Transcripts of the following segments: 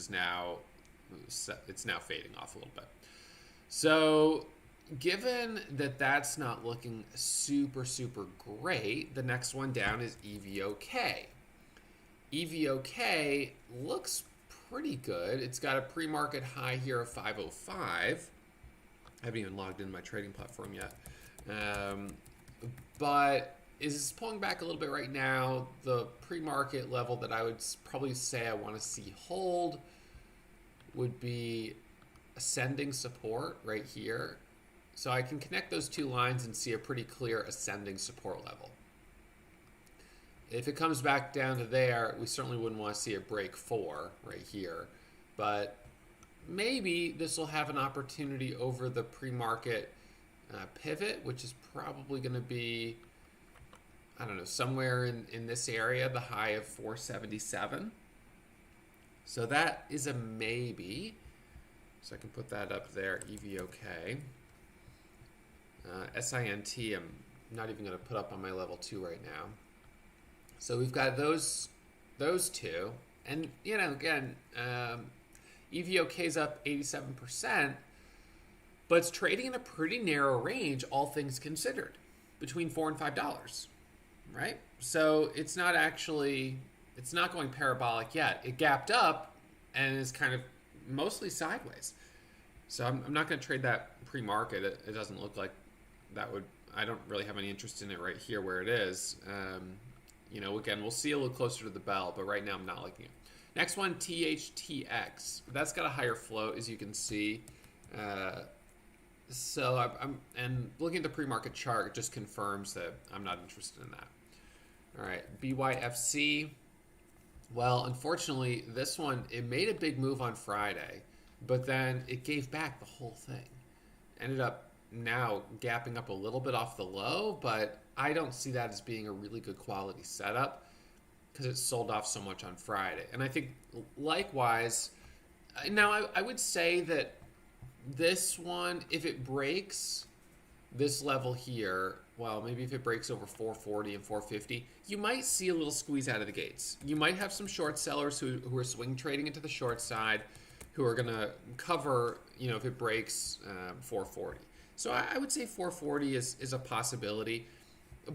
is now, it's now fading off a little bit. So given that that's not looking super, super great, the next one down is EVOK. EVOK looks pretty good. It's got a pre-market high here of 505. I haven't even logged into my trading platform yet. But is pulling back a little bit right now. The pre-market level that I would probably say I want to see hold would be ascending support right here. So I can connect those two lines and see a pretty clear ascending support level. If it comes back down to there, we certainly wouldn't want to see a break 4 right here. But maybe this will have an opportunity over the pre-market pivot, which is probably going to be, I don't know, somewhere in this area, the high of 477. So that is a maybe. So I can put that up there, EVOK. SINT, I'm not even going to put up on my level 2 right now. So we've got those two. And, you know, again, EVOK is up 87%, but it's trading in a pretty narrow range, all things considered, between $4 and $5, right? So it's not going parabolic yet. It gapped up and is kind of mostly sideways. So I'm not going to trade that pre-market. It doesn't look like that would, I don't really have any interest in it right here where it is. You know, again, we'll see a little closer to the bell, but right now I'm not liking it. Next one, THTX. That's got a higher float, as you can see. So and looking at the pre-market chart, it just confirms that I'm not interested in that. All right, BYFC. Well, unfortunately, this one, it made a big move on Friday, but then it gave back the whole thing. Ended up now gapping up a little bit off the low, but I don't see that as being a really good quality setup because it sold off so much on Friday. And I think likewise, now I would say that this one, if it breaks this level here, well, maybe if it breaks over 440 and 450, you might see a little squeeze out of the gates. You might have some short sellers who are swing trading into the short side who are going to cover, you know, if it breaks 440. So I would say 440 is a possibility,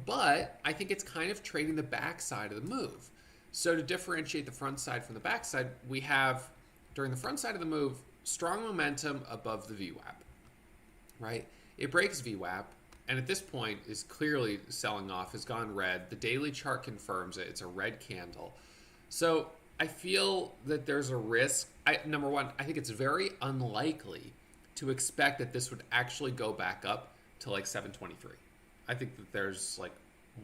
but I think it's kind of trading the backside of the move. So to differentiate the front side from the backside, we have, during the front side of the move, strong momentum above the VWAP, right? It breaks VWAP, and at this point is clearly selling off, has gone red. The daily chart confirms it. It's a red candle. So I feel that there's a risk. Number one, I think it's very unlikely to expect that this would actually go back up to like 723. I think that there's like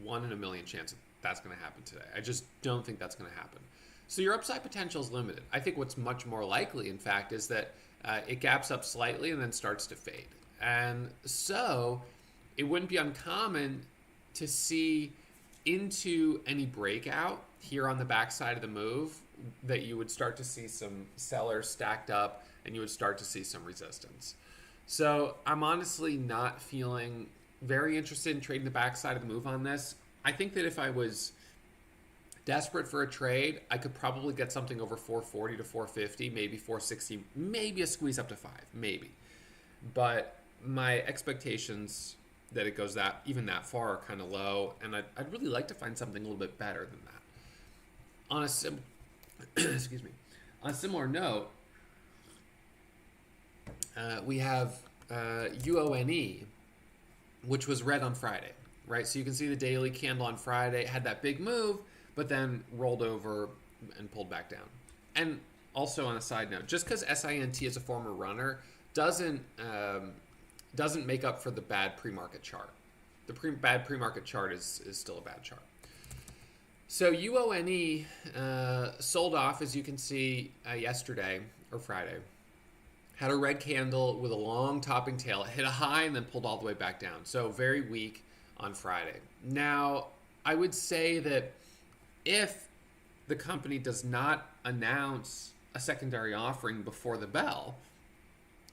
1 in a million chance that that's going to happen today. I just don't think that's going to happen. So your upside potential is limited. I think what's much more likely, in fact, is that it gaps up slightly and then starts to fade. And so it wouldn't be uncommon to see into any breakout here on the backside of the move that you would start to see some sellers stacked up and you would start to see some resistance. So I'm honestly not feeling very interested in trading the backside of the move on this. I think that if I was desperate for a trade, I could probably get something over 440 to 450, maybe 460, maybe a squeeze up to 5, maybe. But my expectations that it goes even that far are kind of low, and I'd really like to find something a little bit better than that. On a excuse me. On a similar note, we have UONE, which was red on Friday, right? So you can see the daily candle on Friday had that big move, but then rolled over and pulled back down. And also on a side note, just because SINT is a former runner doesn't make up for the bad pre-market chart. The bad pre-market chart is still a bad chart. So UONE sold off, as you can see, yesterday or Friday. Had a red candle with a long topping tail. It hit a high and then pulled all the way back down. So very weak on Friday. Now, I would say that if the company does not announce a secondary offering before the bell,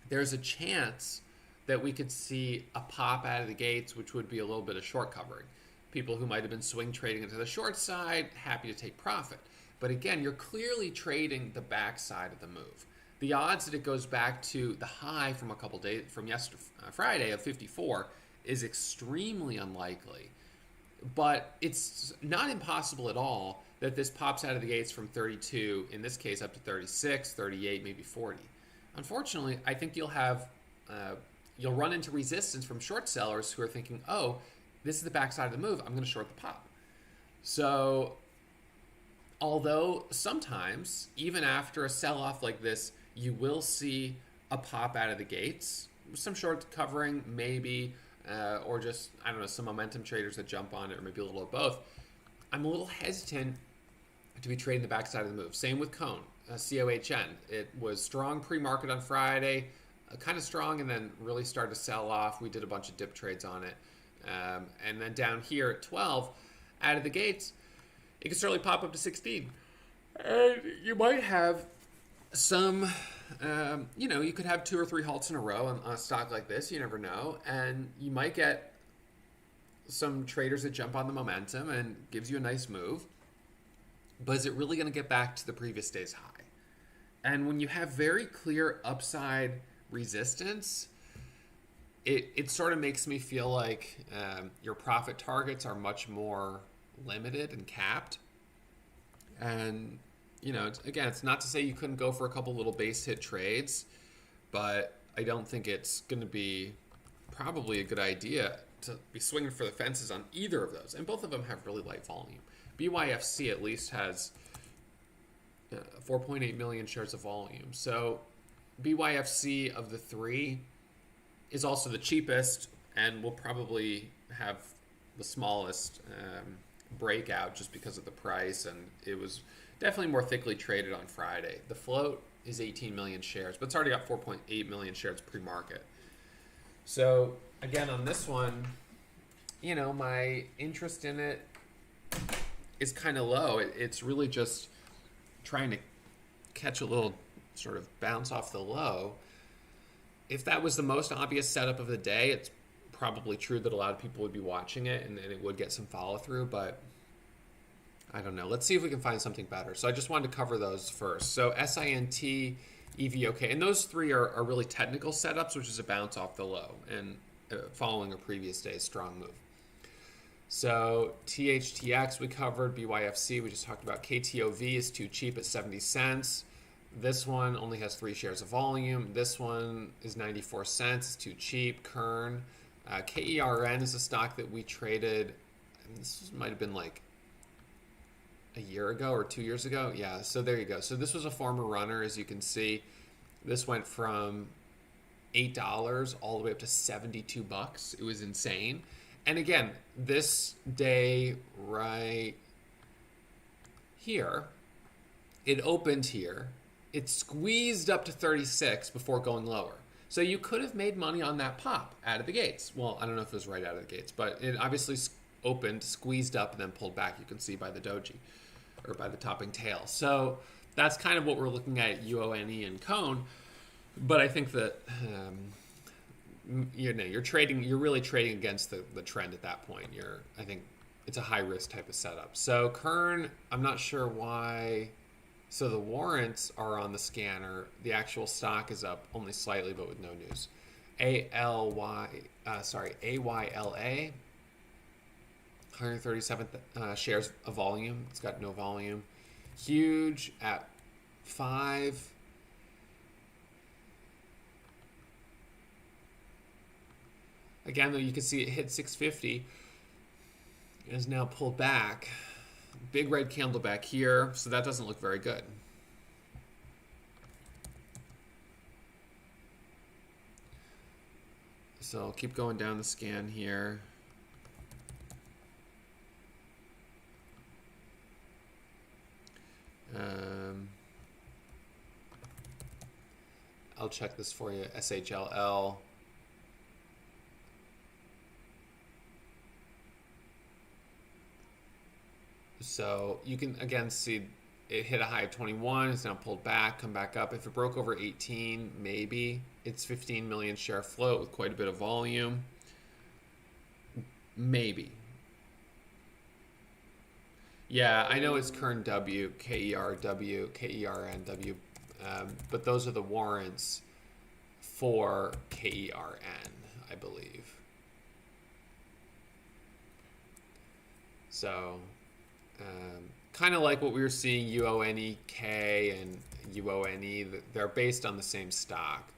there's a chance that we could see a pop out of the gates, which would be a little bit of short covering. People who might have been swing trading into the short side, happy to take profit. But again, you're clearly trading the backside of the move. The odds that it goes back to the high from a couple days from yesterday, Friday of 54 is extremely unlikely. But it's not impossible at all that this pops out of the gates from 32, in this case up to 36, 38, maybe 40. Unfortunately, I think you'll run into resistance from short sellers who are thinking, oh, this is the backside of the move, I'm going to short the pop. So although sometimes, even after a sell-off like this, you will see a pop out of the gates, some short covering maybe, or just, I don't know, some momentum traders that jump on it, or maybe a little of both. I'm a little hesitant to be trading the backside of the move. Same with Cone, COHN. It was strong pre-market on Friday, kind of strong, and then really started to sell off. We did a bunch of dip trades on it. And then down here at 12, out of the gates, it could certainly pop up to 16. And you might have some, you could have 2 or 3 halts in a row on a stock like this. You never know. And you might get some traders that jump on the momentum and gives you a nice move. But is it really going to get back to the previous day's high? And when you have very clear upside resistance, it sort of makes me feel like your profit targets are much more limited and capped. And, it's not to say you couldn't go for a couple little base hit trades, but I don't think it's going to be probably a good idea to be swinging for the fences on either of those. And both of them have really light volume. BYFC at least has 4.8 million shares of volume. So BYFC of the 3 is also the cheapest and will probably have the smallest breakout just because of the price, and it was definitely more thickly traded on Friday. The float is 18 million shares, but it's already got 4.8 million shares pre-market. So again, on this one, my interest in it is kind of low. It's really just trying to catch a little sort of bounce off the low. If that was the most obvious setup of the day, it's probably true that a lot of people would be watching it and it would get some follow through, but I don't know. Let's see if we can find something better. So I just wanted to cover those first. So SINT, EVOK, and those 3 are really technical setups, which is a bounce off the low and following a previous day's strong move. So THTX we covered, BYFC we just talked about. KTOV is too cheap at 70 cents. This one only has 3 shares of volume. This one is 94 cents. It's too cheap. Kern. KERN is a stock that we traded, and this might have been like a year ago or 2 years ago. Yeah, so there you go. So this was a former runner, as you can see. This went from $8 all the way up to $72. It was insane. And again, this day right here, it opened here. It squeezed up to 36 before going lower. So you could have made money on that pop out of the gates. Well, I don't know if it was right out of the gates, but it obviously opened, squeezed up, and then pulled back. You can see by the doji or by the topping tail. So that's kind of what we're looking at UONE and Cone. But I think that you're really trading against the trend at that point. I think it's a high risk type of setup. So Kern, I'm not sure why. So the warrants are on the scanner. The actual stock is up only slightly, but with no news. AYLA, 137 shares of volume. It's got no volume. Huge at 5. Again, though, you can see it hit 650. It is now pulled back. Big red candle back here, so that doesn't look very good. So I'll keep going down the scan here. I'll check this for you. SHLL. So you can again see it hit a high of 21. It's now pulled back, come back up. If it broke over 18, maybe. It's 15 million share float with quite a bit of volume. Maybe. Yeah, I know it's Kern W, KERW, KERNW, but those are the warrants for KERN, I believe. So, kind of like what we were seeing UONEK and UONE, they're based on the same stock.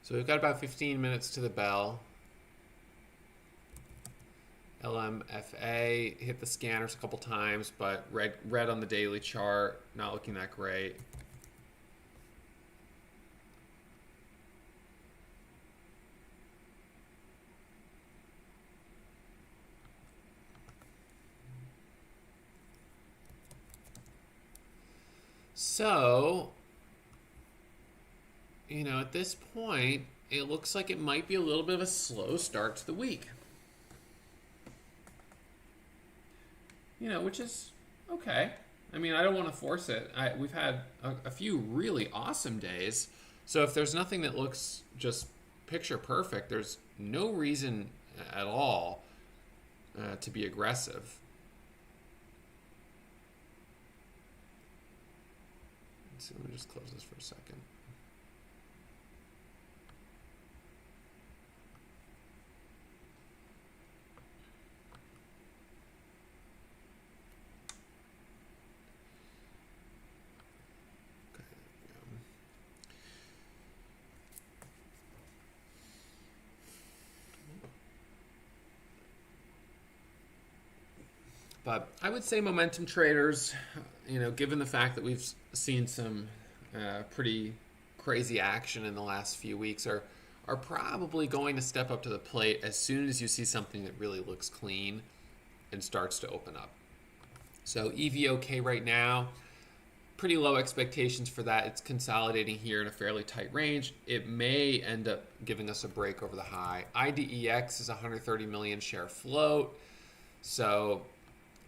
So we've got about 15 minutes to the bell. LMFA hit the scanners a couple times, but red on the daily chart, not looking that great. So, at this point, it looks like it might be a little bit of a slow start to the week. Which is okay. I mean, I don't want to force it. We've had a few really awesome days. So if there's nothing that looks just picture perfect, there's no reason at all to be aggressive. So let me just close this for a second. But I would say momentum traders, given the fact that we've seen some pretty crazy action in the last few weeks, are probably going to step up to the plate as soon as you see something that really looks clean and starts to open up. So EVOK right now, pretty low expectations for that. It's consolidating here in a fairly tight range. It may end up giving us a break over the high. IDEX is 130 million share float. So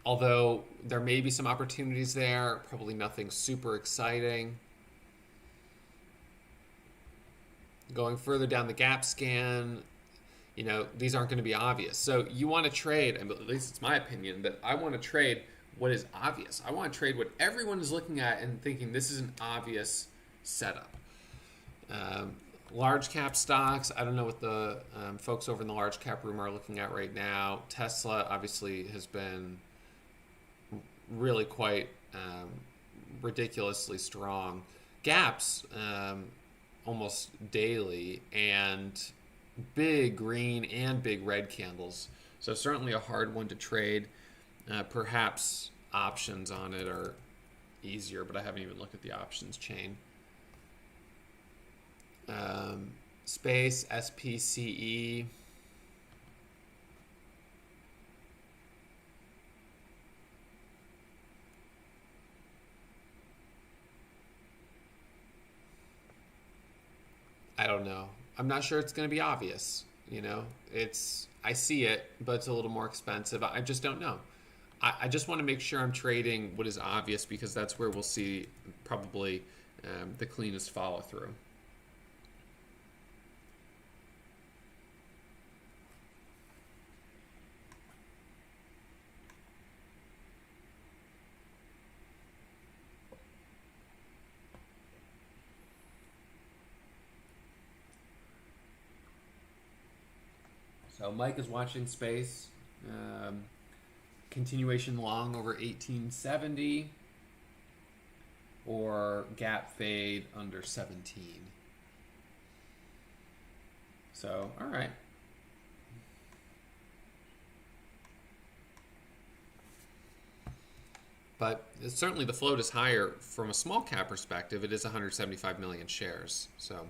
although there may be some opportunities there, probably nothing super exciting. Going further down the gap scan, these aren't going to be obvious. So you want to trade, and at least it's my opinion, that I want to trade what is obvious. I want to trade what everyone is looking at and thinking this is an obvious setup. Large cap stocks, I don't know what the folks over in the large cap room are looking at right now. Tesla obviously has been really quite ridiculously strong. Gaps almost daily, and big green and big red candles. So certainly a hard one to trade. Perhaps options on it are easier, but I haven't even looked at the options chain. Space, SPCE. I don't know. I'm not sure it's going to be obvious. I see it, but it's a little more expensive. I just don't know. I just want to make sure I'm trading what is obvious, because that's where we'll see probably the cleanest follow through. So Mike is watching space. Continuation long over 1870, or gap fade under 17. So, all right. But certainly the float is higher from a small cap perspective. It is 175 million shares. So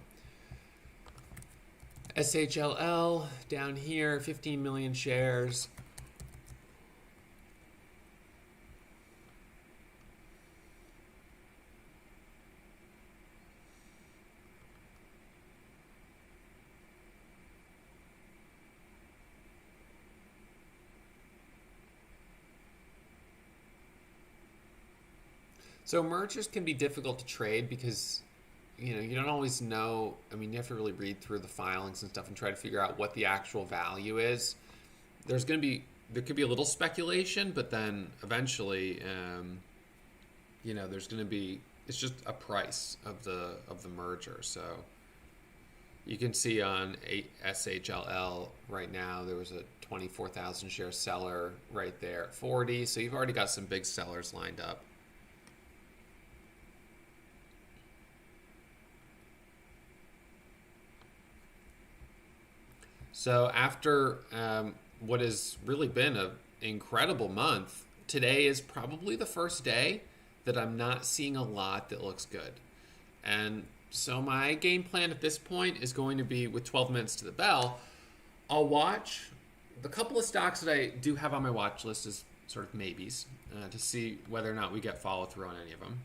SHLL down here, 15 million shares. So mergers can be difficult to trade because you don't always know. I mean, you have to really read through the filings and stuff and try to figure out what the actual value is. There could be a little speculation, but then eventually, there's going to be, it's just a price of the merger. So you can see on SHLL right now, there was a 24,000 share seller right there at 40. So you've already got some big sellers lined up. So after what has really been an incredible month, today is probably the first day that I'm not seeing a lot that looks good. And so my game plan at this point is going to be, with 12 minutes to the bell, I'll watch the couple of stocks that I do have on my watch list as sort of maybes to see whether or not we get follow through on any of them.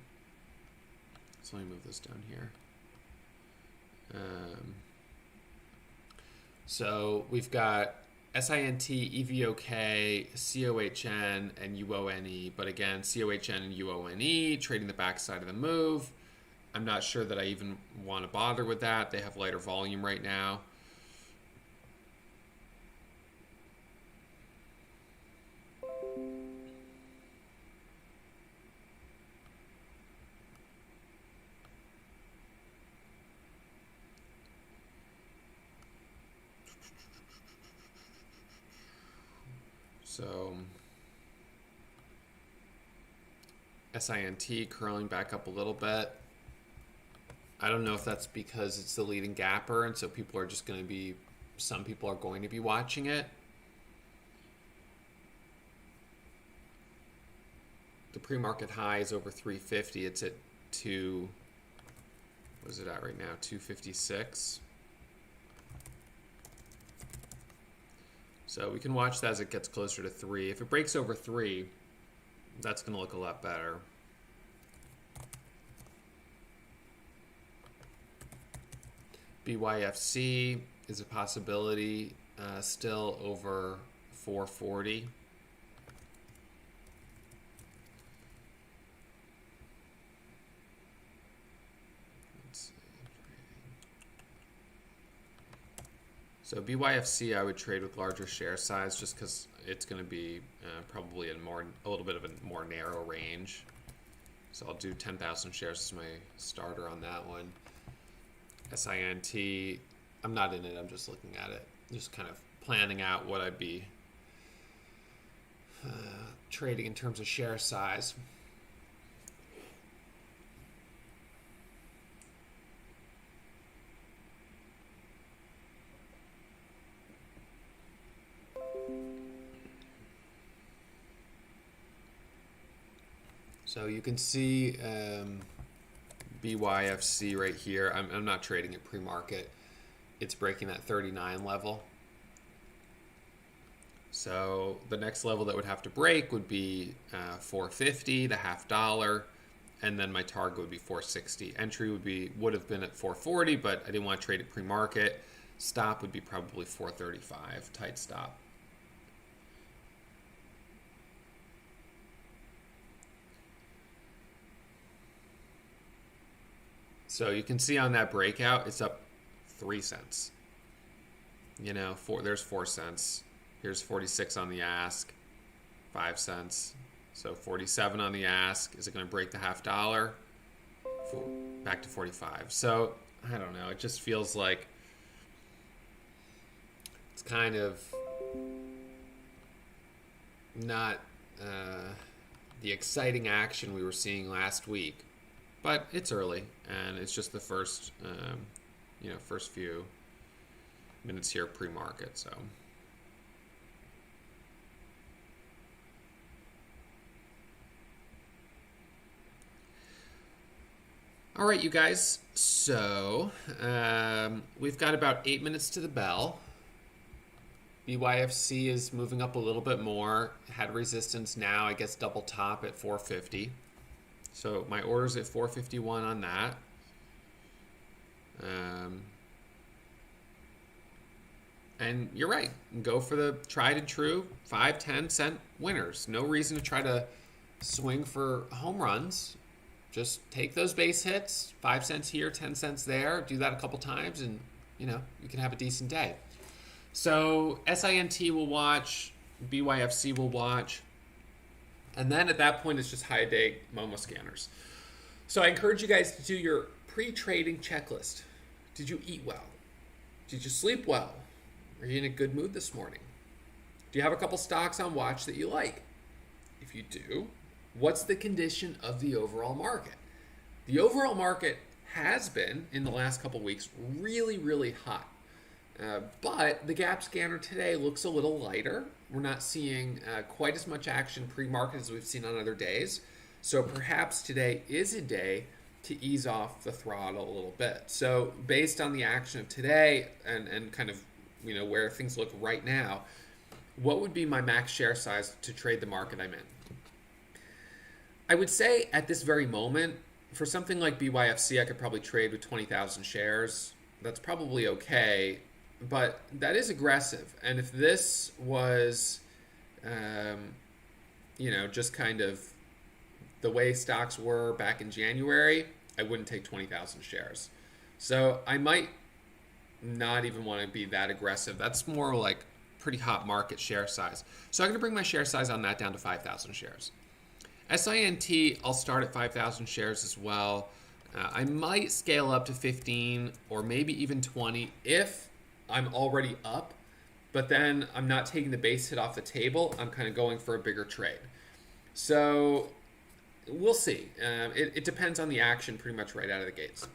So let me move this down here. So we've got SINT, EVOK, COHN, and UONE. But again, COHN and UONE trading the backside of the move. I'm not sure that I even want to bother with that. They have lighter volume right now. So SINT curling back up a little bit. I don't know if that's because it's the leading gapper, and so people are just going to be, some people are going to be watching it. The pre-market high is over 350. It's at what is it at right now? 256. So we can watch that as it gets closer to 3. If it breaks over 3, that's going to look a lot better. BYFC is a possibility, still over 440. Let's see. So BYFC I would trade with larger share size just because it's going to be probably a little bit of a more narrow range. So I'll do 10,000 shares as my starter on that one. SINT, I'm not in it, I'm just looking at it. Just kind of planning out what I'd be trading in terms of share size. So you can see BYFC right here. I'm not trading it pre-market. It's breaking that 39 level. So the next level that would have to break would be 450, the $0.50, and then my target would be 460. Entry would have been at 440, but I didn't want to trade it pre-market. Stop would be probably 435, tight stop. So you can see on that breakout, it's up 3 cents. There's 4 cents. Here's 46 on the ask, 5 cents. So 47 on the ask. Is it going to break the $0.50? Back to 45. So I don't know. It just feels like it's kind of not the exciting action we were seeing last week. But it's early, and it's just the first few minutes here pre-market. So, all right, you guys. So we've got about 8 minutes to the bell. BYFC is moving up a little bit more. Had resistance now, I guess double top at 450. So my order's at 451 on that. And you're right. Go for the tried and true 5, 10 cent winners. No reason to try to swing for home runs. just take those base hits, 5 cents here, 10 cents there, do that a couple times, and you can have a decent day. So SINT will watch, BYFC will watch, and then at that point it's just high day Momo scanners. So I encourage you guys to do your pre-trading checklist. Did you eat well? Did you sleep well? Are you in a good mood this morning? Do you have a couple stocks on watch that you like? If you do, what's the condition of the overall market? The overall market has been, in the last couple weeks, really, really hot. But the gap scanner today looks a little lighter. We're not seeing quite as much action pre-market as we've seen on other days. So perhaps today is a day to ease off the throttle a little bit. So based on the action of today and kind of where things look right now, what would be my max share size to trade the market I'm in? I would say at this very moment, for something like BYFC, I could probably trade with 20,000 shares. That's probably okay, but that is aggressive. And if this was, just kind of the way stocks were back in January, I wouldn't take 20,000 shares. So I might not even want to be that aggressive. That's more like pretty hot market share size. So I'm going to bring my share size on that down to 5,000 shares. SINT, I'll start at 5,000 shares as well. I might scale up to 15 or maybe even 20 if I'm already up, but then I'm not taking the base hit off the table. I'm kind of going for a bigger trade. So we'll see. It depends on the action pretty much right out of the gates.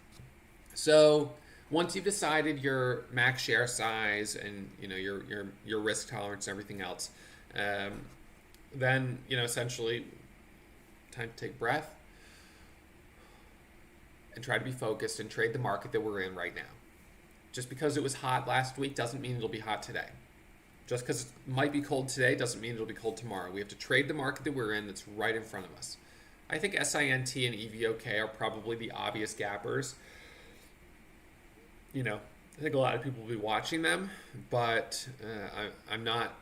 So once you've decided your max share size and your risk tolerance and everything else, then essentially time to take a breath and try to be focused and trade the market that we're in right now. Just because it was hot last week doesn't mean it'll be hot today. Just because it might be cold today doesn't mean it'll be cold tomorrow. We have to trade the market that we're in that's right in front of us. I think SINT and EVOK are probably the obvious gappers. I think a lot of people will be watching them, but I'm not,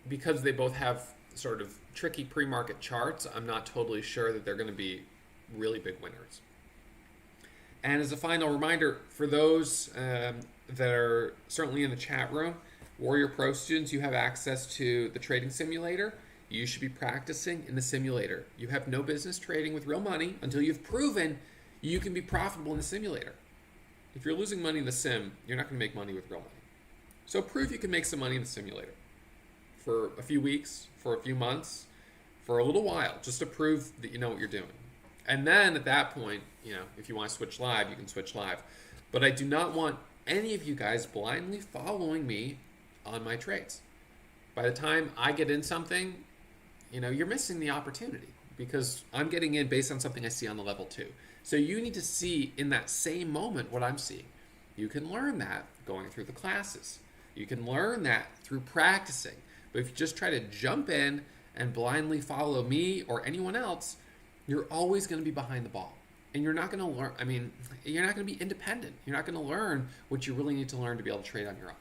because they both have sort of tricky pre-market charts, I'm not totally sure that they're going to be really big winners. And as a final reminder, for those that are certainly in the chat room, Warrior Pro students, you have access to the trading simulator. You should be practicing in the simulator. You have no business trading with real money until you've proven you can be profitable in the simulator. If you're losing money in the sim, you're not going to make money with real money. So prove you can make some money in the simulator for a few weeks, for a few months, for a little while, just to prove that you know what you're doing. And then at that point, if you want to switch live, you can switch live. But I do not want any of you guys blindly following me on my trades. By the time I get in something, you're missing the opportunity because I'm getting in based on something I see on the level 2. So you need to see in that same moment what I'm seeing. You can learn that going through the classes. You can learn that through practicing. But if you just try to jump in and blindly follow me or anyone else, you're always going to be behind the ball. And you're not going to learn, you're not going to be independent. You're not going to learn what you really need to learn to be able to trade on your own.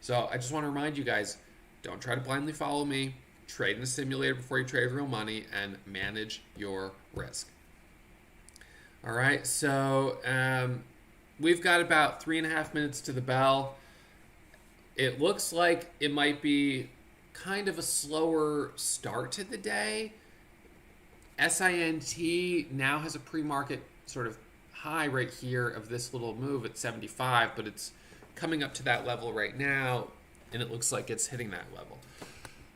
So I just want to remind you guys, don't try to blindly follow me. Trade in the simulator before you trade real money and manage your risk. All right, so we've got about 3.5 minutes to the bell. It looks like it might be kind of a slower start to the day. SINT now has a pre-market sort of high right here of this little move at 75, but it's coming up to that level right now, and it looks like it's hitting that level.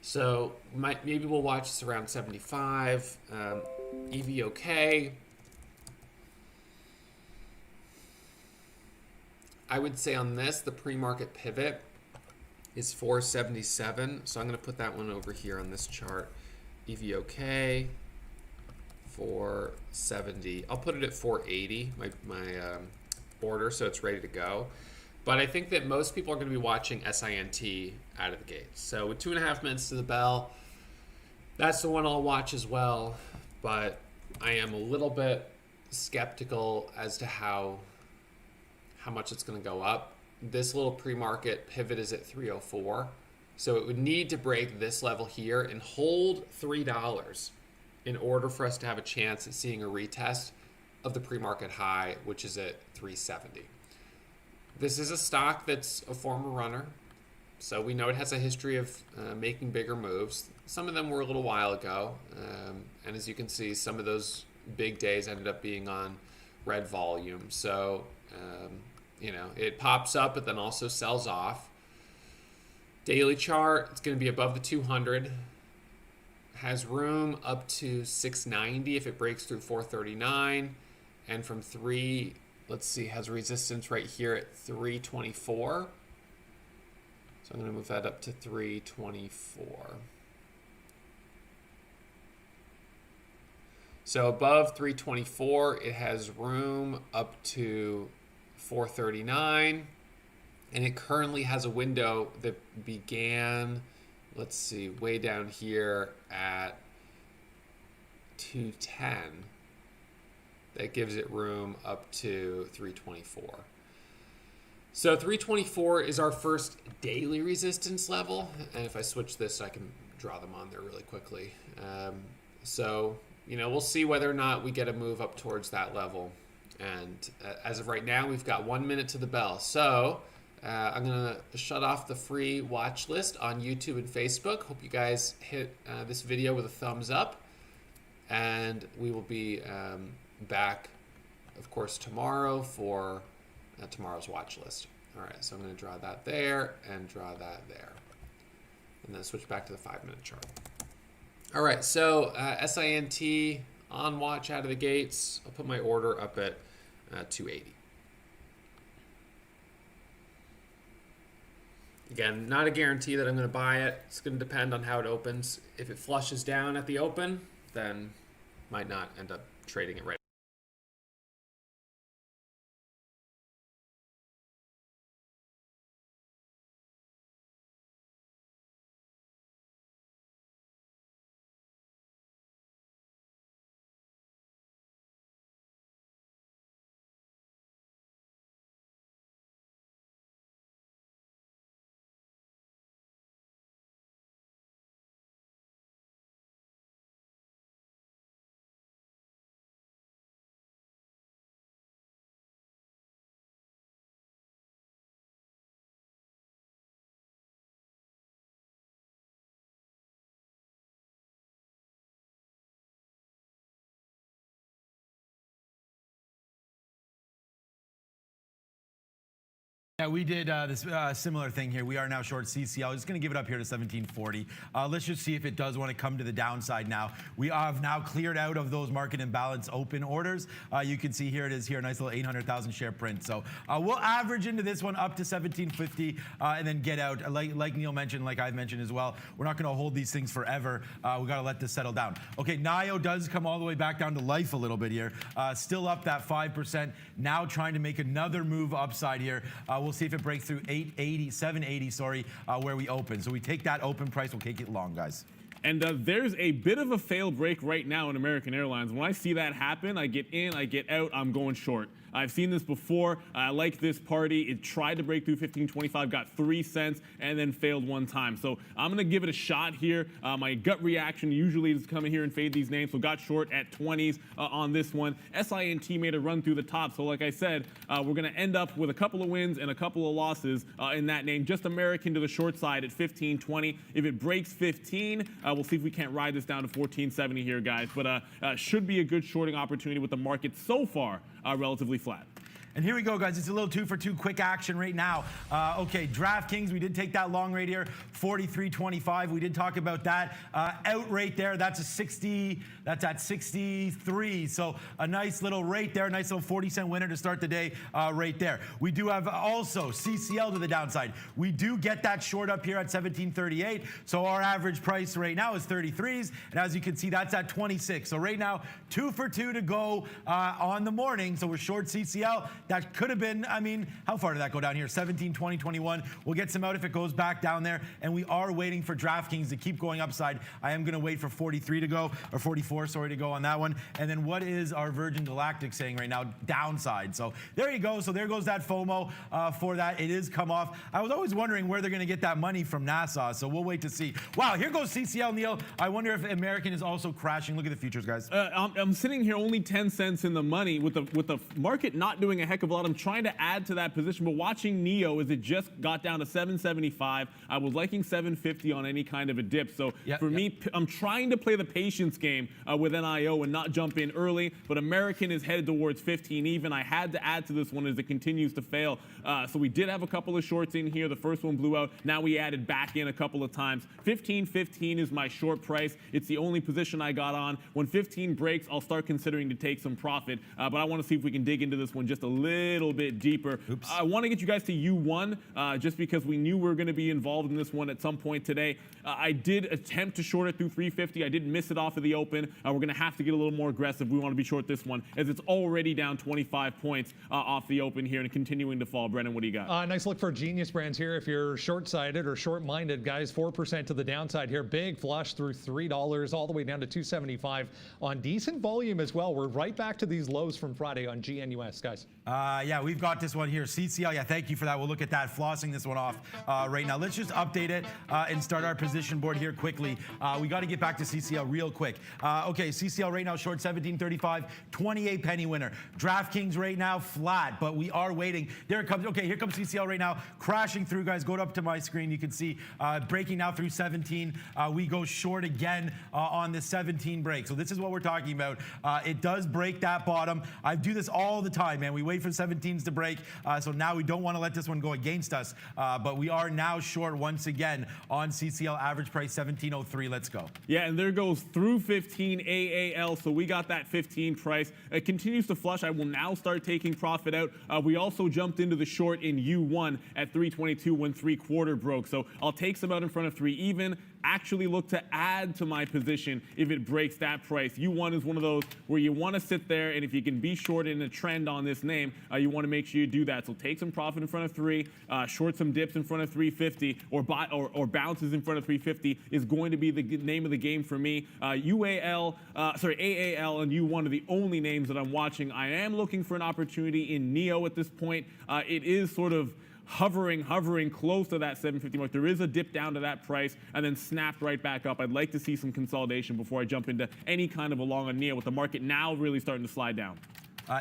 So maybe we'll watch this around 75. EVOK. I would say on this, the pre-market pivot is 477. So I'm going to put that one over here on this chart. EVOK, 470. I'll put it at 480, my order, so it's ready to go. But I think that most people are going to be watching SINT out of the gate. So with 2.5 minutes to the bell, that's the one I'll watch as well. But I am a little bit skeptical as to how much it's going to go up. This little pre-market pivot is at 304. So it would need to break this level here and hold $3 in order for us to have a chance at seeing a retest of the pre-market high, which is at 370. This is a stock that's a former runner, so we know it has a history of making bigger moves. Some of them were a little while ago, and as you can see, some of those big days ended up being on red volume. So, you know, it pops up, but then also sells off. Daily chart, it's going to be above the 200. Has room up to 690 if it breaks through 439. And from let's see, has resistance right here at 324. So I'm going to move that up to 324. So above 324, it has room up to 439. And it currently has a window that began, let's see, way down here at 210. That gives it room up to 324. So 324 is our first daily resistance level. And if I switch this, I can draw them on there really quickly. So, you know, we'll see whether or not we get a move up towards that level. And as of right now, we've got 1 minute to the bell. So I'm going to shut off the free watch list on YouTube and Facebook. Hope you guys hit this video with a thumbs up. And we will be back, of course, tomorrow for tomorrow's watch list. All right, so I'm going to draw that there and draw that there. And then switch back to the 5-minute chart. All right, so SINT on watch out of the gates. I'll put my order up at 280. Again, not a guarantee that I'm going to buy it. It's going to depend on how it opens. If it flushes down at the open, then might not end up trading it right. Yeah, we did this similar thing here. We are now short CCL. Just going to give it up here to 1740. Let's just see if it does want to come to the downside now. We have now cleared out of those market imbalance open orders. You can see here it is here, a nice little 800,000 share print. So we'll average into this one up to 1750 and then get out. Like Neil mentioned, like I've mentioned as well, we're not going to hold these things forever. We got to let this settle down. Okay, NIO does come all the way back down to life a little bit here. Still up that 5%. Now trying to make another move upside here. We'll see if it breaks through 780, sorry, where we open. So we take that open price, we'll take it long, guys. And there's a bit of a failed break right now in American Airlines. When I see that happen, I get in, I get out, I'm going short. I've seen this before. I like this party. It tried to break through 15.25, got 3 cents, and then failed one time. So I'm going to give it a shot here. My gut reaction usually is to come in here and fade these names. So got short at 20s on this one. SINT made a run through the top. So like I said, we're going to end up with a couple of wins and a couple of losses in that name. Just American to the short side at 15.20. If it breaks 15, we'll see if we can't ride this down to 14.70 here, guys. But should be a good shorting opportunity with the market so far relatively flat. And here we go, guys. It's a little 2-for-2 quick action right now. Okay, DraftKings, we did take that long rate here, 43.25. We did talk about that. Out rate there, that's a 60. That's at 63. So a nice little rate there, nice little 40-cent winner to start the day right there. We do have also CCL to the downside. We do get that short up here at 17.38. So our average price right now is 33s. And as you can see, that's at 26. So right now, 2 for 2 to go on the morning. So we're short CCL. That could have been, I mean, how far did that go down here? 17, 20, 21. We'll get some out if it goes back down there. And we are waiting for DraftKings to keep going upside. I am going to wait for 43 to go, or 44, sorry, to go on that one. And then what is our Virgin Galactic saying right now? Downside. So there you go. So there goes that FOMO for that. It is come off. I was always wondering where they're going to get that money from NASA. So we'll wait to see. Wow, here goes CCL, Neil. I wonder if American is also crashing. Look at the futures, guys. I'm sitting here only 10 cents in the money with the market not doing a heck of a lot. I'm trying to add to that position, but watching NEO as it just got down to 775. I was liking 750 on any kind of a dip. So for me, I'm trying to play the patience game with NIO and not jump in early, but American is headed towards 15 even. I had to add to this one as it continues to fail. So we did have a couple of shorts in here. The first one blew out. Now we added back in a couple of times. 15.15 is my short price. It's the only position I got on. When 15 breaks, I'll start considering to take some profit. But I want to see if we can dig into this one just a little bit deeper. I want to get you guys to U1 just because we knew we were going to be involved in this one at some point today. I did attempt to short it through 350. I did miss it off of the open. We're going to have to get a little more aggressive. We want to be short this one as it's already down 25 points off the open here and continuing to fall. Brennan, what do you got? Nice look for Genius Brands here. If you're short-sighted or short-minded, guys, 4% to the downside here. Big flush through $3 all the way down to $2.75 on decent volume as well. We're right back to these lows from Friday on GNUS, guys. Yeah, we've got this one here. CCL, yeah, thank you for that. We'll look at that, flossing this one off right now. Let's just update it and start our position board here quickly. We got to get back to CCL real quick. Okay, CCL right now short 17.35, 28 penny winner. DraftKings right now flat, but we are waiting. There it comes. Okay, here comes CCL right now, crashing through, guys. Go up to my screen. You can see breaking now through 17. We go short again on the 17 break. So this is what we're talking about. It does break that bottom. I do this all the time, man. We wait for 17s to break. So now we don't want to let this one go against us. But we are now short once again on CCL, average price 17.03. Let's go. Yeah, and there goes through 15 AAL. So we got that 15 price. It continues to flush. I will now start taking profit out. We also jumped into the short in U1 at 322 when 3/4 broke. So I'll take some out in front of 3 even. Actually look to add to my position if it breaks that price. U1 is one of those where you want to sit there, and if you can be short in a trend on this name, you want to make sure you do that. So take some profit in front of 3, short some dips in front of 350, or bounces in front of 350 is going to be the name of the game for me. AAL and U1 are the only names that I'm watching. I am looking for an opportunity in NEO at this point. It is sort of hovering close to that 750 mark. There is a dip down to that price and then snapped right back up. I'd like to see some consolidation before I jump into any kind of a long on NEO with the market now really starting to slide down.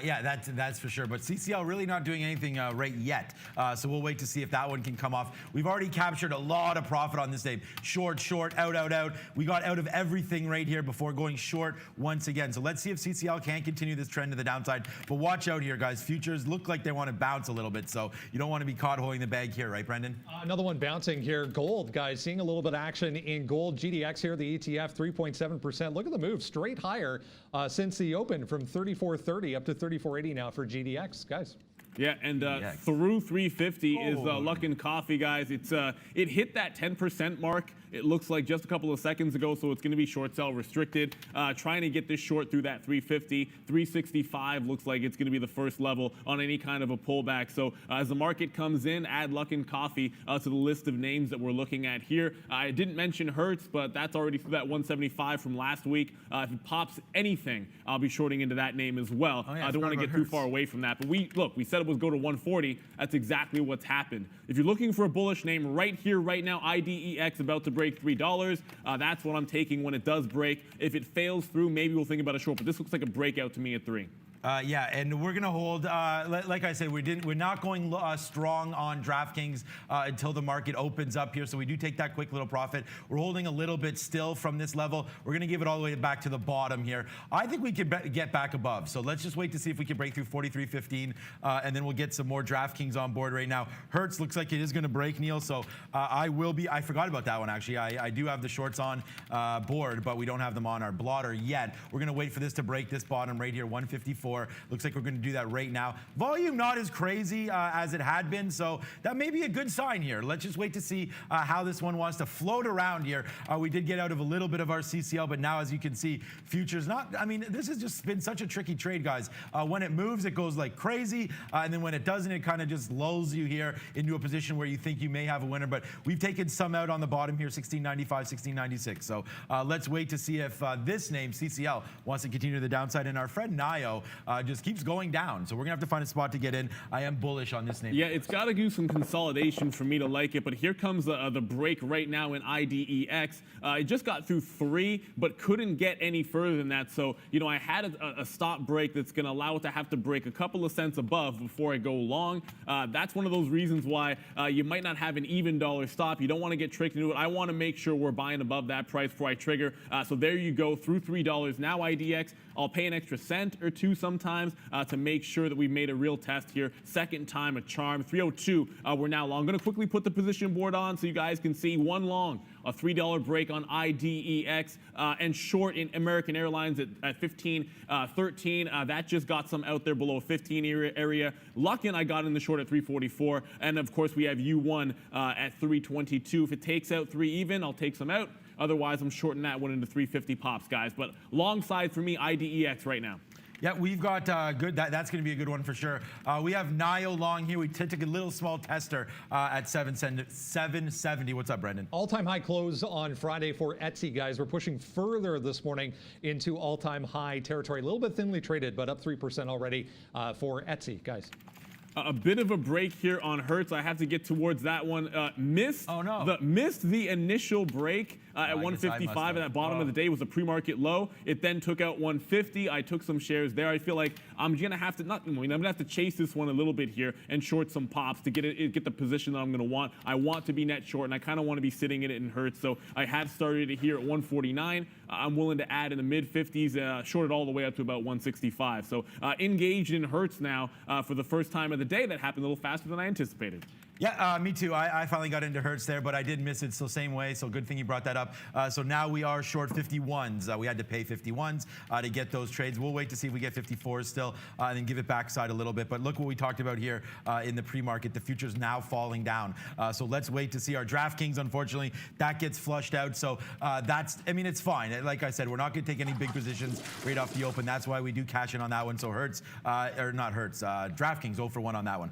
Yeah, that's for sure. But CCL really not doing anything right yet. So we'll wait to see if that one can come off. We've already captured a lot of profit on this name. Short, out. We got out of everything right here before going short once again. So let's see if CCL can continue this trend to the downside. But watch out here, guys. Futures look like they want to bounce a little bit. So you don't want to be caught holding the bag here, right, Brendan? Another one bouncing here. Gold, guys, seeing a little bit of action in gold. GDX here, the ETF, 3.7%. Look at the move, straight higher since the open from 34.30 up to 34.80 now for GDX, guys. Yeah, and through 350 is Luckin Coffee, guys. It hit that 10% mark. It looks like just a couple of seconds ago, so it's going to be short sell restricted. Trying to get this short through that 350. 365 looks like it's going to be the first level on any kind of a pullback. So as the market comes in, add Luckin Coffee to the list of names that we're looking at here. I didn't mention Hertz, but that's already through that 175 from last week. If it pops anything, I'll be shorting into that name as well. I don't want to get too far away from that. But we said it was go to 140. That's exactly what's happened. If you're looking for a bullish name right here, right now, IDEX about to break $3. That's what I'm taking when it does break. If it fails through, maybe we'll think about a short, but this looks like a breakout to me at 3. Yeah, and we're gonna hold. Like I said, we're not going strong on DraftKings until the market opens up here. So we do take that quick little profit. We're holding a little bit still from this level. We're gonna give it all the way back to the bottom here. I think we could get back above. So let's just wait to see if we can break through 43.15, and then we'll get some more DraftKings on board right now. Hertz looks like it is gonna break, Neil. So I forgot about that one actually. I do have the shorts on board, but we don't have them on our blotter yet. We're gonna wait for this to break this bottom right here, 154. 344. Looks like we're going to do that right now. Volume not as crazy as it had been, so that may be a good sign here. Let's just wait to see how this one wants to float around here. We did get out of a little bit of our CCL, but now, as you can see, futures not. I mean, this has just been such a tricky trade, guys. When it moves, it goes like crazy, and then when it doesn't, it kind of just lulls you here into a position where you think you may have a winner. But we've taken some out on the bottom here, 1695, 1696. So let's wait to see if this name, CCL, wants to continue to the downside. And our friend Nio just keeps going down. So we're going to have to find a spot to get in. I am bullish on this name. Yeah, it's got to do some consolidation for me to like it. But here comes the break right now in IDEX. It just got through 3, but couldn't get any further than that. So, you know, I had a stop break that's going to allow it to have to break a couple of cents above before I go long. That's one of those reasons why you might not have an even dollar stop. You don't want to get tricked into it. I want to make sure we're buying above that price before I trigger. So there you go, through $3. Now IDX, I'll pay an extra cent or two sometimes to make sure that we made a real test here. Second time a charm. 302, we're now long. I'm going to quickly put the position board on so you guys can see one long. A $3 break on IDEX and short in American Airlines at 15.13. That just got some out there below 15 area. Luckin, I got in the short at 344. And of course, we have U1 at 322. If it takes out 3 even, I'll take some out. Otherwise, I'm shorting that one into 350 pops, guys. But long side for me, IDEX right now. Yeah, we've got good. That's going to be a good one for sure. We have Nio long here. We took a little small tester at 770. What's up, Brendan? All-time high close on Friday for Etsy, guys. We're pushing further this morning into all-time high territory. A little bit thinly traded, but up 3% already for Etsy, guys. A bit of a break here on Hertz. I have to get towards that one. Missed the initial break at 155 at that bottom of the day. Was a pre-market low. It then took out 150. I took some shares there. I feel like I'm gonna have to I'm gonna have to chase this one a little bit here and short some pops to get the position that I'm gonna want. I want to be net short, and I kind of want to be sitting in it in Hertz. So I have started it here at 149. I'm willing to add in the mid 50s, short it all the way up to about 165. So engaged in Hertz now for the first time of the day. That happened a little faster than I anticipated. Yeah, me too. I finally got into Hertz there, but I did miss it, so same way. So good thing you brought that up. So now we are short 51s. We had to pay 51s to get those trades. We'll wait to see if we get 54s still and then give it backside a little bit. But look what we talked about here in the pre-market. The future's now falling down. So let's wait to see our DraftKings. Unfortunately, that gets flushed out. So it's fine. Like I said, we're not going to take any big positions right off the open. That's why we do cash in on that one. So Hertz, or not Hertz, DraftKings 0 for 1 on that one.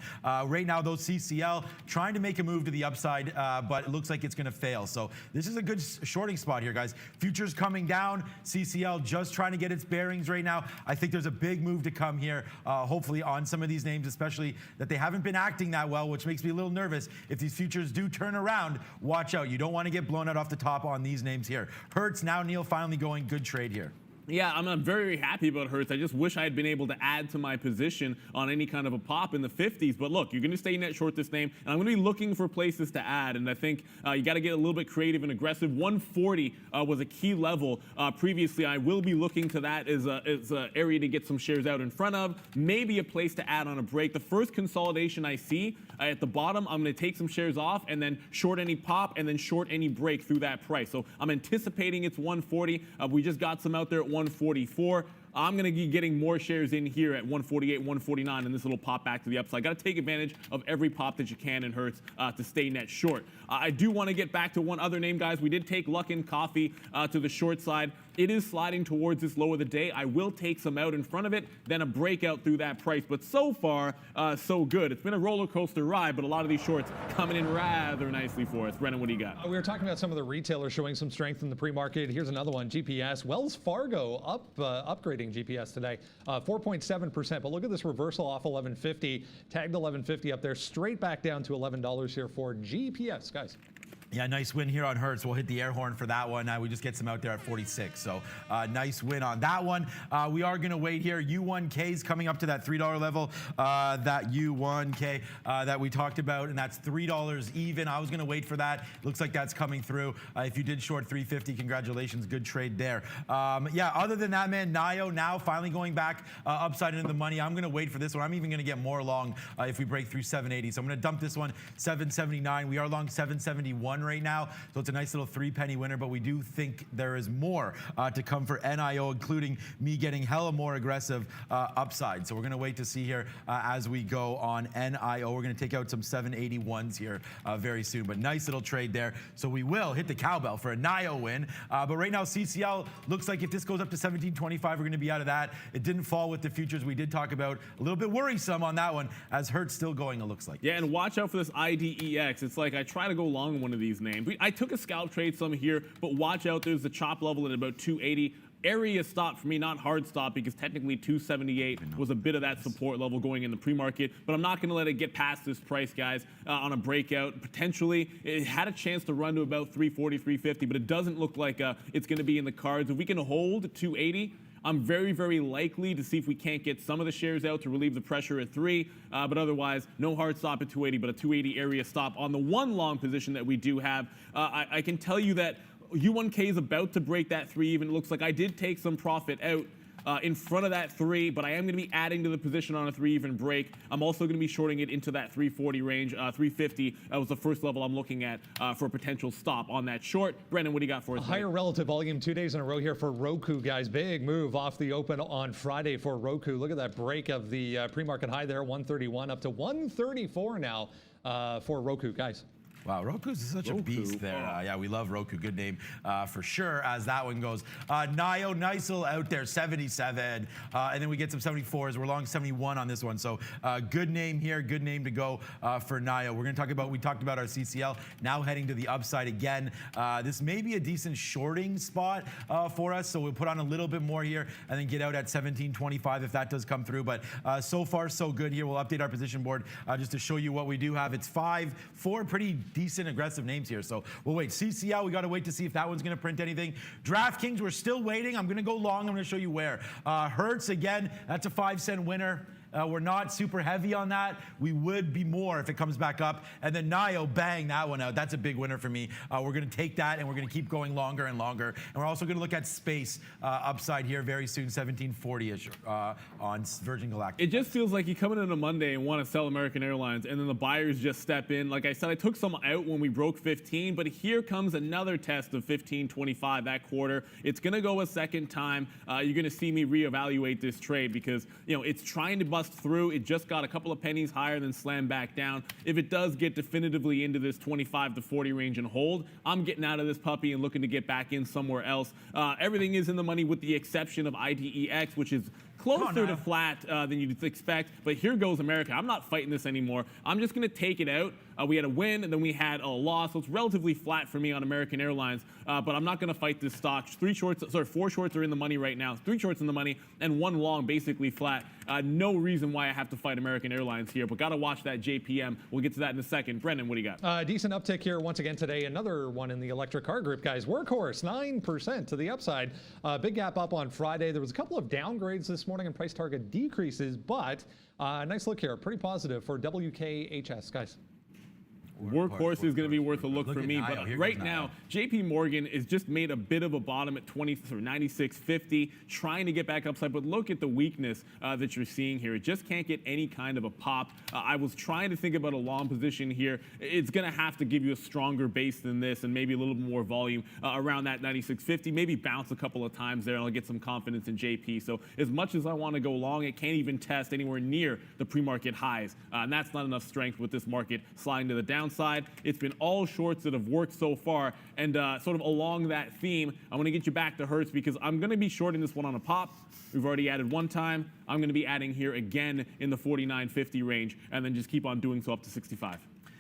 Right now, those CCL, trying to make a move to the upside, but it looks like it's going to fail. So this is a good shorting spot here, guys. Futures coming down. CCL just trying to get its bearings right now. I think there's a big move to come here, hopefully on some of these names, especially that they haven't been acting that well, which makes me a little nervous. If these futures do turn around, watch out. You don't want to get blown out off the top on these names here. Hertz, now Neil finally going good trade here. Yeah, I'm very, very happy about Hertz. I just wish I had been able to add to my position on any kind of a pop in the 50s. But look, you're going to stay net short this name, and I'm going to be looking for places to add. And I think you got to get a little bit creative and aggressive. 140 was a key level previously. I will be looking to that as an area to get some shares out in front of. Maybe a place to add on a break. The first consolidation I see at the bottom, I'm going to take some shares off and then short any pop and then short any break through that price. So I'm anticipating it's 140. We just got some out there at 144. I'm going to be getting more shares in here at 148, 149, and this little pop back to the upside. Got to take advantage of every pop that you can in Hertz to stay net short. I do want to get back to one other name, guys. We did take Luckin Coffee to the short side. It is sliding towards this low of the day. I will take some out in front of it, then a breakout through that price. But so far, so good. It's been a roller coaster ride, but a lot of these shorts coming in rather nicely for us. Brennan, what do you got? We were talking about some of the retailers showing some strength in the pre-market. Here's another one, GPS. Wells Fargo upgrading GPS today, 4.7%. But look at this reversal off 1150, tagged 1150 up there, straight back down to $11 here for GPS, guys. Yeah, nice win here on Hertz. We'll hit the air horn for that one. We just get some out there at 46. So nice win on that one. We are going to wait here. U1K is coming up to that $3 level. That U1K that we talked about, and that's $3 even. I was going to wait for that. Looks like that's coming through. If you did short 350, congratulations. Good trade there. Yeah, other than that, man, Nio now finally going back upside into the money. I'm going to wait for this one. I'm even going to get more long if we break through 780. So I'm going to dump this one, 779. We are long 771 1 right now, so it's a nice little 3-penny winner, but we do think there is more to come for NIO, including me getting hella more aggressive upside. So we're going to wait to see here as we go on NIO. We're going to take out some 781s here very soon, but nice little trade there. So we will hit the cowbell for a NIO win. But right now, CCL looks like if this goes up to 1725, we're going to be out of that. It didn't fall with the futures we did talk about. A little bit worrisome on that one, as Hertz still going, it looks like. Yeah, and watch out for this IDEX. It's like I try to go long on one of these names. I took a scalp trade some here, but watch out. There's the chop level at about 280. Area stop for me, not hard stop, because technically 278 was a bit of that support level going in the pre-market, but I'm not going to let it get past this price, guys, on a breakout. Potentially, it had a chance to run to about 340, 350, but it doesn't look like it's going to be in the cards. If we can hold 280, I'm very, very likely to see if we can't get some of the shares out to relieve the pressure at 3, but otherwise, no hard stop at 280, but a 280 area stop on the one long position that we do have. I can tell you that U1K is about to break that 3 even. It looks like I did take some profit out in front of that 3, but I am going to be adding to the position on a 3 even break. I'm also going to be shorting it into that 340 range. 350 was the first level I'm looking at for a potential stop on that short. Brendan, what do you got for us? Higher relative volume 2 days in a row here for Roku, guys. Big move off the open on Friday for Roku. Look at that break of the pre-market high there, 131 up to 134 now for Roku, guys. Wow, Roku's such a beast there. Yeah, we love Roku. Good name for sure as that one goes. Nio, nice little out there, 77. And then we get some 74s. We're long 71 on this one. So good name here. Good name to go for Nio. We're going to talk about, we talked about our CCL. Now heading to the upside again. This may be a decent shorting spot for us. So we'll put on a little bit more here and then get out at 1725 if that does come through. But so far, so good here. We'll update our position board just to show you what we do have. It's 4 pretty decent aggressive names here. So we'll wait. CCL, we got to wait to see if that one's going to print anything. DraftKings, we're still waiting. I'm going to go long. I'm going to show you where. Hertz, again, that's a 5-cent winner. We're not super heavy on that. We would be more if it comes back up. And then Nio, bang, that one out. That's a big winner for me. We're going to take that, and we're going to keep going longer and longer. And we're also going to look at space upside here very soon, 1740-ish on Virgin Galactic. It just feels like you come in on a Monday and want to sell American Airlines, and then the buyers just step in. Like I said, I took some out when we broke 15, but here comes another test of 15.25 that quarter. It's going to go a second time. You're going to see me reevaluate this trade because, you know, it's trying to bust through. It just got a couple of pennies higher than slammed back down. If it does get definitively into this 25 to 40 range and hold, I'm getting out of this puppy and looking to get back in somewhere else. Everything is in the money with the exception of IDEX, which is closer to flat than you'd expect. But here goes America. I'm not fighting this anymore. I'm just going to take it out. We had a win, and then we had a loss. So it's relatively flat for me on American Airlines. But I'm not going to fight this stock. 4 shorts are in the money right now. 3 shorts in the money, and 1 long basically flat. No reason why I have to fight American Airlines here, but got to watch that JPM. We'll get to that in a second. Brendan, what do you got? Decent uptick here once again today. Another one in the electric car group, guys. Workhorse, 9% to the upside. Big gap up on Friday. There was a couple of downgrades this morning and price target decreases, but nice look here. Pretty positive for WKHS, guys. Workhorse is going to be worth a look for me, but right now, JP Morgan has just made a bit of a bottom at 96.50, trying to get back upside, but look at the weakness that you're seeing here. It just can't get any kind of a pop. I was trying to think about a long position here. It's going to have to give you a stronger base than this and maybe a little bit more volume around that 96.50, maybe bounce a couple of times there, and I'll get some confidence in JP. So as much as I want to go long, it can't even test anywhere near the pre-market highs, and that's not enough strength with this market sliding to the downside. It's been all shorts that have worked so far, and sort of along that theme, I want to get you back to Hertz because I'm going to be shorting this one on a pop. We've already added one time. I'm going to be adding here again in the 49.50 range, and then just keep on doing so up to 65.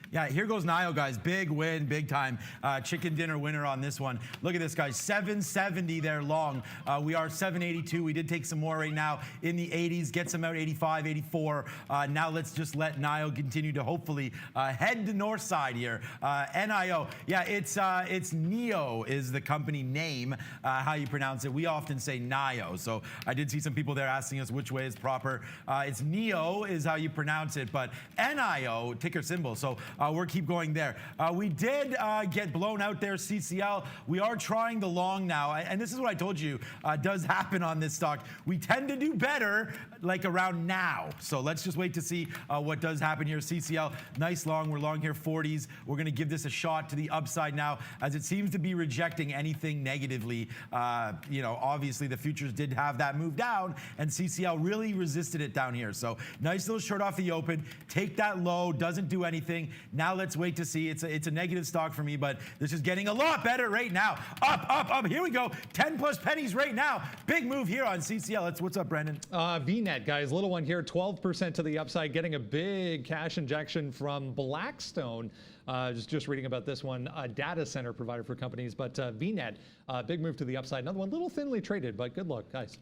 Yeah, here goes Nio, guys. Big win, big time. Chicken dinner winner on this one. Look at this, guys. 770 there long. We are 782. We did take some more right now in the 80s. Get some out 85, 84. Now let's just let Nio continue to hopefully head to north side here. NIO. Yeah, it's Neo is the company name, how you pronounce it. We often say Nio. So I did see some people there asking us which way is proper. It's Neo is how you pronounce it, but NIO, ticker symbol. So we'll keep going there. We did get blown out there, CCL. We are trying the long now, and this is what I told you does happen on this stock. We tend to do better like around now. So let's just wait to see what does happen here. CCL, nice long. We're long here 40s. We're going to give this a shot to the upside now, as it seems to be rejecting anything negatively. Obviously the futures did have that move down, and CCL really resisted it down here. So nice little short off the open. Take that low, doesn't do anything. Now let's wait to see. It's a negative stock for me, but this is getting a lot better right now. Up. Here we go. 10 plus pennies right now. Big move here on CCL. What's up, Brandon? VNet, guys, little one here, 12% to the upside, getting a big cash injection from Blackstone. Just reading about this one, a data center provider for companies, but VNet, big move to the upside. Another one, little thinly traded, but good luck, guys.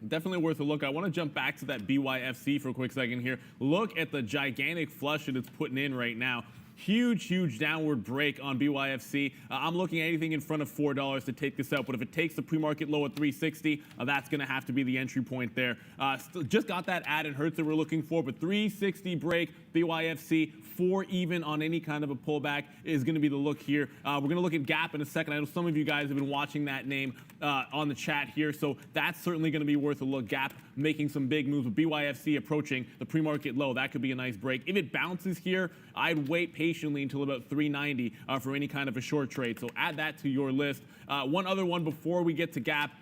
Definitely worth a look. I want to jump back to that BYFC for a quick second here. Look at the gigantic flush that it's putting in right now. Huge downward break on BYFC. I'm looking at anything in front of $4 to take this out, but if it takes the pre-market low at 360, that's going to have to be the entry point there. Just got that added hertz that we're looking for, but 360 break, BYFC, 4 even on any kind of a pullback is going to be the look here. We're going to look at Gap in a second. I know some of you guys have been watching that name on the chat here, so that's certainly going to be worth a look. Gap making some big moves with BYFC approaching the pre-market low. That could be a nice break. If it bounces here, I'd wait patiently until about 390 for any kind of a short trade. So add that to your list. One other one before we get to Gap.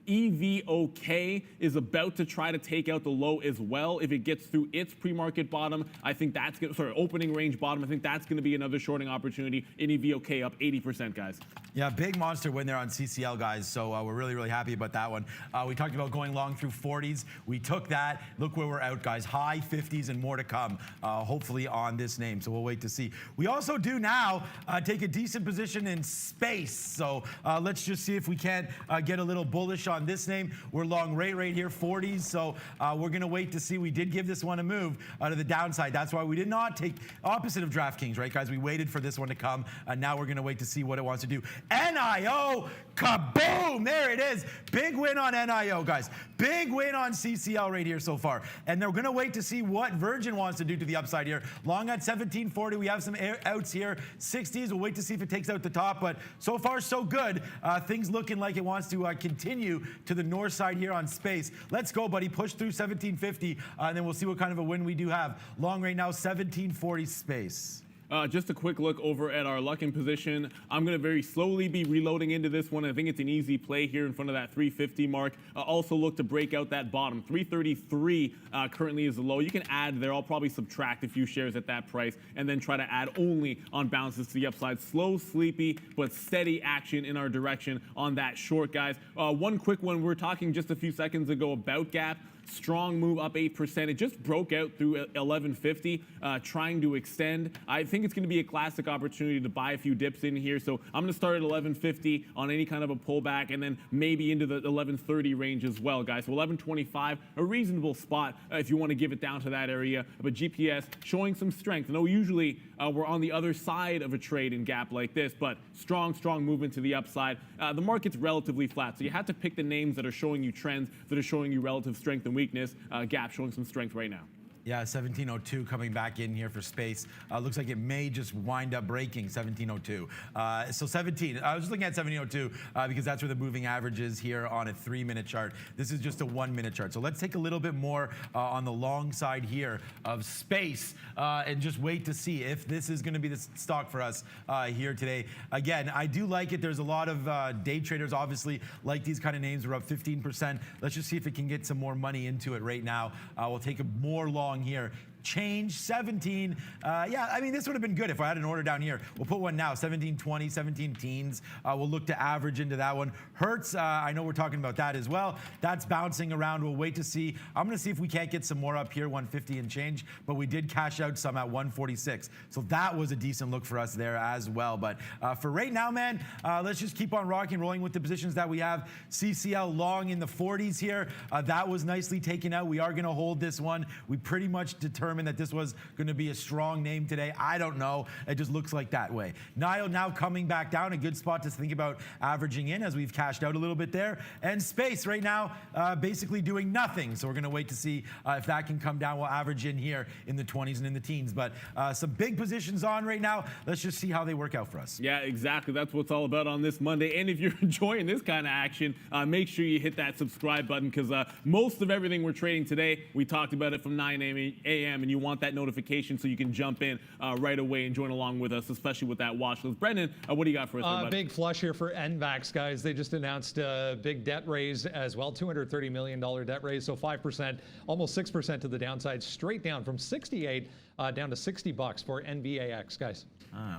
EVOK is about to try to take out the low as well. If it gets through its pre-market bottom, I think that's going to, opening range bottom, I think that's going to be another shorting opportunity in EVOK, up 80%, guys. Yeah, big monster win there on CCL, guys. So we're really happy about that one. We talked about going long through 40s. We took that. Look where we're out, guys. High 50s and more to come, hopefully on this name. So we'll wait to see. We also do now take a decent position in space. So let's just see if we can't get a little bullish on this name. We're long right here, 40s. So we're going to wait to see. We did give this one a move to the downside. That's why we did not take opposite of DraftKings, right, guys? We waited for this one to come, and now we're going to wait to see what it wants to do. NIO, kaboom! There it is. Big win on NIO, guys. Big win on CCL right here so far. And they're going to wait to see what Virgin wants to do to the upside here. Long at 1740. We have some outs here. 60s. We'll wait to see if it takes out the top. But so far, so good. Things looking like it wants to continue to the north side here on space. Let's go, buddy. Push through 1750, and then we'll see what kind of a win we do have. Long right now, 1740 space. Just a quick look over at our luck in position. I'm going to very slowly be reloading into this one. I think it's an easy play here in front of that 350 mark. Also look to break out that bottom. 333 currently is the low. You can add there. I'll probably subtract a few shares at that price and then try to add only on bounces to the upside. Slow, sleepy, but steady action in our direction on that short, guys. One quick one. We were talking just a few seconds ago about Gap. Strong move up 8%. It just broke out through 1150, trying to extend. I think it's going to be a classic opportunity to buy a few dips in here. So I'm going to start at 1150 on any kind of a pullback, and then maybe into the 1130 range as well, guys. So 1125, a reasonable spot if you want to give it down to that area. But GPS showing some strength. I know usually we're on the other side of a trade in Gap like this, but strong movement to the upside. The market's relatively flat, so you have to pick the names that are showing you trends, that are showing you relative strength and weakness. Gap showing some strength right now. Yeah, 1702 coming back in here for space. Looks like it may just wind up breaking 1702. So 17, I was just looking at 1702 because that's where the moving average is here on a 3-minute chart. This is just a 1-minute chart. So let's take a little bit more on the long side here of space and just wait to see if this is going to be the stock for us here today. Again, I do like it. There's a lot of day traders obviously like these kind of names. We're up 15%. Let's just see if it can get some more money into it right now. We'll take a more long here. Change 17. Yeah, I mean, this would have been good if I had an order down here. We'll put one now, 1720, 17 teens. We'll look to average into that one. Hertz, I know we're talking about that as well. That's bouncing around. We'll wait to see. I'm going to see if we can't get some more up here, 150 and change, but we did cash out some at 146. So that was a decent look for us there as well. But for right now, man, let's just keep on rocking, rolling with the positions that we have. CCL long in the 40s here. That was nicely taken out. We are going to hold this one. We pretty much determined determine that this was going to be a strong name today? I don't know. It just looks like that way. Nile now coming back down, a good spot to think about averaging in as we've cashed out a little bit there. And Space right now basically doing nothing. So we're going to wait to see if that can come down. We'll average in here in the 20s and in the teens. But some big positions on right now. Let's just see how they work out for us. Yeah, exactly. That's what it's all about on this Monday. And if you're enjoying this kind of action, make sure you hit that subscribe button, because most of everything we're trading today, we talked about it from 9 a.m. and you want that notification so you can jump in right away and join along with us, especially with that watch list. Brendan, what do you got for us? Big flush here for NVAX, guys. They just announced a big debt raise as well, $230 million debt raise, so 5%, almost 6% to the downside, straight down from 68 down to $60 for NVAX, guys.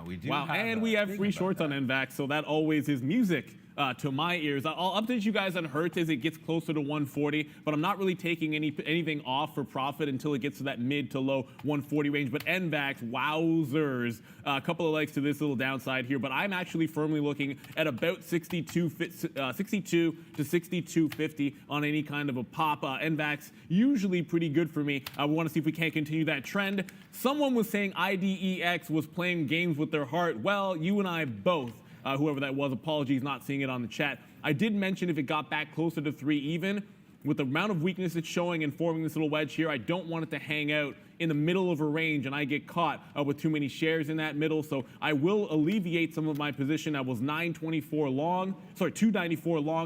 We do. Wow, and we have free shorts on NVAX, so that always is music to my ears. I'll update you guys on Hertz as it gets closer to 140, but I'm not really taking anything off for profit until it gets to that mid to low 140 range. But NVAX, wowzers, a couple of legs to this little downside here, but I'm actually firmly looking at about 62 to 62.50 on any kind of a pop. NVAX usually pretty good for me. We want to see if we can't continue that trend. Someone was saying IDEX was playing games with their heart. Well, you and I both. Whoever that was, apologies, not seeing it on the chat. I did mention if it got back closer to 3 even, with the amount of weakness it's showing and forming this little wedge here, I don't want it to hang out in the middle of a range and I get caught with too many shares in that middle. So I will alleviate some of my position. I was 294 long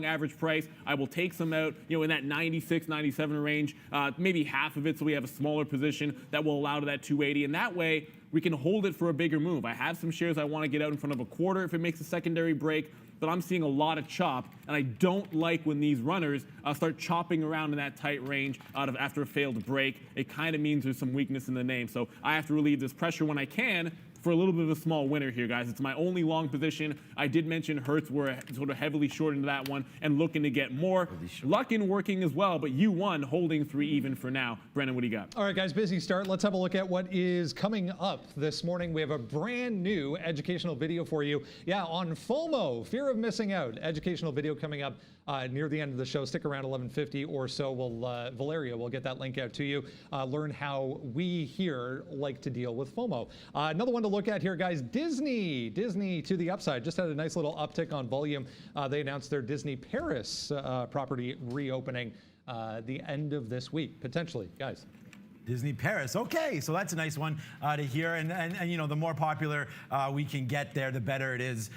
average price. I will take some out, in that 96, 97 range, maybe half of it, so we have a smaller position that will allow to that 280. And that way, we can hold it for a bigger move. I have some shares I want to get out in front of a quarter if it makes a secondary break, but I'm seeing a lot of chop, and I don't like when these runners start chopping around in that tight range after a failed break. It kind of means there's some weakness in the name, so I have to relieve this pressure when I can for a little bit of a small winner here, guys. It's my only long position. I did mention Hertz. We're sort of heavily short into that one and looking to get more. Luck in working as well, but you won holding 3 even for now. Brendan, what do you got? All right, guys, busy start. Let's have a look at what is coming up this morning. We have a brand new educational video for you. Yeah, on FOMO, fear of missing out. Educational video coming up near the end of the show. Stick around 11:50 or so. Valeria will get that link out to you. Learn how we here like to deal with FOMO. Another one to look at here, guys. Disney to the upside. Just had a nice little uptick on volume. They announced their Disney Paris property reopening the end of this week, potentially, guys. Disney Paris. Okay, so that's a nice one to hear. And the more popular we can get there, the better it is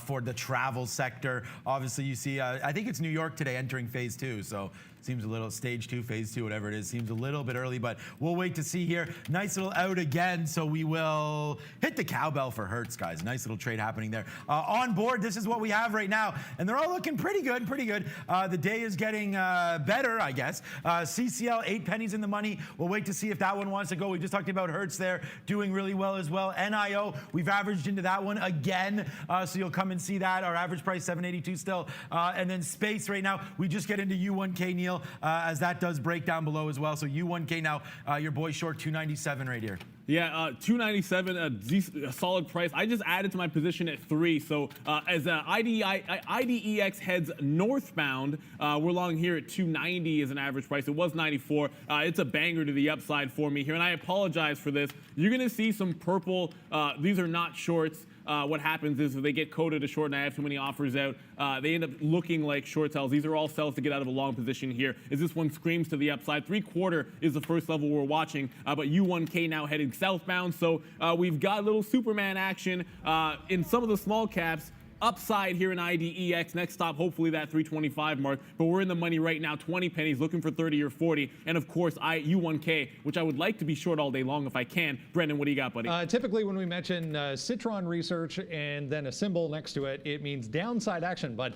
for the travel sector. Obviously, you see, I think it's New York today entering phase 2. So seems a little stage 2, phase 2, whatever it is. Seems a little bit early, but we'll wait to see here. Nice little out again. So we will hit the cowbell for Hertz, guys. Nice little trade happening there. On board, this is what we have right now. And they're all looking pretty good, The day is getting better, I guess. CCL, 8 pennies in the money. We'll wait to see if that one wants to go. We just talked about Hertz there doing really well as well. NIO, we've averaged into that one again. So you'll come and see that. Our average price, 782 still. And then Space right now, we just get into U1K, Neil. As that does break down below as well. So U1K now, your boy short 297 right here. Yeah, 297, a solid price. I just added to my position at 3. So as IDEX heads northbound, we're long here at 290 as an average price. It was 94. It's a banger to the upside for me here, and I apologize for this. You're going to see some purple. These are not shorts. What happens is if they get coded a short and I have too many offers out, they end up looking like short sells. These are all sells to get out of a long position here. As this one screams to the upside. 3/4 is the first level we're watching, but U1K now heading southbound. So we've got a little Superman action in some of the small caps. Upside here in IDEX. Next stop, hopefully that 325 mark. But we're in the money right now, 20 pennies, looking for 30 or 40. And of course, U1K, which I would like to be short all day long if I can. Brendan, what do you got, buddy? Typically, when we mention Citron Research and then a symbol next to it, it means downside action. But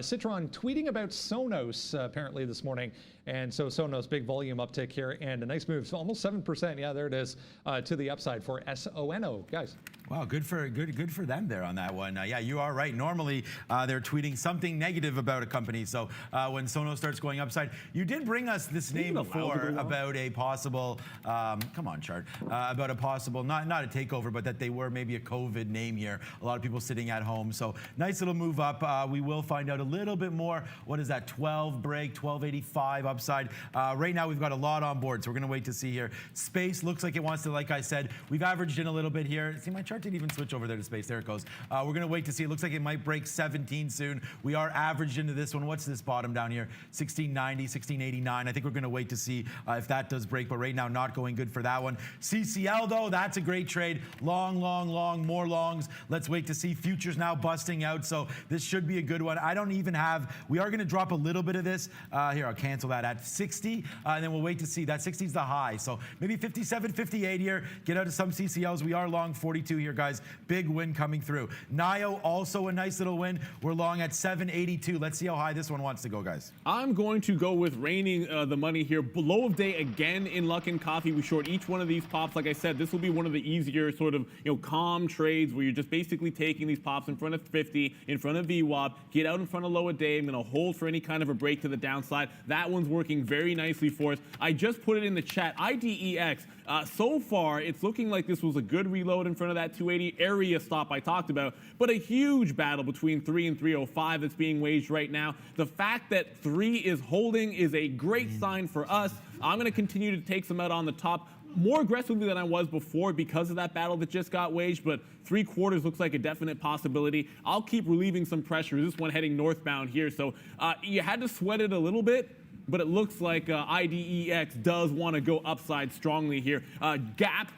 Citron tweeting about Sonos apparently this morning. And so Sonos, big volume uptick here and a nice move. So almost 7%. Yeah, there it is to the upside for SONO, guys. Wow, good for them there on that one. Yeah, you are right. Normally, they're tweeting something negative about a company. So when Sonos starts going upside, you did bring us this name before about a possible, come on, chart, about a possible, not a takeover, but that they were maybe a COVID name here. A lot of people sitting at home. So nice little move up. We will find out a little bit more. What is that? 12 break, 1285 up upside. Right now, we've got a lot on board, so we're going to wait to see here. Space looks like it wants to, like I said, we've averaged in a little bit here. See, my chart didn't even switch over there to space. There it goes. We're going to wait to see. It looks like it might break 17 soon. We are averaged into this one. What's this bottom down here? 1690, 1689. I think we're going to wait to see if that does break, but right now not going good for that one. CCL, though, that's a great trade. Long, long, long, more longs. Let's wait to see. Futures now busting out, so this should be a good one. I don't even have, we are going to drop a little bit of this. Here, I'll cancel that at 60, and then we'll wait to see. That 60 is the high, so maybe 57, 58 here. Get out of some CCLs. We are long 42 here, guys. Big win coming through. NIO, also a nice little win. We're long at 782. Let's see how high this one wants to go, guys. I'm going to go with raining the money here. Low of day again in Luck and Coffee. We short each one of these pops. Like I said, this will be one of the easier sort of calm trades where you're just basically taking these pops in front of 50, in front of VWAP, get out in front of low of day. I'm going to hold for any kind of a break to the downside. That one's working very nicely for us. I just put it in the chat. IDEX. So far, it's looking like this was a good reload in front of that 280 area stop I talked about, but a huge battle between 3 and 305 that's being waged right now. The fact that 3 is holding is a great sign for us. I'm going to continue to take some out on the top more aggressively than I was before because of that battle that just got waged, but 3/4 looks like a definite possibility. I'll keep relieving some pressure. This one heading northbound here, so you had to sweat it a little bit, but it looks like IDEX does want to go upside strongly here. Gap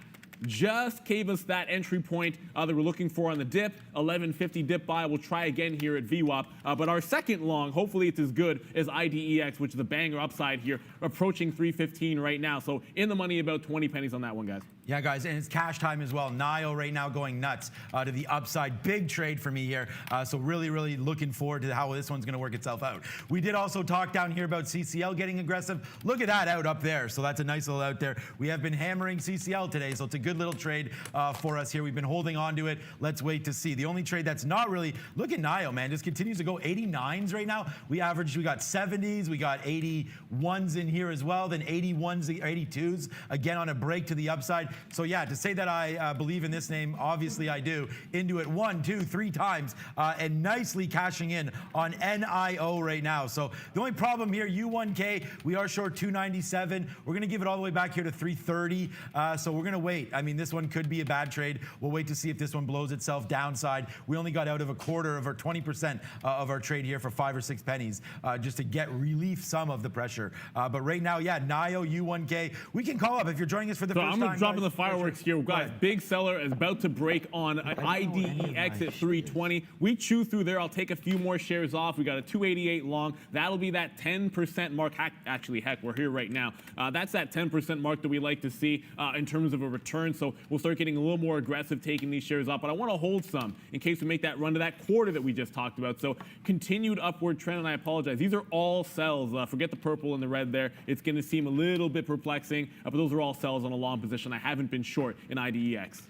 just gave us that entry point that we're looking for on the dip. 1150 dip buy. We'll try again here at VWAP. But our second long, hopefully it's as good as IDEX, which is a banger upside here, approaching 315 right now. So in the money, about 20 pennies on that one, guys. Yeah, guys, and it's cash time as well. NIO right now going nuts to the upside. Big trade for me here. So really, really looking forward to how this one's going to work itself out. We did also talk down here about CCL getting aggressive. Look at that out up there. So that's a nice little out there. We have been hammering CCL today, so it's a good little trade for us here. We've been holding on to it. Let's wait to see. The only trade that's not really, look at NIO, man, just continues to go 89s right now. We got 70s, we got 81s in here as well, then 81s, 82s, again on a break to the upside. So yeah, to say that I believe in this name, obviously I do. Into it 1, 2, 3 times, and nicely cashing in on NIO right now. So the only problem here, U1K, we are short 297. We're going to give it all the way back here to 330. So we're going to wait. I mean, this one could be a bad trade. We'll wait to see if this one blows itself downside. We only got out of a quarter of our 20% of our trade here for 5 or 6 pennies just to get relief some of the pressure. But right now, yeah, NIO, U1K, we can call up if you're joining us for the first time. I'm dropping the fireworks here, guys. Big seller is about to break on IDEX at 320. We chew through there. I'll take a few more shares off. We got a 288 long. That'll be that 10% mark. Actually, heck, we're here right now. That's that 10% mark that we like to see in terms of a return. So we'll start getting a little more aggressive taking these shares off. But I want to hold some in case we make that run to that quarter that we just talked about. So continued upward trend, and I apologize. These are all sells. Forget the purple and the red there. It's going to seem a little bit perplexing, but those are all sells on a long position. I haven't been short in IDEX.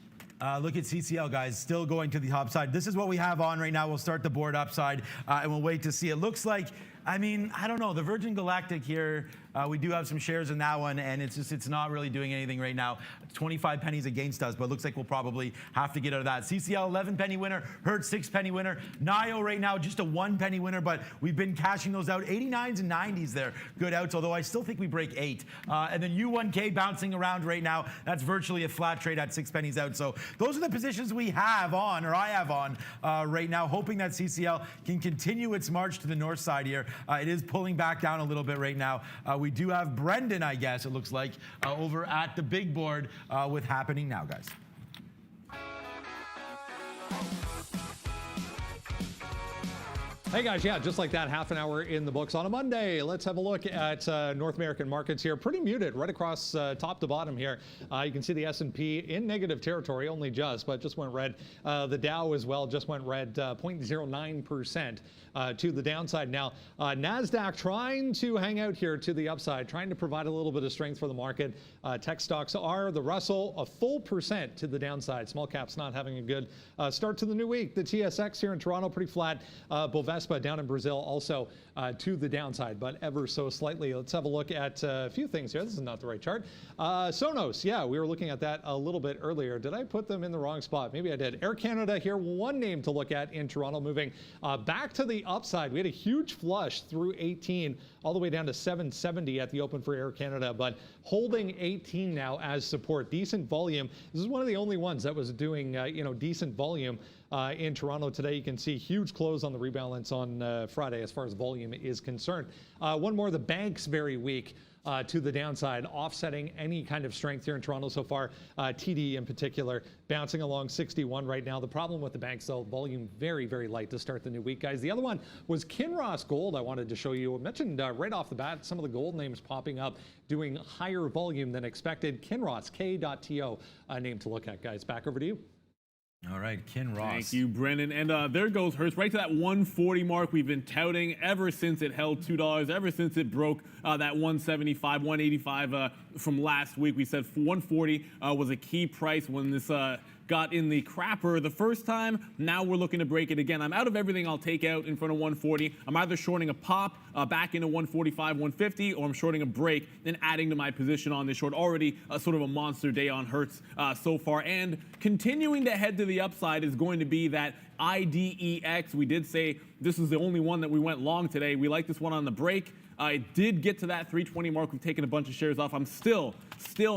Look at CCL, guys, still going to the top side. This is what we have on right now. We'll start the board upside, and we'll wait to see. It looks like, I mean, I don't know. The Virgin Galactic here, we do have some shares in that one, and it's not really doing anything right now. It's 25 pennies against us, but it looks like we'll probably have to get out of that. CCL, 11 penny winner. Hertz, 6 penny winner. NIO right now, just a 1 penny winner, but we've been cashing those out. 89s and 90s there. Good outs, although I still think we break 8. And then U1K bouncing around right now. That's virtually a flat trade at 6 pennies out. So those are the positions we have on, or I have on right now, hoping that CCL can continue its march to the north side here. It is pulling back down a little bit right now. We do have Brendan, I guess, it looks like, over at the big board with Happening Now, guys. Hey guys, yeah, just like that, half an hour in the books on a Monday. Let's have a look at North American markets here. Pretty muted right across top to bottom here. You can see the S&P in negative territory, only just, but just went red. The Dow as well just went red, 0.09% to the downside. Now, NASDAQ trying to hang out here to the upside, trying to provide a little bit of strength for the market. Tech stocks are the Russell, a full percent to the downside. Small caps not having a good start to the new week. The TSX here in Toronto, pretty flat. Bovespa U.S., but down in Brazil also to the downside, but ever so slightly. Let's have a look at a few things here. This is not the right chart. Sonos, yeah, we were looking at that a little bit earlier. Did I put them in the wrong spot? Maybe I did. Air Canada here, one name to look at in Toronto, moving back to the upside. We had a huge flush through 18, all the way down to 770 at the open for Air Canada, but holding 18 now as support. Decent volume. This is one of the only ones that was doing, decent volume in Toronto today. You can see huge close on the rebalance on Friday as far as volume is concerned. One more, the banks very weak. To the downside, offsetting any kind of strength here in Toronto so far. TD in particular, bouncing along 61 right now. The problem with the banks, though, volume very, very light to start the new week, guys. The other one was Kinross Gold. I wanted to show you. I mentioned right off the bat some of the gold names popping up, doing higher volume than expected. Kinross, K.TO, name to look at, guys. Back over to you. All right, Kinross. Thank you, Brennan. And there goes Hertz right to that 140 mark we've been touting ever since it held $2, ever since it broke that 175, 185 from last week. We said 140 was a key price when this got in the crapper the first time. Now we're looking to break it again. I'm out of everything I'll take out in front of 140. I'm either shorting a pop back into 145, 150, or I'm shorting a break and adding to my position on this short. Already sort of a monster day on Hertz so far. And continuing to head to the upside is going to be that IDEX. We did say this is the only one that we went long today. We like this one on the break. It did get to that 320 mark. We've taken a bunch of shares off. I'm still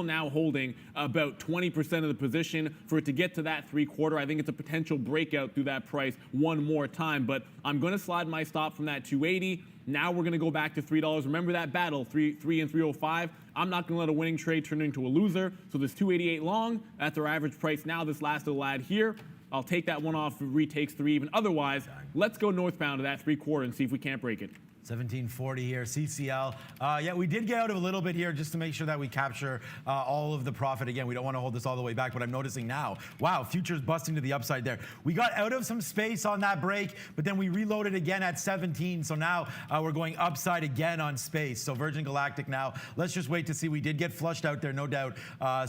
now holding about 20% of the position for it to get to that 3/4. I think it's a potential breakout through that price one more time, but I'm going to slide my stop from that 280. Now we're going to go back to $3. Remember that battle, 3 and 305. I'm not going to let a winning trade turn into a loser. So this 288 long, that's our average price now. This last little ad here, I'll take that one off, retakes 3 even. Otherwise, let's go northbound to that 3/4 and see if we can't break it. 1740 here, CCL. Yeah, we did get out of a little bit here just to make sure that we capture all of the profit. Again, we don't want to hold this all the way back, but I'm noticing now, wow, futures busting to the upside there. We got out of some space on that break, but then we reloaded again at 17. So now we're going upside again on space. So Virgin Galactic now, let's just wait to see. We did get flushed out there, no doubt.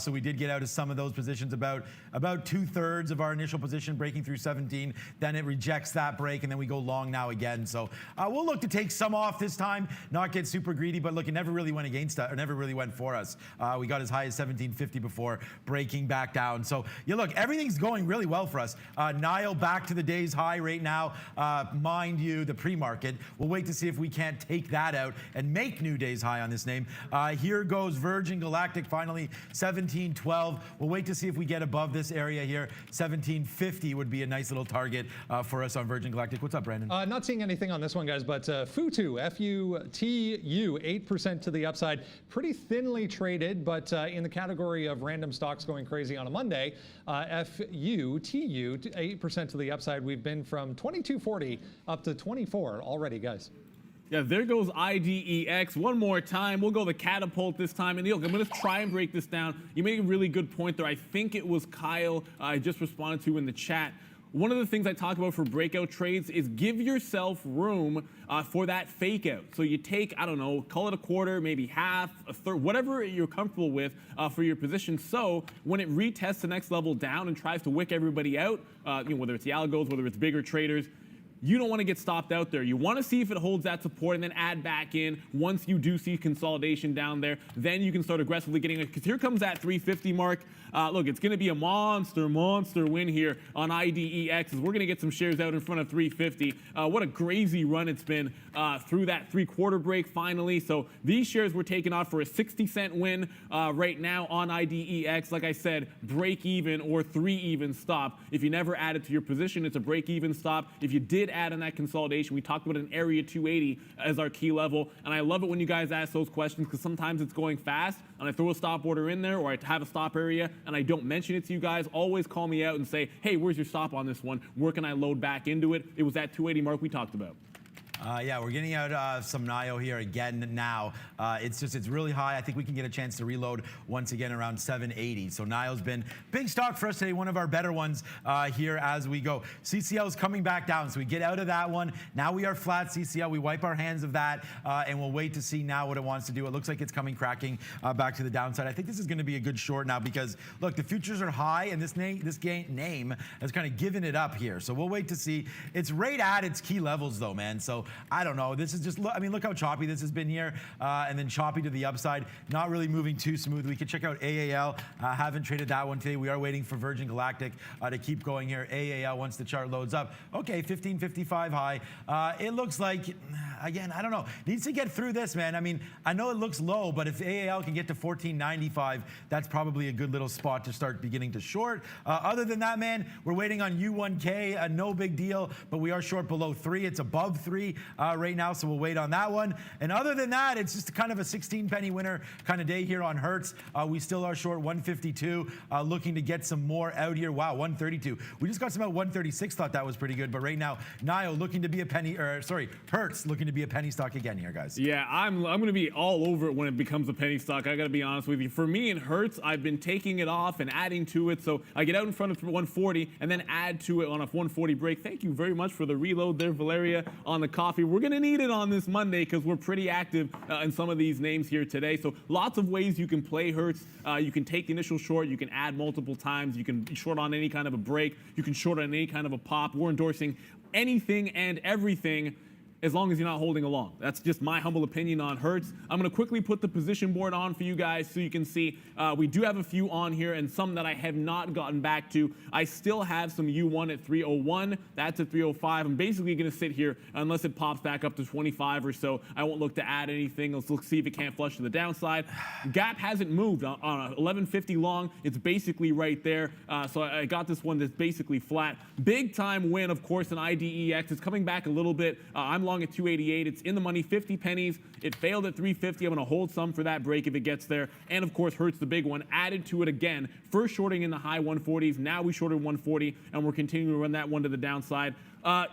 So we did get out of some of those positions, about 2/3 of our initial position breaking through 17. Then it rejects that break, and then we go long now again. So we'll look to take some off this time, not get super greedy, but look, it never really went against us, or never really went for us. We got as high as 1750 before breaking back down. So yeah, look, everything's going really well for us. Nile back to the day's high right now. Mind you, the pre-market. We'll wait to see if we can't take that out and make new day's high on this name. Here goes Virgin Galactic, finally 1712. We'll wait to see if we get above this area here. 1750 would be a nice little target for us on Virgin Galactic. What's up, Brandon? Not seeing anything on this one, guys, but Futu, F-U-T-U, 8% to the upside. Pretty thinly traded, but in the category of random stocks going crazy on a Monday, F-U-T-U, 8% to the upside. We've been from 22.40 up to 24 already, guys. Yeah, there goes IDEX. One more time. We'll go the catapult this time. And look, I'm going to try and break this down. You made a really good point there. I think it was Kyle I just responded to in the chat. One of the things I talk about for breakout trades is give yourself room for that fake out. So you take, I don't know, call it a quarter, maybe half, a third, whatever you're comfortable with for your position. So when it retests the next level down and tries to wick everybody out, whether it's the algos, whether it's bigger traders, you don't want to get stopped out there. You want to see if it holds that support and then add back in. Once you do see consolidation down there, then you can start aggressively getting it. Because here comes that 350 mark. Look, it's going to be a monster win here on IDEX. As we're going to get some shares out in front of 350. What a crazy run it's been through that 3/4 break finally. So these shares were taken off for a 60-cent win right now on IDEX. Like I said, break even or 3 even stop. If you never add it to your position, it's a break even stop. If you did add in that consolidation, we talked about an area 280 as our key level. And I love it when you guys ask those questions because sometimes it's going fast and I throw a stop order in there or I have a stop area and I don't mention it to you guys. Always call me out and say, hey, where's your stop on this one? Where can I load back into it? It was that 280 mark we talked about. Yeah, we're getting out some NIO here again now. It's really high. I think we can get a chance to reload once again around 780. So NIO's been big stock for us today, one of our better ones here as we go. CCL's coming back down, so we get out of that one. Now we are flat CCL. We wipe our hands of that, and we'll wait to see now what it wants to do. It looks like it's coming cracking back to the downside. I think this is going to be a good short now because, look, the futures are high, and this name has kind of given it up here. So we'll wait to see. It's right at its key levels, though, man. So I don't know. This is just, I mean, look how choppy this has been here, and then choppy to the upside. Not really moving too smooth. We could check out AAL. Haven't traded that one today. We are waiting for Virgin Galactic to keep going here. AAL, once the chart loads up. Okay, 1555 high. It looks like, again, I don't know. Needs to get through this, man. I mean, I know it looks low, but if AAL can get to 1495, that's probably a good little spot to start beginning to short. Other than that, man, we're waiting on U1K. No big deal, but we are short below 3. It's above 3 right now, so we'll wait on that one. And other than that, it's just kind of a 16 penny winner kind of day here on Hertz. We still are short 152, looking to get some more out here. Wow, 132. We just got some at 136, thought that was pretty good, but right now, NIO looking to be a penny, or sorry, Hertz looking to be a penny stock again here, guys. Yeah, I'm going to be all over it when it becomes a penny stock. I got to be honest with you. For me in Hertz, I've been taking it off and adding to it, so I get out in front of 140 and then add to it on a 140 break. Thank you very much for the reload there, Valeria, on the coffee. We're going to need it on this Monday because we're pretty active in some of these names here today. So lots of ways you can play Hertz. You can take the initial short. You can add multiple times. You can short on any kind of a break. You can short on any kind of a pop. We're endorsing anything and everything as long as you're not holding along. That's just my humble opinion on Hertz. I'm going to quickly put the position board on for you guys so you can see. We do have a few on here and some that I have not gotten back to. I still have some U1 at 301. That's at 305. I'm basically going to sit here unless it pops back up to 25 or so. I won't look to add anything. Let's look, see if it can't flush to the downside. Gap hasn't moved on 1150 long. It's basically right there. So I got this one that's basically flat. Big time win, of course, in IDEX. It's coming back a little bit. I'm long at 288. It's in the money, 50 pennies. It failed at 350. I'm going to hold some for that break if it gets there. And of course, Hertz, the big one, added to it again. First shorting in the high 140s. Now we shorted 140, and we're continuing to run that one to the downside. I'm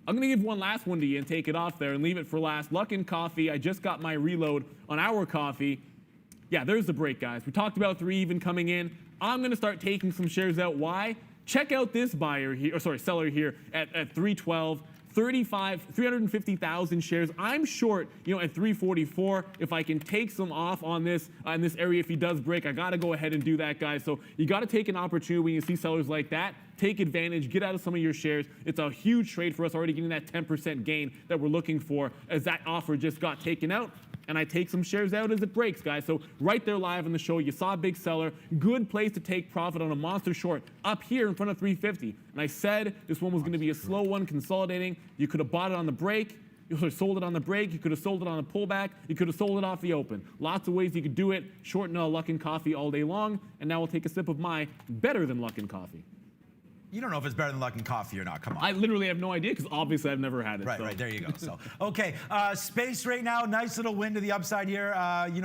going to give one last one to you and take it off there and leave it for last. Luckin Coffee. I just got my reload on our coffee. Yeah, there's the break, guys. We talked about 3 even coming in. I'm going to start taking some shares out. Why? Check out this buyer here, or sorry, seller here at 312. 350,000 shares. I'm short, at 344. If I can take some off on this in this area, if he does break, I got to go ahead and do that, guys. So you got to take an opportunity when you see sellers like that. Take advantage, get out of some of your shares. It's a huge trade for us, already getting that 10% gain that we're looking for as that offer just got taken out. And I take some shares out as it breaks, guys. So right there live on the show, you saw a big seller. Good place to take profit on a monster short up here in front of 350. And I said this one was going to be a slow one, consolidating. You could have bought it on the break. You could have sold it on the break. You could have sold it on a pullback. You could have sold it off the open. Lots of ways you could do it. Shorten a Luckin Coffee all day long. And now we'll take a sip of my better than Luckin Coffee. You don't know if it's better than Luckin Coffee or not. Come on. I literally have no idea because obviously I've never had it. Right, so. right. There you go. So, okay. Space right now. Nice little win to the upside here.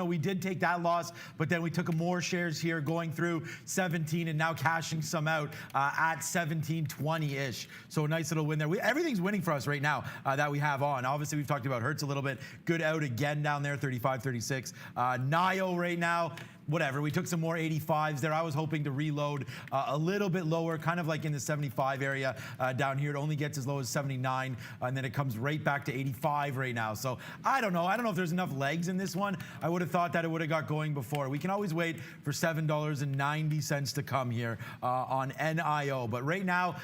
We did take that loss, but then we took more shares here going through 17 and now cashing some out at 1720-ish. So a nice little win there. Everything's winning for us right now that we have on. Obviously, we've talked about Hertz a little bit. Good out again down there, 35, 36. NIO right now. Whatever, we took some more 85s there. I was hoping to reload a little bit lower, kind of like in the 75 area down here. It only gets as low as 79, and then it comes right back to 85 right now. So I don't know. I don't know if there's enough legs in this one. I would have thought that it would have got going before. We can always wait for $7.90 to come here on NIO. But right now,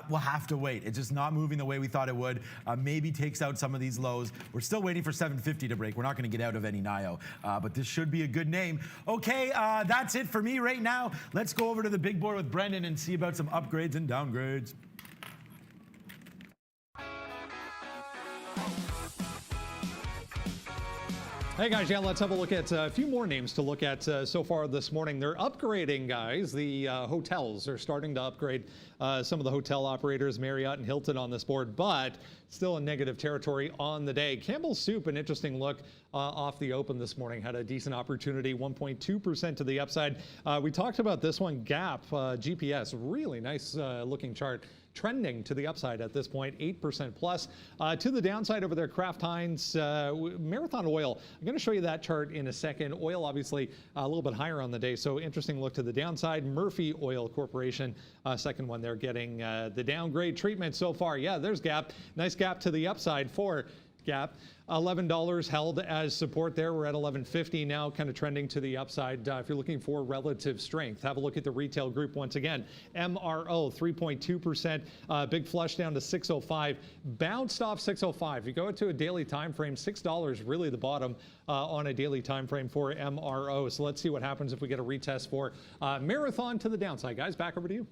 we'll have to wait. It's just not moving the way we thought it would. Maybe takes out some of these lows. We're still waiting for 750 to break. We're not going to get out of any NIO, but this should be a good name. Okay, that's it for me right now. Let's go over to the big board with Brendan and see about some upgrades and downgrades. Hey guys, yeah, let's have a look at a few more names to look at so far this morning. They're upgrading, guys. The hotels are starting to upgrade some of the hotel operators, Marriott and Hilton on this board, but still in negative territory on the day. Campbell's Soup, an interesting look off the open this morning, had a decent opportunity, 1.2% to the upside. We talked about this one, Gap, GPS, really nice looking chart. Trending to the upside at this point, 8% plus. To the downside over there, Kraft Heinz, Marathon Oil. I'm going to show you that chart in a second. Oil obviously a little bit higher on the day, so interesting look to the downside. Murphy Oil Corporation, second one there, getting the downgrade treatment so far. Yeah, there's Gap. Nice gap to the upside for Gap. $11 held as support there. We're at $11.50 now, kind of trending to the upside. If you're looking for relative strength, have a look at the retail group once again. MRO, 3.2%. Big flush down to 605. Bounced off 605. You go to a daily time frame, $6 really the bottom on a daily time frame for MRO. So let's see what happens if we get a retest for Marathon to the downside. Guys, back over to you.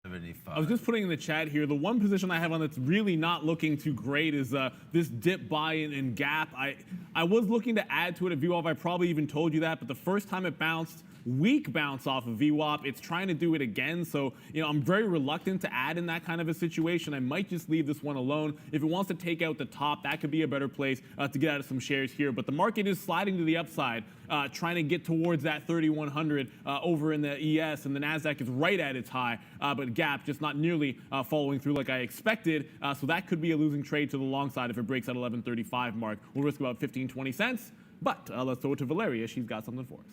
75. I was just putting in the chat here, the one position I have on that's really not looking too great is this dip buy in Gap. I was looking to add to it at VWAP. I probably even told you that, but the first time it bounced, weak bounce off of VWAP. It's trying to do it again, so I'm very reluctant to add in that kind of a situation. I might just leave this one alone. If it wants to take out the top, that could be a better place to get out of some shares here. But the market is sliding to the upside, trying to get towards that 3,100 over in the ES, and the NASDAQ is right at its high, but Gap just not nearly following through like I expected, so that could be a losing trade to the long side if it breaks that 11.35 mark. We'll risk about 15-20 cents, but let's throw it to Valeria. She's got something for us.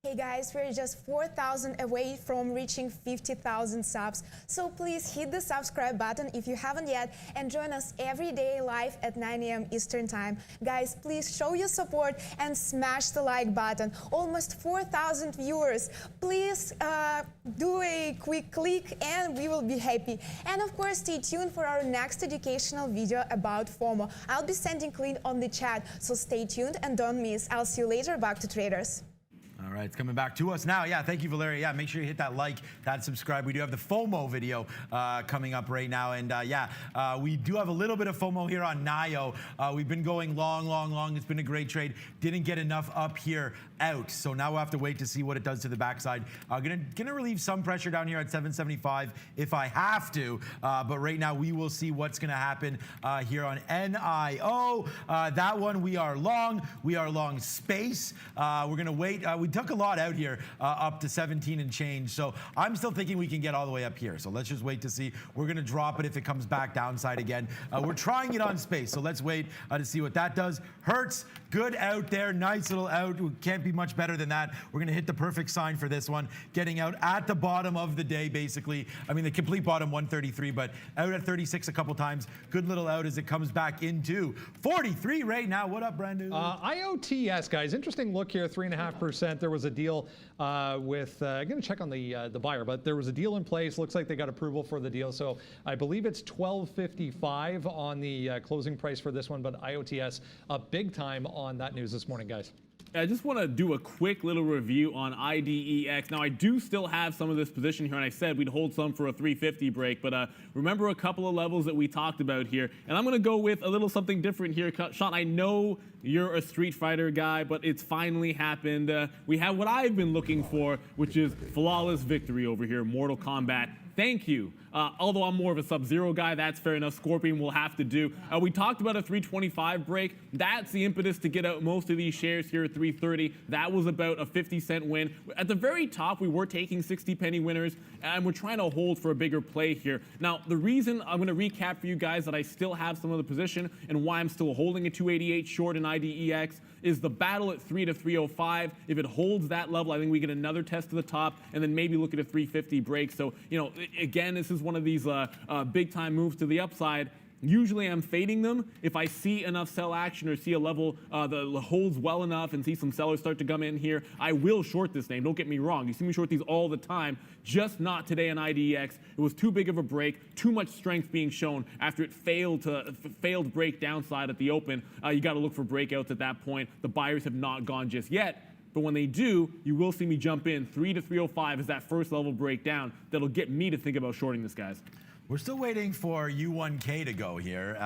Hey guys, we're just 4,000 away from reaching 50,000 subs. So please hit the subscribe button if you haven't yet and join us every day live at 9 a.m. Eastern Time. Guys, please show your support and smash the like button. Almost 4,000 viewers. Please do a quick click and we will be happy. And of course, stay tuned for our next educational video about FOMO. I'll be sending link on the chat, so stay tuned and don't miss. I'll see you later. Back to traders. All right, it's coming back to us now. Yeah, thank you, Valeria. Yeah, make sure you hit that like, that subscribe. We do have the FOMO video coming up right now. And we do have a little bit of FOMO here on NIO. We've been going long. It's been a great trade. Didn't get enough up here out. So now we'll have to wait to see what it does to the backside. Gonna relieve some pressure down here at 775 if I have to. But right now we will see what's gonna happen here on NIO. That one we are long. We are long space. We're gonna wait. We took a lot out here up to 17 and change. So I'm still thinking we can get all the way up here. So let's just wait to see. We're going to drop it if it comes back downside again. We're trying it on space. So let's wait to see what that does. Hertz, good out there. Nice little out. Can't be much better than that. We're going to hit the perfect sign for this one. Getting out at the bottom of the day, basically. I mean, the complete bottom, 133, but out at 36 a couple times. Good little out as it comes back into 43 right now. What up, Brandon? IOTS, guys. Interesting look here, 3.5%. There was a deal with, I'm going to check on the buyer, but there was a deal in place. Looks like they got approval for the deal. So I believe it's $12.55 on the closing price for this one, but IOTS up big time on that news this morning, guys. I just want to do a quick little review on IDEX. Now, I do still have some of this position here, and I said we'd hold some for a 350 break, but remember a couple of levels that we talked about here, and I'm going to go with a little something different here. Sean, I know you're a Street Fighter guy, but it's finally happened. We have what I've been looking for, which is flawless victory over here, Mortal Kombat. Thank you. Although I'm more of a Sub-Zero guy, that's fair enough. Scorpion will have to do. We talked about a 325 break. That's the impetus to get out most of these shares here at 330. That was about a 50-cent win. At the very top, we were taking 60-penny winners, and we're trying to hold for a bigger play here. Now, the reason I'm going to recap for you guys that I still have some of the position and why I'm still holding a 288 short in IDEX is the battle at 3 to 305. If it holds that level, I think we get another test to the top and then maybe look at a 350 break. So, again, this is one of these big time moves to the upside. Usually I'm fading them. If I see enough sell action or see a level that holds well enough and see some sellers start to come in here, I will short this name. Don't get me wrong. You see me short these all the time, just not today on IDEX. It was too big of a break, too much strength being shown after it failed break downside at the open. You got to look for breakouts at that point. The buyers have not gone just yet. But when they do, you will see me jump in. 3 to 305 is that first level breakdown that'll get me to think about shorting this, guys. We're still waiting for U1K to go here,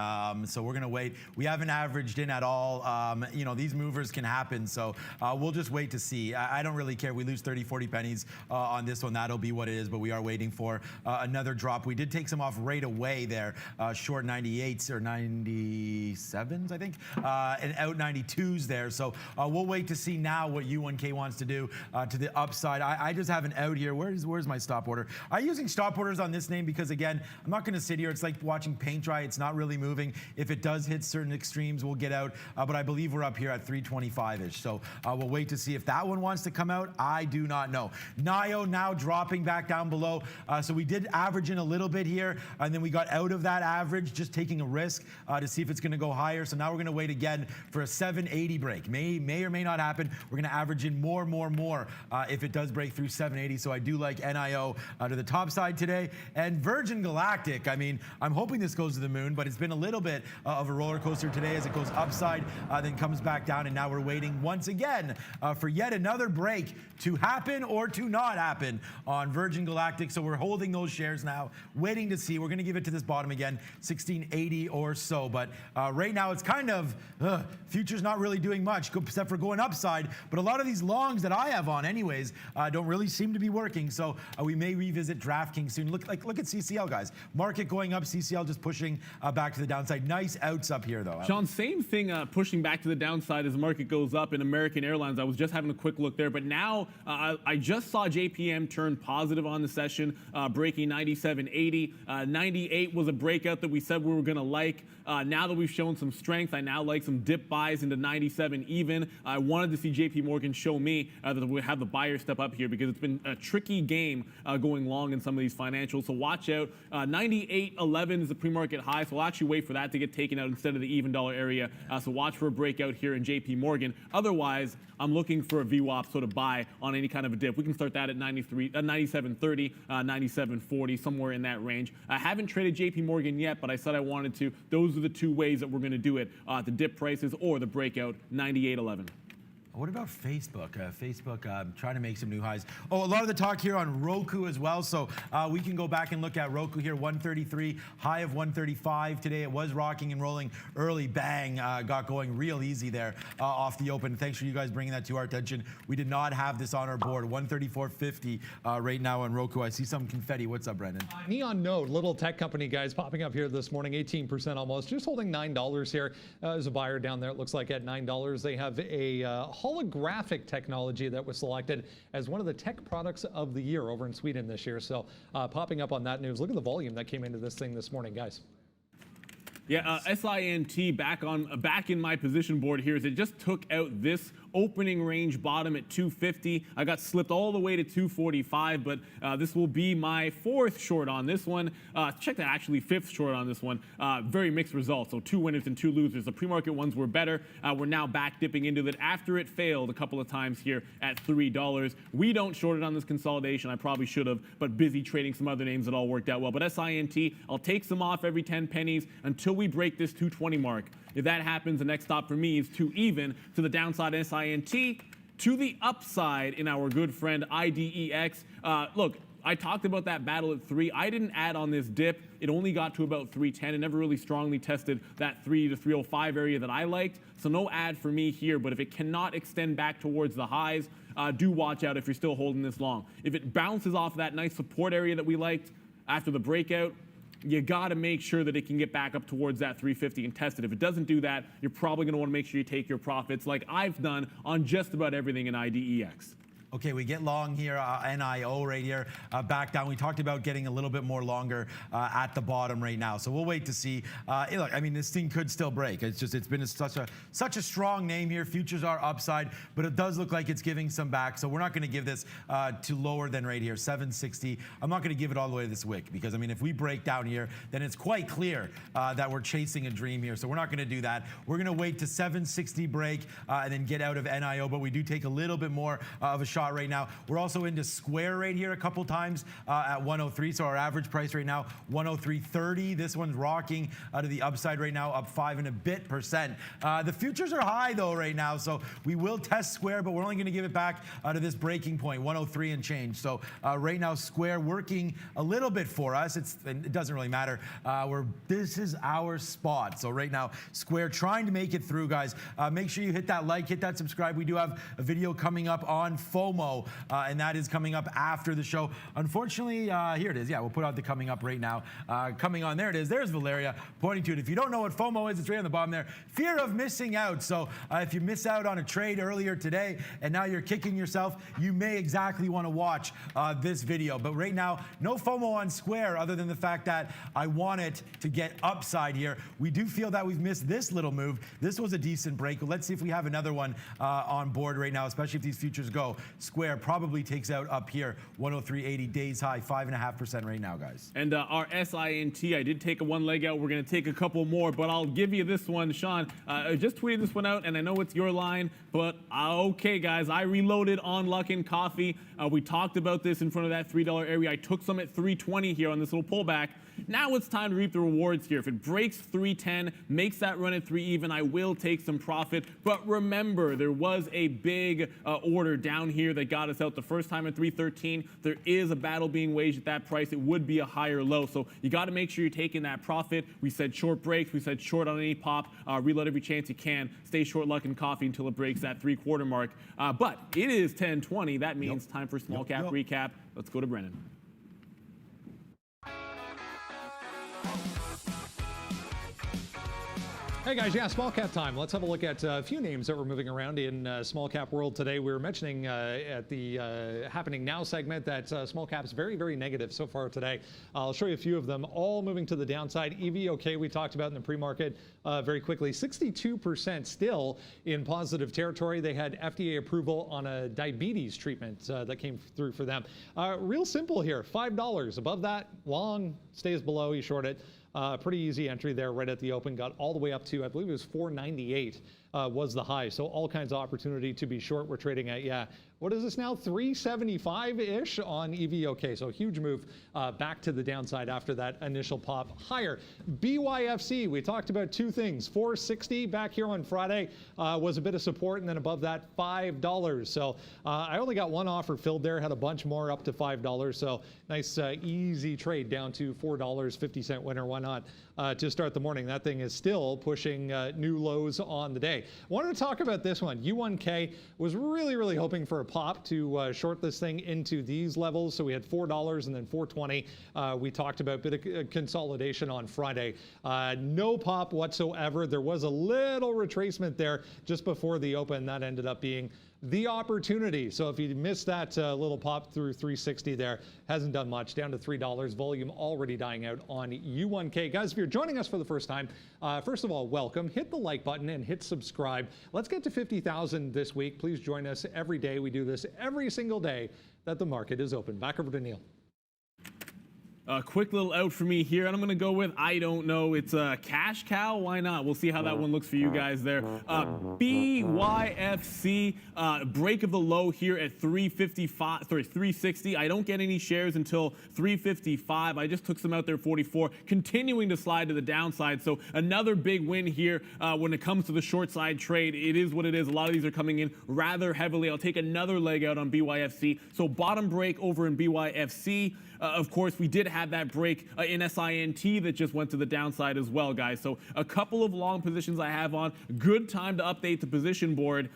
so we're gonna wait. We haven't averaged in at all. You know, these movers can happen, so we'll just wait to see. I don't really care. We lose 30, 40 pennies on this one. That'll be what it is, but we are waiting for another drop. We did take some off right away there, short 98s or 97s, I think, and out 92s there. So we'll wait to see now what U1K wants to do to the upside. I just have an out here. Where's my stop order? I'm using stop orders on this name because, again, I'm not going to sit here. It's like watching paint dry. It's not really moving. If it does hit certain extremes, we'll get out. But I believe we're up here at 325-ish. So we'll wait to see if that one wants to come out. I do not know. NIO now dropping back down below. So we did average in a little bit here, and then we got out of that average, just taking a risk to see if it's going to go higher. So now we're going to wait again for a 780 break. May or may not happen. We're going to average in more if it does break through 780. So I do like NIO to the top side today. And Virgin Galactic, I mean, I'm hoping this goes to the moon, but it's been a little bit of a roller coaster today as it goes upside, then comes back down, and now we're waiting once again for yet another break to happen or to not happen on Virgin Galactic. So we're holding those shares now, waiting to see. We're going to give it to this bottom again, 1680 or so. But right now it's kind of, future's not really doing much except for going upside. But a lot of these longs that I have on anyways don't really seem to be working. So we may revisit DraftKings soon. Look at CCL, guys. Market going up, CCL just pushing back to the downside. Nice outs up here, though. Sean, same thing pushing back to the downside as the market goes up in American Airlines. I was just having a quick look there, but now I just saw JPM turn positive on the session, breaking 97.80. 98 was a breakout that we said we were going to like. Now that we've shown some strength, I now like some dip buys into 97 even. I wanted to see JP Morgan show me that we have the buyer step up here because it's been a tricky game going long in some of these financials. So watch out. 98.11 is the pre-market high, so we'll actually wait for that to get taken out instead of the even dollar area. So watch for a breakout here in JP Morgan. Otherwise, I'm looking for a VWAP sort of buy on any kind of a dip. We can start that at 97.30, 97.40, somewhere in that range. I haven't traded JP Morgan yet, but I said I wanted to. Those are the two ways that we're going to do it, the dip prices or the breakout, 98.11. What about Facebook? Facebook trying to make some new highs. Oh, a lot of the talk here on Roku as well. So we can go back and look at Roku here, 133, high of 135 today. It was rocking and rolling early. Bang, got going real easy there off the open. Thanks for you guys bringing that to our attention. We did not have this on our board. 134.50 right now on Roku. I see some confetti. What's up, Brendan? Neon Node, little tech company, guys, popping up here this morning, 18% almost. Just holding $9 here. There's a buyer down there, it looks like, at $9. They have a holographic technology that was selected as one of the tech products of the year over in Sweden this year. So popping up on that news. Look at the volume that came into this thing this morning, guys. Yeah, SINT back in my position board here as it just took out this opening range bottom at 250. I got slipped all the way to 245, but this will be my fourth short on this one. Check that, actually fifth short on this one. Very mixed results, so 2 winners and 2 losers. The pre-market ones were better. We're now back dipping into it after it failed a couple of times here at $3. We don't short it on this consolidation. I probably should have, but busy trading some other names that all worked out well. But SINT, I'll take some off every 10 pennies until we break this 220 mark. If that happens, the next stop for me is 2 even to the downside SINT, to the upside in our good friend IDEX. Look, I talked about that battle at 3. I didn't add on this dip. It only got to about 310 and never really strongly tested that 3 to 305 area that I liked. So no add for me here, but if it cannot extend back towards the highs, do watch out if you're still holding this long. If it bounces off that nice support area that we liked after the breakout, you got to make sure that it can get back up towards that 350 and test it. If it doesn't do that, you're probably going to want to make sure you take your profits like I've done on just about everything in IDEX. Okay, we get long here, NIO right here, back down. We talked about getting a little bit more longer at the bottom right now. So we'll wait to see. Look, I mean, this thing could still break. It's just, it's been such a strong name here. Futures are upside, but it does look like it's giving some back. So we're not going to give this to lower than right here, 760. I'm not going to give it all the way to this wick because, I mean, if we break down here, then it's quite clear that we're chasing a dream here. So we're not going to do that. We're going to wait to 760 break and then get out of NIO, but we do take a little bit more of a shot shot right now. We're also into Square right here a couple times at 103. So our average price right now, 103.30. This one's rocking out of the upside right now, up 5 and a bit percent. The futures are high though right now, so we will test Square, but we're only going to give it back out of this breaking point, 103 and change. So right now, Square working a little bit for us. It doesn't really matter. This is our spot. So right now, Square trying to make it through, guys. Make sure you hit that like, hit that subscribe. We do have a video coming up on FOMO, and that is coming up after the show. Unfortunately, here it is. Yeah, we'll put out the coming up right now. Coming on, there it is. There's Valeria pointing to it. If you don't know what FOMO is, it's right on the bottom there. Fear of missing out. So if you miss out on a trade earlier today and now you're kicking yourself, you may exactly want to watch this video. But right now, no FOMO on Square other than the fact that I want it to get upside here. We do feel that we've missed this little move. This was a decent break. Let's see if we have another one on board right now, especially if these futures go. Square probably takes out up here, 103.80 days high, 5.5% right now, guys. And our SINT, I did take one leg out. We're going to take a couple more, but I'll give you this one, Sean. I just tweeted this one out, and I know it's your line, but okay, guys, I reloaded on Luck and Coffee. We talked about this in front of that $3 area. I took some at 320 here on this little pullback. Now it's time to reap the rewards here. If it breaks 310, makes that run at 3 even, I will take some profit. But remember, there was a big order down here that got us out the first time at 313. There is a battle being waged at that price. It would be a higher low. So you got to make sure you're taking that profit. We said short breaks. We said short on any pop. Reload every chance you can. Stay short Luck and Coffee until it breaks that 3/4 mark. But it is 10:20. That means time for small cap recap. Let's go to Brennan. Hey guys, yeah, small cap time. Let's have a look at a few names that were moving around in small cap world today. We were mentioning at the Happening Now segment that small cap's very, very negative so far today. I'll show you a few of them, all moving to the downside. EVOK we talked about in the pre-market very quickly, 62% still in positive territory. They had FDA approval on a diabetes treatment that came through for them. Real simple here, $5 above that, long, stays below, you short it. Pretty easy entry there right at the open, got all the way up to, I believe it was 498 was the high. So all kinds of opportunity to be short. We're trading at, yeah, what is this now? 375-ish on EVOK. So huge move back to the downside after that initial pop higher. BYFC, we talked about two things. 460 back here on Friday was a bit of support, and then above that, $5. So I only got one offer filled there, had a bunch more up to $5. So nice easy trade down to $4, 50-cent winner. Why not? To start the morning. That thing is still pushing new lows on the day. Wanted to talk about this one. U1K was really, really hoping for a pop to short this thing into these levels. So we had $4 and then $4.20. We talked about a bit of consolidation on Friday. No pop whatsoever. There was a little retracement there just before the open. That ended up being the opportunity. So if you missed that little pop through 360 there, hasn't done much, down to $3. Volume already dying out on U1K. Guys, if you're joining us for the first time, first of all, welcome. Hit the like button and hit subscribe. Let's get to 50,000 this week. Please join us every day. We do this every single day that the market is open. Back over to Neil. A quick little out for me here, and I'm going to go with, I don't know, it's a cash cow. Why not? We'll see how that one looks for you guys there. BYFC, break of the low here at 360. I don't get any shares until 355. I just took some out there, 44, continuing to slide to the downside. So another big win here when it comes to the short side trade. It is what it is. A lot of these are coming in rather heavily. I'll take another leg out on BYFC. So bottom break over in BYFC. Of course, we did have that break in SINT that just went to the downside as well, guys. So a couple of long positions I have on. Good time to update the position board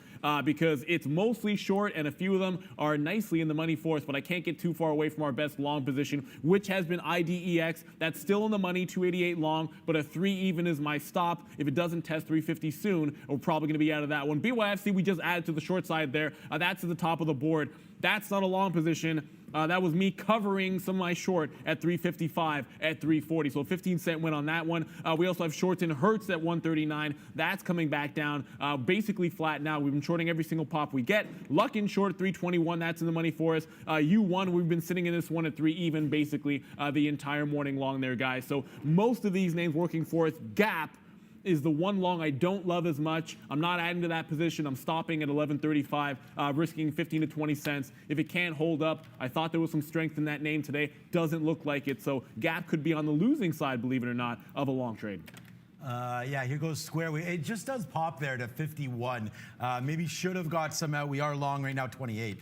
because it's mostly short and a few of them are nicely in the money for us, but I can't get too far away from our best long position, which has been IDEX. That's still in the money, 288 long, but a 3 even is my stop. If it doesn't test 350 soon, we're probably going to be out of that one. BYFC, we just added to the short side there. That's at the top of the board. That's not a long position. That was me covering some of my short at 355 at 340. So 15-cent win on that one. We also have shorts in Hertz at 139. That's coming back down, basically flat now. We've been shorting every single pop we get. Luck in short 321. That's in the money for us. U1, we've been sitting in this one at 3 even basically the entire morning long there, guys. So most of these names working for us. Gap. is the one long I don't love as much. I'm not adding to that position. I'm stopping at 11.35, risking 15 to 20 cents. If it can't hold up, I thought there was some strength in that name today. Doesn't look like it. So gap could be on the losing side, believe it or not, of a long trade. Yeah, here goes Square. It just does pop there to 51. Maybe should have got some out. We are long right now, 28.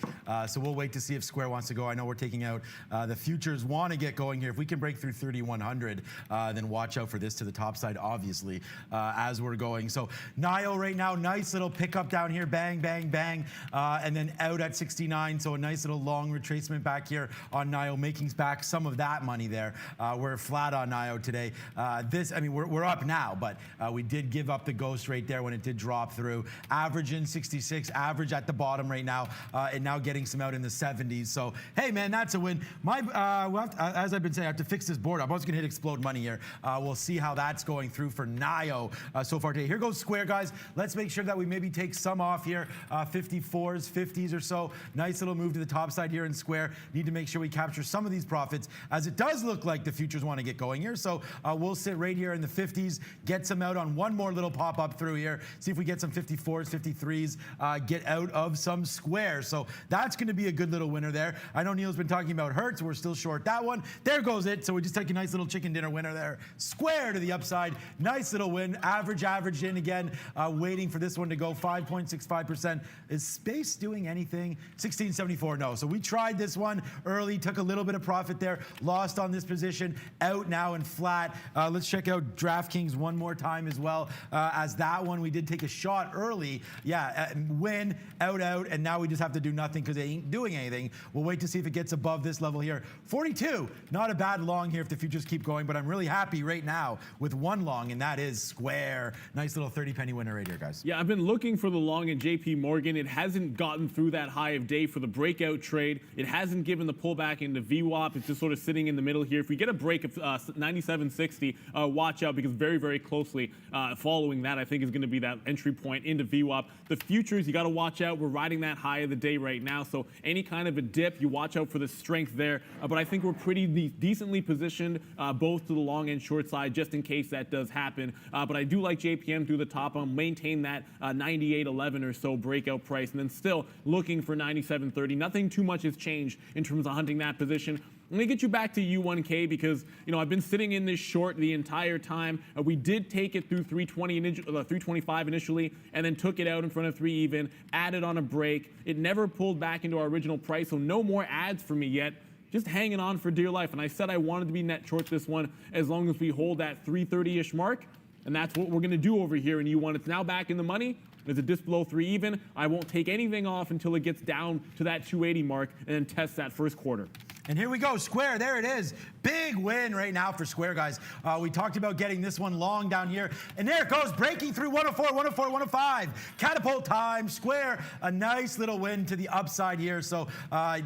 So we'll wait to see if Square wants to go. I know we're taking out the futures want to get going here. If we can break through 3,100, then watch out for this to the top side, obviously, as we're going. So NIO right now, nice little pickup down here. Bang, bang, bang. And then out at 69. So a nice little long retracement back here on NIO, making back some of that money there. We're flat on NIO today. We're up now. But we did give up the ghost right there when it did drop through. Average in 66, average at the bottom right now, and now getting some out in the 70s. So, hey, man, that's a win. As I've been saying, I have to fix this board. I'm also going to hit explode money here. We'll see how that's going through for NIO so far today. Here goes Square, guys. Let's make sure that we maybe take some off here. 54s, 50s or so. Nice little move to the top side here in Square. Need to make sure we capture some of these profits, as it does look like the futures want to get going here. So we'll sit right here in the 50s. Get some out on one more little pop up through here. See if we get some 54s, 53s, get out of some Square. So that's going to be a good little winner there. I know Neil's been talking about Hertz. We're still short that one. There goes it. So we just take a nice little chicken dinner winner there. Square to the upside. Nice little win. Average in again. Waiting for this one to go 5.65%. Is Space doing anything? 1674, no. So we tried this one early, took a little bit of profit there, lost on this position, out now and flat. Let's check out DraftKings one more time as well, as that one we did take a shot early. Yeah, win, out, and now we just have to do nothing because they ain't doing anything. We'll wait to see if it gets above this level here. 42, not a bad long here if the futures keep going, but I'm really happy right now with one long, and that is Square. Nice little 30-penny winner right here, guys. Yeah, I've been looking for the long in JP Morgan. It hasn't gotten through that high of day for the breakout trade. It hasn't given the pullback into VWAP. It's just sort of sitting in the middle here. If we get a break of 97.60, watch out, because very, very closely following that, I think, is going to be that entry point into VWAP. The futures, you got to watch out. We're riding that high of the day right now, so any kind of a dip, you watch out for the strength there. But I think we're pretty decently positioned both to the long and short side, just in case that does happen. But I do like JPM through the top. I'll maintain that 98.11 or so breakout price, and then still looking for 97.30. Nothing too much has changed in terms of hunting that position. Let me get you back to U1K, because I've been sitting in this short the entire time. We did take it through 325 initially, and then took it out in front of 3 even, added on a break. It never pulled back into our original price, so no more ads for me yet. Just hanging on for dear life. And I said I wanted to be net short this one as long as we hold that 330-ish mark, and that's what we're going to do over here in U1. It's now back in the money. There's a dip below 3 even. I won't take anything off until it gets down to that 280 mark and then test that first quarter. And here we go, Square, there it is. Big win right now for Square, guys. We talked about getting this one long down here, and there it goes, breaking through 104, 104, 105. Catapult time, Square, a nice little win to the upside here. So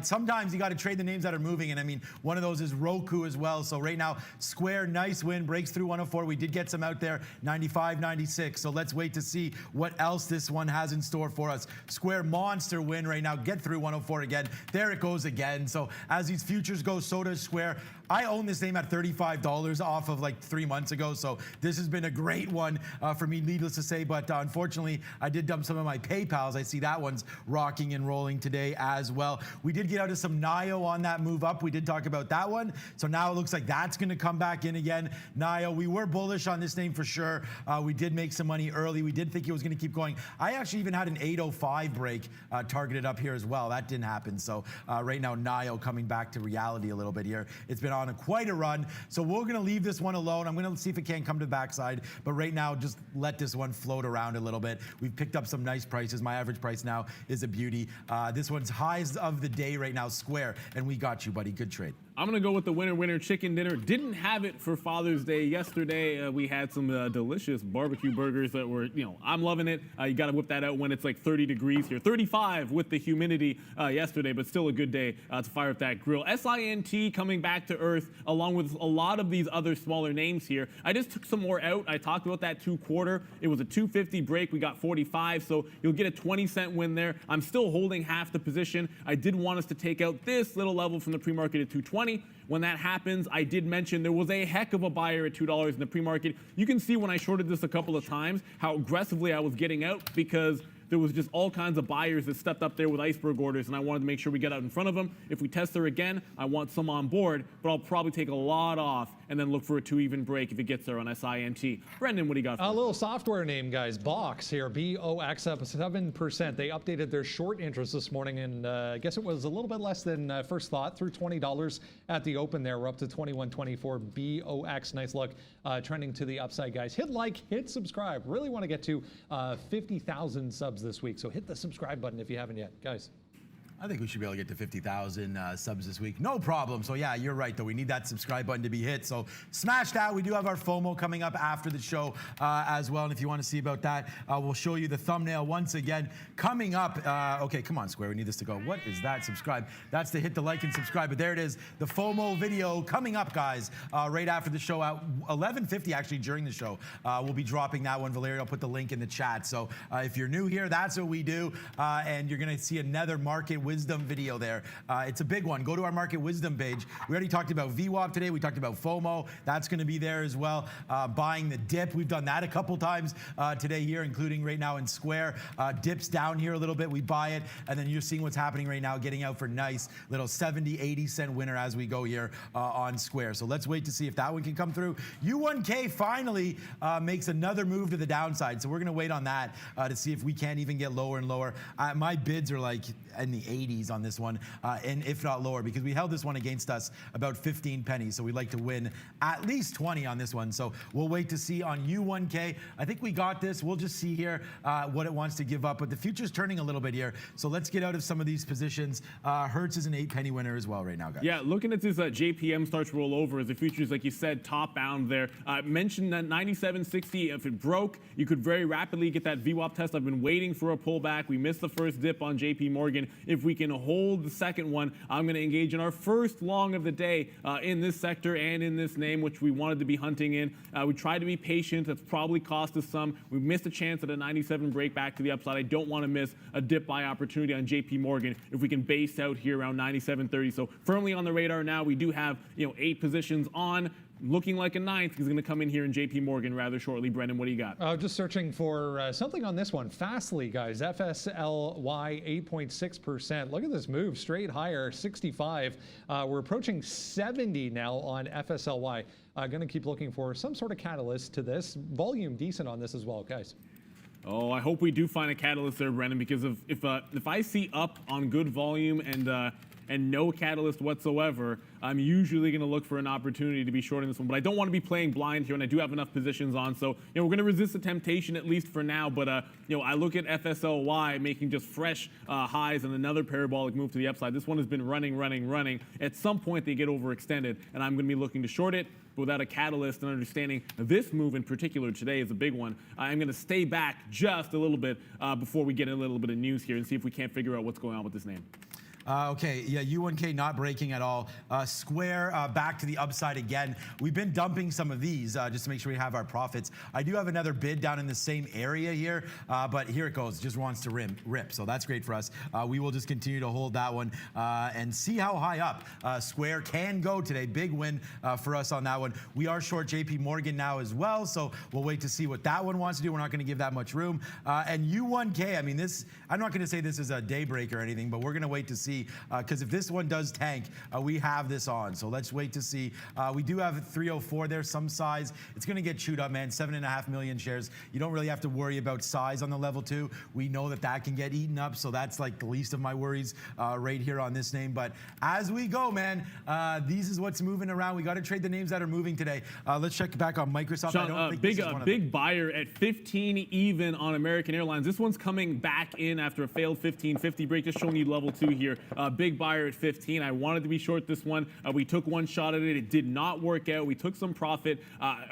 sometimes you got to trade the names that are moving, and I mean, one of those is Roku as well. So right now, Square, nice win, breaks through 104. We did get some out there, 95, 96. So let's wait to see what else this one has in store for us. Square, monster win right now, get through 104 again. There it goes again. So as these futures go, so does Square. I own this name at $35 off of like 3 months ago, so this has been a great one for me, needless to say, but unfortunately, I did dump some of my PayPals. I see that one's rocking and rolling today as well. We did get out of some NIO on that move up. We did talk about that one, so now it looks like that's going to come back in again. NIO, we were bullish on this name for sure. We did make some money early. We did think it was going to keep going. I actually even had an 805 break targeted up here as well. That didn't happen, so right now, NIO coming back to reality a little bit here. It's been on quite a run, so we're going to leave this one alone. I'm going to see if it can come to the backside, but right now, just let this one float around a little bit. We've picked up some nice prices. My average price now is a beauty. This one's highs of the day right now, Square, and we got you, buddy. Good trade. I'm going to go with the winner chicken dinner. Didn't have it for Father's Day yesterday. We had some delicious barbecue burgers that were, I'm loving it. You got to whip that out when it's like 30 degrees here. 35 with the humidity yesterday, but still a good day to fire up that grill. SINT coming back to earth along with a lot of these other smaller names here. I just took some more out. I talked about that 2-quarter. It was a 250 break. We got 45, so you'll get a 20-cent win there. I'm still holding half the position. I did want us to take out this little level from the pre-market at 220. When that happens, I did mention there was a heck of a buyer at $2 in the pre-market. You can see when I shorted this a couple of times how aggressively I was getting out because there was just all kinds of buyers that stepped up there with iceberg orders, and I wanted to make sure we get out in front of them. If we test there again, I want some on board, but I'll probably take a lot off and then look for a 2-even break if it gets there on SINT. Brendan, what do you got for A us? little software name, guys. Box here, BOX up 7%. They updated their short interest this morning, and I guess it was a little bit less than first thought, through $20 at the open there. We're up to 21.24. BOX, nice look, trending to the upside, guys. Hit like, hit subscribe. Really want to get to 50,000 subs this week, so hit the subscribe button if you haven't yet, guys. I think we should be able to get to 50,000 subs this week. No problem. So yeah, you're right, though. We need that subscribe button to be hit. So smash that. We do have our FOMO coming up after the show as well. And if you want to see about that, we'll show you the thumbnail once again. Coming up, okay, come on, Square. We need this to go. What is that? Subscribe. That's to hit the like and subscribe. But there it is. The FOMO video coming up, guys, right after the show at 11:50, actually, during the show. We'll be dropping that one. Valeria will put the link in the chat. So if you're new here, that's what we do. And you're going to see another market wisdom video there. It's a big one. Go to our market wisdom page. We already talked about VWAP today. We talked about FOMO. That's going to be there as well. Buying the dip. We've done that a couple times today here, including right now in Square. Dips down here a little bit. We buy it. And then you're seeing what's happening right now, getting out for nice little 70, 80 cent winner as we go here on Square. So let's wait to see if that one can come through. U1K finally makes another move to the downside. So we're going to wait on that to see if we can't even get lower and lower. My bids are like in the 80s on this one, and if not lower, because we held this one against us about 15 pennies. So we'd like to win at least 20 on this one. So we'll wait to see on U1K. I think we got this. We'll just see here what it wants to give up. But the future's turning a little bit here. So let's get out of some of these positions. Hertz is an 8-penny winner as well right now, guys. Yeah, looking at this JPM starts to roll over as the futures, like you said, top bound there. Mentioned that 97.60, if it broke, you could very rapidly get that VWAP test. I've been waiting for a pullback. We missed the first dip on JP Morgan. If we can hold the second one, I'm going to engage in our first long of the day in this sector and in this name, which we wanted to be hunting in. We tried to be patient. That's probably cost us some. We missed a chance at a 97 break back to the upside. I don't want to miss a dip buy opportunity on JP Morgan if we can base out here around 97.30. So firmly on the radar now. We do have 8 positions on. Looking like a 9th is going to come in here in JP Morgan rather shortly. Brendan, what do you got? Just searching for something on this one. Fastly, guys. FSLY 8.6%. Look at this move. Straight higher, 65. We're approaching 70 now on FSLY. Going to keep looking for some sort of catalyst to this. Volume decent on this as well, guys. Oh, I hope we do find a catalyst there, Brendan, because if I see up on good volume and no catalyst whatsoever, I'm usually going to look for an opportunity to be shorting this one. But I don't want to be playing blind here, and I do have enough positions on. So, we're going to resist the temptation, at least for now. But, I look at FSLY making just fresh highs and another parabolic move to the upside. This one has been running. At some point, they get overextended, and I'm going to be looking to short it. But without a catalyst and understanding this move in particular today is a big one, I'm going to stay back just a little bit before we get a little bit of news here and see if we can't figure out what's going on with this name. Okay, yeah, U1K not breaking at all. Square back to the upside again. We've been dumping some of these just to make sure we have our profits. I do have another bid down in the same area here, but here it goes. Just wants to rip, so that's great for us. We will just continue to hold that one and see how high up Square can go today. Big win for us on that one. We are short JP Morgan now as well, so we'll wait to see what that one wants to do. We're not going to give that much room. And U1K, I mean, this, I'm not going to say this is a daybreak or anything, but we're going to wait to see. Because if this one does tank, we have this on. So let's wait to see. We do have 304 there, some size. It's going to get chewed up, man. 7.5 million shares. You don't really have to worry about size on the level 2. We know that can get eaten up. So that's like the least of my worries right here on this name. But as we go, man, these is what's moving around. We got to trade the names that are moving today. Let's check back on Microsoft. Sean, I don't think big, this is one big buyer at 15 even on American Airlines. This one's coming back in after a failed 15.50 break. Just showing you level 2 here. Big buyer at 15. I wanted to be short this one. We took one shot at it. It did not work out. We took some profit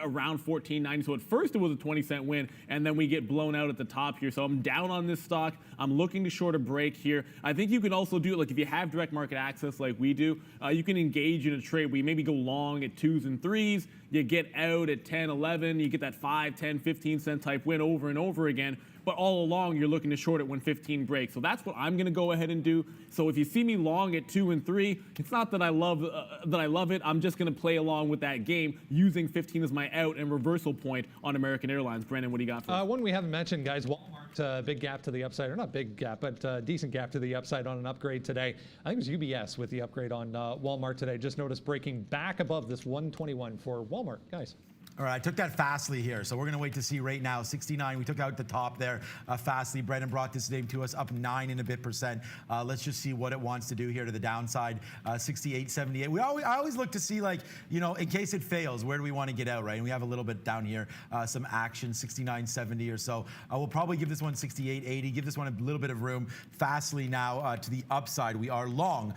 around 14.90. So at first it was a 20-cent win, and then we get blown out at the top here. So I'm down on this stock. I'm looking to short a break here. I think you can also do it, like if you have direct market access like we do, you can engage in a trade where you maybe go long at 2s and 3s. You get out at 10, 11. You get that 5, 10, 15-cent type win over and over again. But all along, you're looking to short it when 15 breaks. So that's what I'm going to go ahead and do. So if you see me long at 2 and 3, it's not that I love it. I'm just going to play along with that game using 15 as my out and reversal point on American Airlines. Brandon, what do you got for us? One we haven't mentioned, guys. Walmart, big gap to the upside, or not big gap, but decent gap to the upside on an upgrade today. I think it was UBS with the upgrade on Walmart today. Just noticed breaking back above this 121 for Walmart, guys. All right, I took that Fastly here, so we're going to wait to see right now. 69, we took out the top there. Fastly, Brendan brought this name to us, up 9 and a bit percent. Let's just see what it wants to do here to the downside. 68, 78. I always look to see, like, you know, in case it fails, where do we want to get out, right? And we have a little bit down here, some action, 69, 70 or so. We'll probably give this one 68, 80, give this one a little bit of room. Fastly now to the upside. We are long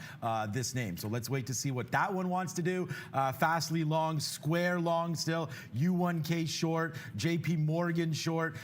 this name, so let's wait to see what that one wants to do. Fastly long, Square long still. U1K short, JP Morgan short.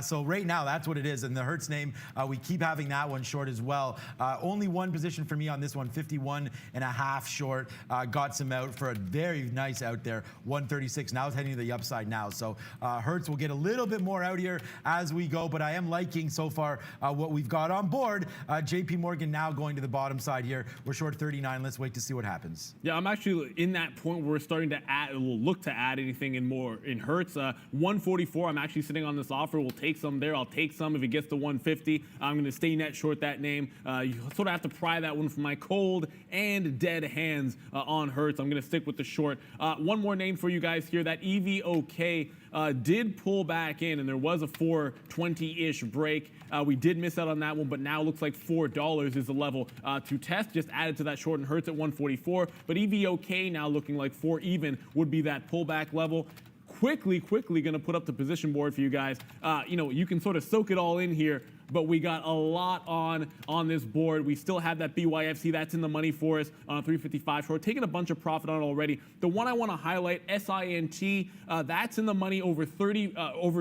So right now, that's what it is. And the Hertz name, we keep having that one short as well. Only one position for me on this one, 51.5 short. Got some out for a very nice out there, 136. Now it's heading to the upside now. So Hertz will get a little bit more out here as we go, but I am liking so far what we've got on board. JP Morgan now going to the bottom side here. We're short 39. Let's wait to see what happens. Yeah, I'm actually in that point where we're starting to add, we'll look to add anything in more in Hertz. 144, I'm actually sitting on this offer. We'll take some there. I'll take some if it gets to 150. I'm going to stay net short that name. You sort of have to pry that one from my cold and dead hands on Hertz. I'm going to stick with the short. One more name for you guys here. That EVOK did pull back in, and there was a 420-ish break. We did miss out on that one, but now looks like $4 is the level to test. Just added to that short and Hertz at 144. But EVOK now looking like 4 even would be that pullback level. Quickly going to put up the position board for you guys. You know, you can sort of soak it all in here, but we got a lot on this board. We still have that BYFC. That's in the money for us on a 355 short. Taking a bunch of profit on it already. The one I want to highlight, SINT, that's in the money over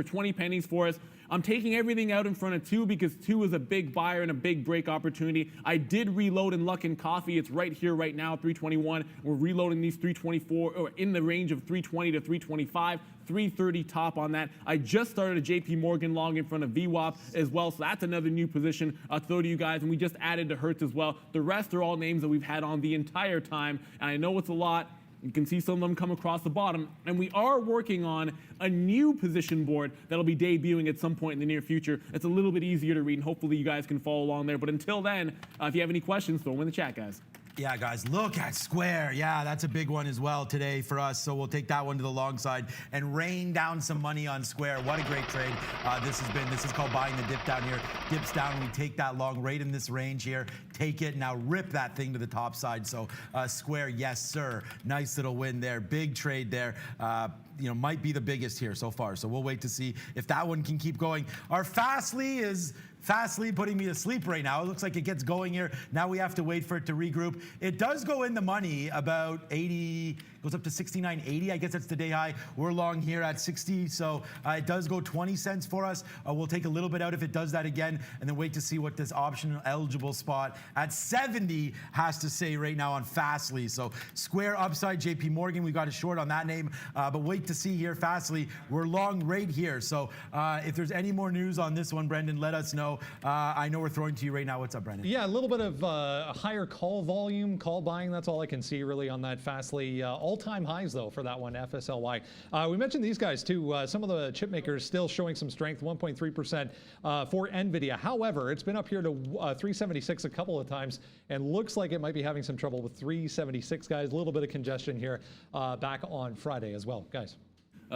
20 pennies for us. I'm taking everything out in front of 2 because 2 is a big buyer and a big break opportunity. I did reload in Luck and Coffee. It's right here, right now, 321. We're reloading these 324, or in the range of 320 to 325. 330 top on that. I just started a JP Morgan long in front of VWAP as well, so that's another new position I'll throw to you guys, and we just added to Hertz as well. The rest are all names that we've had on the entire time, and I know it's a lot. You can see some of them come across the bottom, and we are working on a new position board that'll be debuting at some point in the near future. It's a little bit easier to read, and hopefully you guys can follow along there. But until then, if you have any questions, throw them in the chat, guys. Yeah, guys, look at Square. Yeah, that's a big one as well today for us. So we'll take that one to the long side and rain down some money on Square. What a great trade this has been. This is called buying the dip down here. Dips down, we take that long right in this range here. Take it, now rip that thing to the top side. So Square, yes, sir. Nice little win there. Big trade there. You know, might be the biggest here so far. So we'll wait to see if that one can keep going. Our Fastly is putting me to sleep right now. It looks like it gets going here. Now we have to wait for it to regroup. It does go in the money about 80, goes up to 69.80. I guess that's the day high. We're long here at 60, so it does go 20 cents for us. We'll take a little bit out if it does that again, and then wait to see what this optional eligible spot at 70 has to say right now on Fastly. So Square upside, JP Morgan, we got a short on that name, but wait to see here Fastly. We're long right here. So if there's any more news on this one, Brendan, let us know. I know we're throwing to you right now. What's up, Brendan? Yeah, a little bit of a higher call volume, call buying. That's all I can see really on that Fastly. All-time highs, though, for that one, FSLY. We mentioned these guys, too. Some of the chip makers still showing some strength, 1.3% for NVIDIA. However, it's been up here to 376 a couple of times and looks like it might be having some trouble with 376, guys. A little bit of congestion here back on Friday as well, guys.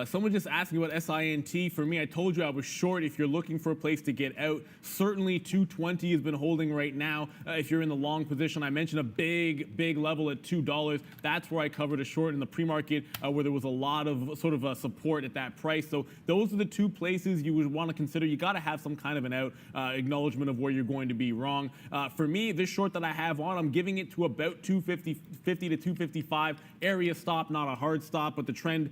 Someone just asking about SINT. For me, I told you I was short. If you're looking for a place to get out, certainly 220 has been holding right now. If you're in the long position, I mentioned a big level at $2. That's where I covered a short in the pre-market, where there was a lot of sort of support at that price. So those are the two places you would want to consider. You got to have some kind of an out, acknowledgement of where you're going to be wrong. For me, this short that I have on, I'm giving it to about 250 to 255 area stop, not a hard stop, but the trend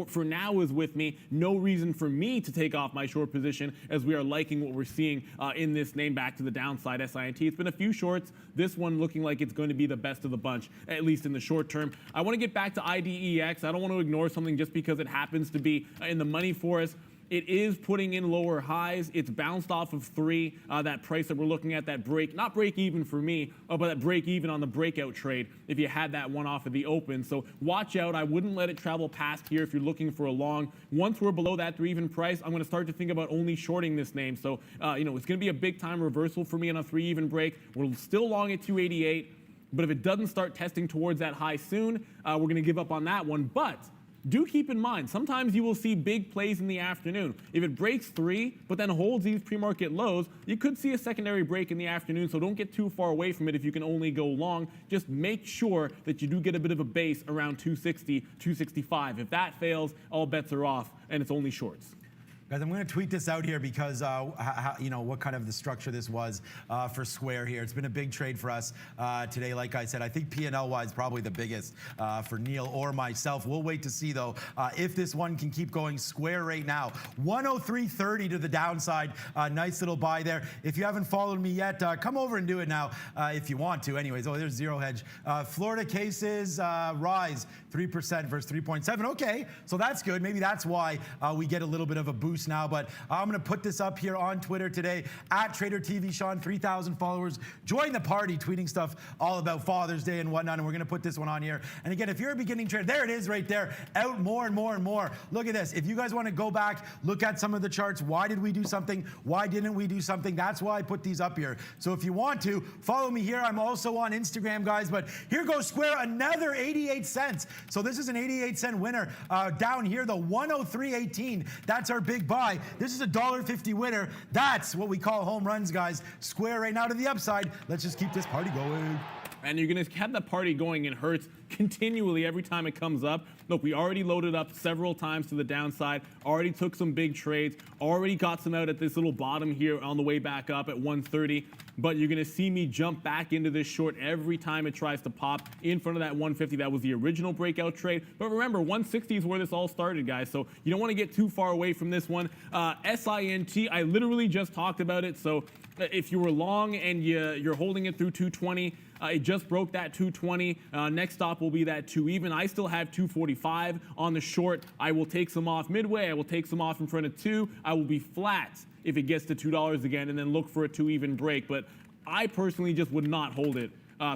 for now is with me. No reason for me to take off my short position, as we are liking what we're seeing in this name back to the downside. SINT, it's been a few shorts. This one looking like it's going to be the best of the bunch, at least in the short term. I want to get back to IDEX. I don't want to ignore something just because it happens to be in the money for us. It is putting in lower highs. It's bounced off of 3, that price that we're looking at, that break, not break even for me, but that break even on the breakout trade if you had that one off of the open. So watch out. I wouldn't let it travel past here if you're looking for a long. Once we're below that 3 even price, I'm going to start to think about only shorting this name. So, it's going to be a big time reversal for me on a 3 even break. We're still long at 288, but if it doesn't start testing towards that high soon, we're going to give up on that one. But do keep in mind, sometimes you will see big plays in the afternoon. If it breaks 3, but then holds these pre-market lows, you could see a secondary break in the afternoon, so don't get too far away from it if you can only go long. Just make sure that you do get a bit of a base around 260, 265. If that fails, all bets are off, and it's only shorts. Guys, I'm going to tweet this out here because, what kind of the structure this was for Square here. It's been a big trade for us today. Like I said, I think P&L-wise probably the biggest for Neil or myself. We'll wait to see, though, if this one can keep going. Square right now, 103.30 to the downside. Nice little buy there. If you haven't followed me yet, come over and do it now if you want to. Anyways, there's Zero Hedge. Florida cases rise 3% versus 3.7. Okay, so that's good. Maybe that's why we get a little bit of a boost now, but I'm going to put this up here on Twitter today at Trader TV Sean, 3,000 followers. Join the party, tweeting stuff all about Father's Day and whatnot, and we're going to put this one on here. And again, if you're a beginning trader, there it is right there, out more and more and more. Look at this. If you guys want to go back, look at some of the charts. Why did we do something? Why didn't we do something? That's why I put these up here. So if you want to, follow me here. I'm also on Instagram, guys, but here goes Square, another 88 cents. So this is an 88-cent winner. Down here, the 103.18. That's our big buy. This is a $1.50 winner. That's what we call home runs, guys. Square right now to the upside. Let's just keep this party going. And you're going to have that party going in Hertz continually every time it comes up. Look, we already loaded up several times to the downside, already took some big trades, already got some out at this little bottom here on the way back up at 130. But you're going to see me jump back into this short every time it tries to pop in front of that 150. That was the original breakout trade. But remember, 160 is where this all started, guys. So you don't want to get too far away from this one. SINT, I literally just talked about it. So if you were long and you're holding it through 220, it just broke that 220. Next stop will be that 2 even. I still have 245 on the short. I will take some off midway. I will take some off in front of 2. I will be flat if it gets to $2 again, and then look for a 2 even break. But I personally just would not hold it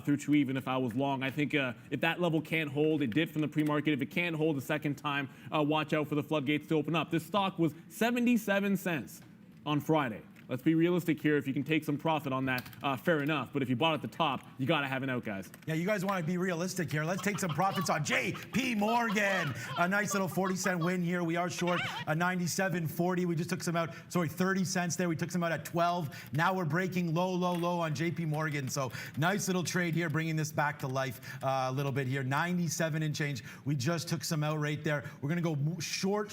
through 2 even if I was long. I think if that level can't hold, it did from the pre-market. If it can't hold the second time, watch out for the floodgates to open up. This stock was 77 cents on Friday. Let's be realistic here. If you can take some profit on that, fair enough. But if you bought at the top, you got to have an out, guys. Yeah, you guys want to be realistic here. Let's take some profits on JP Morgan. A nice little 40-cent win here. We are short a 97.40. We just took some out, 30 cents there. We took some out at 12. Now we're breaking low on JP Morgan. So nice little trade here, bringing this back to life a little bit here. 97 and change. We just took some out right there. We're going to go short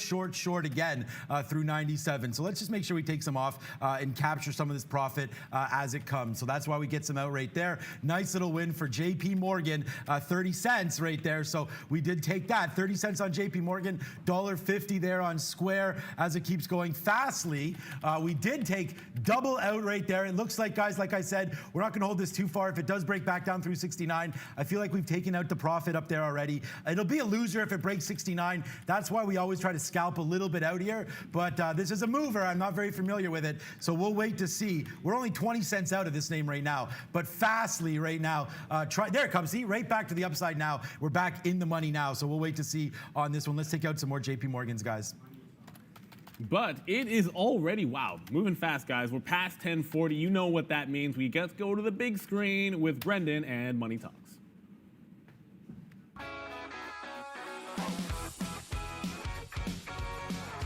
again through 97. So let's just make sure we take some off and capture some of this profit as it comes. So that's why we get some out right there. Nice little win for JP Morgan, 30 cents right there. So we did take that. 30 cents on JP Morgan, $1.50 there on Square as it keeps going fastly. We did take double out right there. It looks like, guys, like I said, we're not going to hold this too far. If it does break back down through 69, I feel like we've taken out the profit up there already. It'll be a loser if it breaks 69. That's why we always try to scalp a little bit out here. But this is a mover. I'm not very familiar with it. So we'll wait to see. We're only 20 cents out of this name right now, but fastly right now. There it comes. See, right back to the upside now. We're back in the money now, so we'll wait to see on this one. Let's take out some more JP Morgans, guys. But it is already, wow, moving fast, guys. We're past 10:40. You know what that means. We get to go to the big screen with Brendan and Money Talks.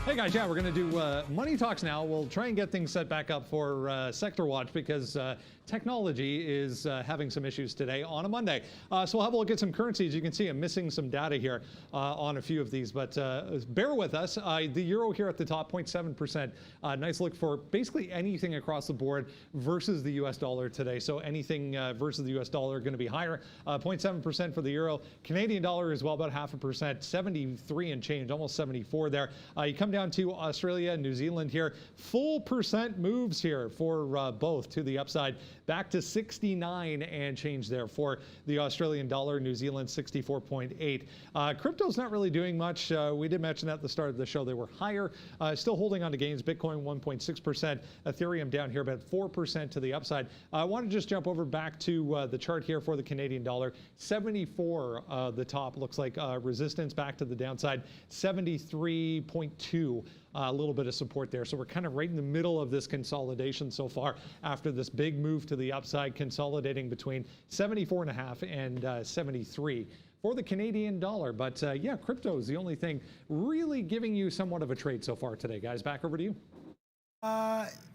Hey guys, yeah, we're going to do Money Talks now. We'll try and get things set back up for Sector Watch because technology is having some issues today on a Monday. So we'll have a look at some currencies. You can see I'm missing some data here on a few of these, but bear with us. The euro here at the top, 0.7%. Nice look for basically anything across the board versus the US dollar today. So anything versus the US dollar going to be higher. 0.7% for the euro. Canadian dollar as well, about 0.5%, 73 and change, almost 74 there. You come down to Australia and New Zealand here, full percent moves here for both to the upside, back to 69 and change there for the Australian dollar, New Zealand 64.8. Crypto's not really doing much. We did mention at the start of the show they were higher, still holding on to gains. Bitcoin 1.6%, Ethereum down here about 4% to the upside. I want to just jump over back to the chart here for the Canadian dollar. 74 the top looks like resistance, back to the downside. 73.2. A little bit of support there. So we're kind of right in the middle of this consolidation so far after this big move to the upside, consolidating between 74.5 and 73 for the Canadian dollar. But yeah, crypto is the only thing really giving you somewhat of a trade so far today. Guys, back over to you.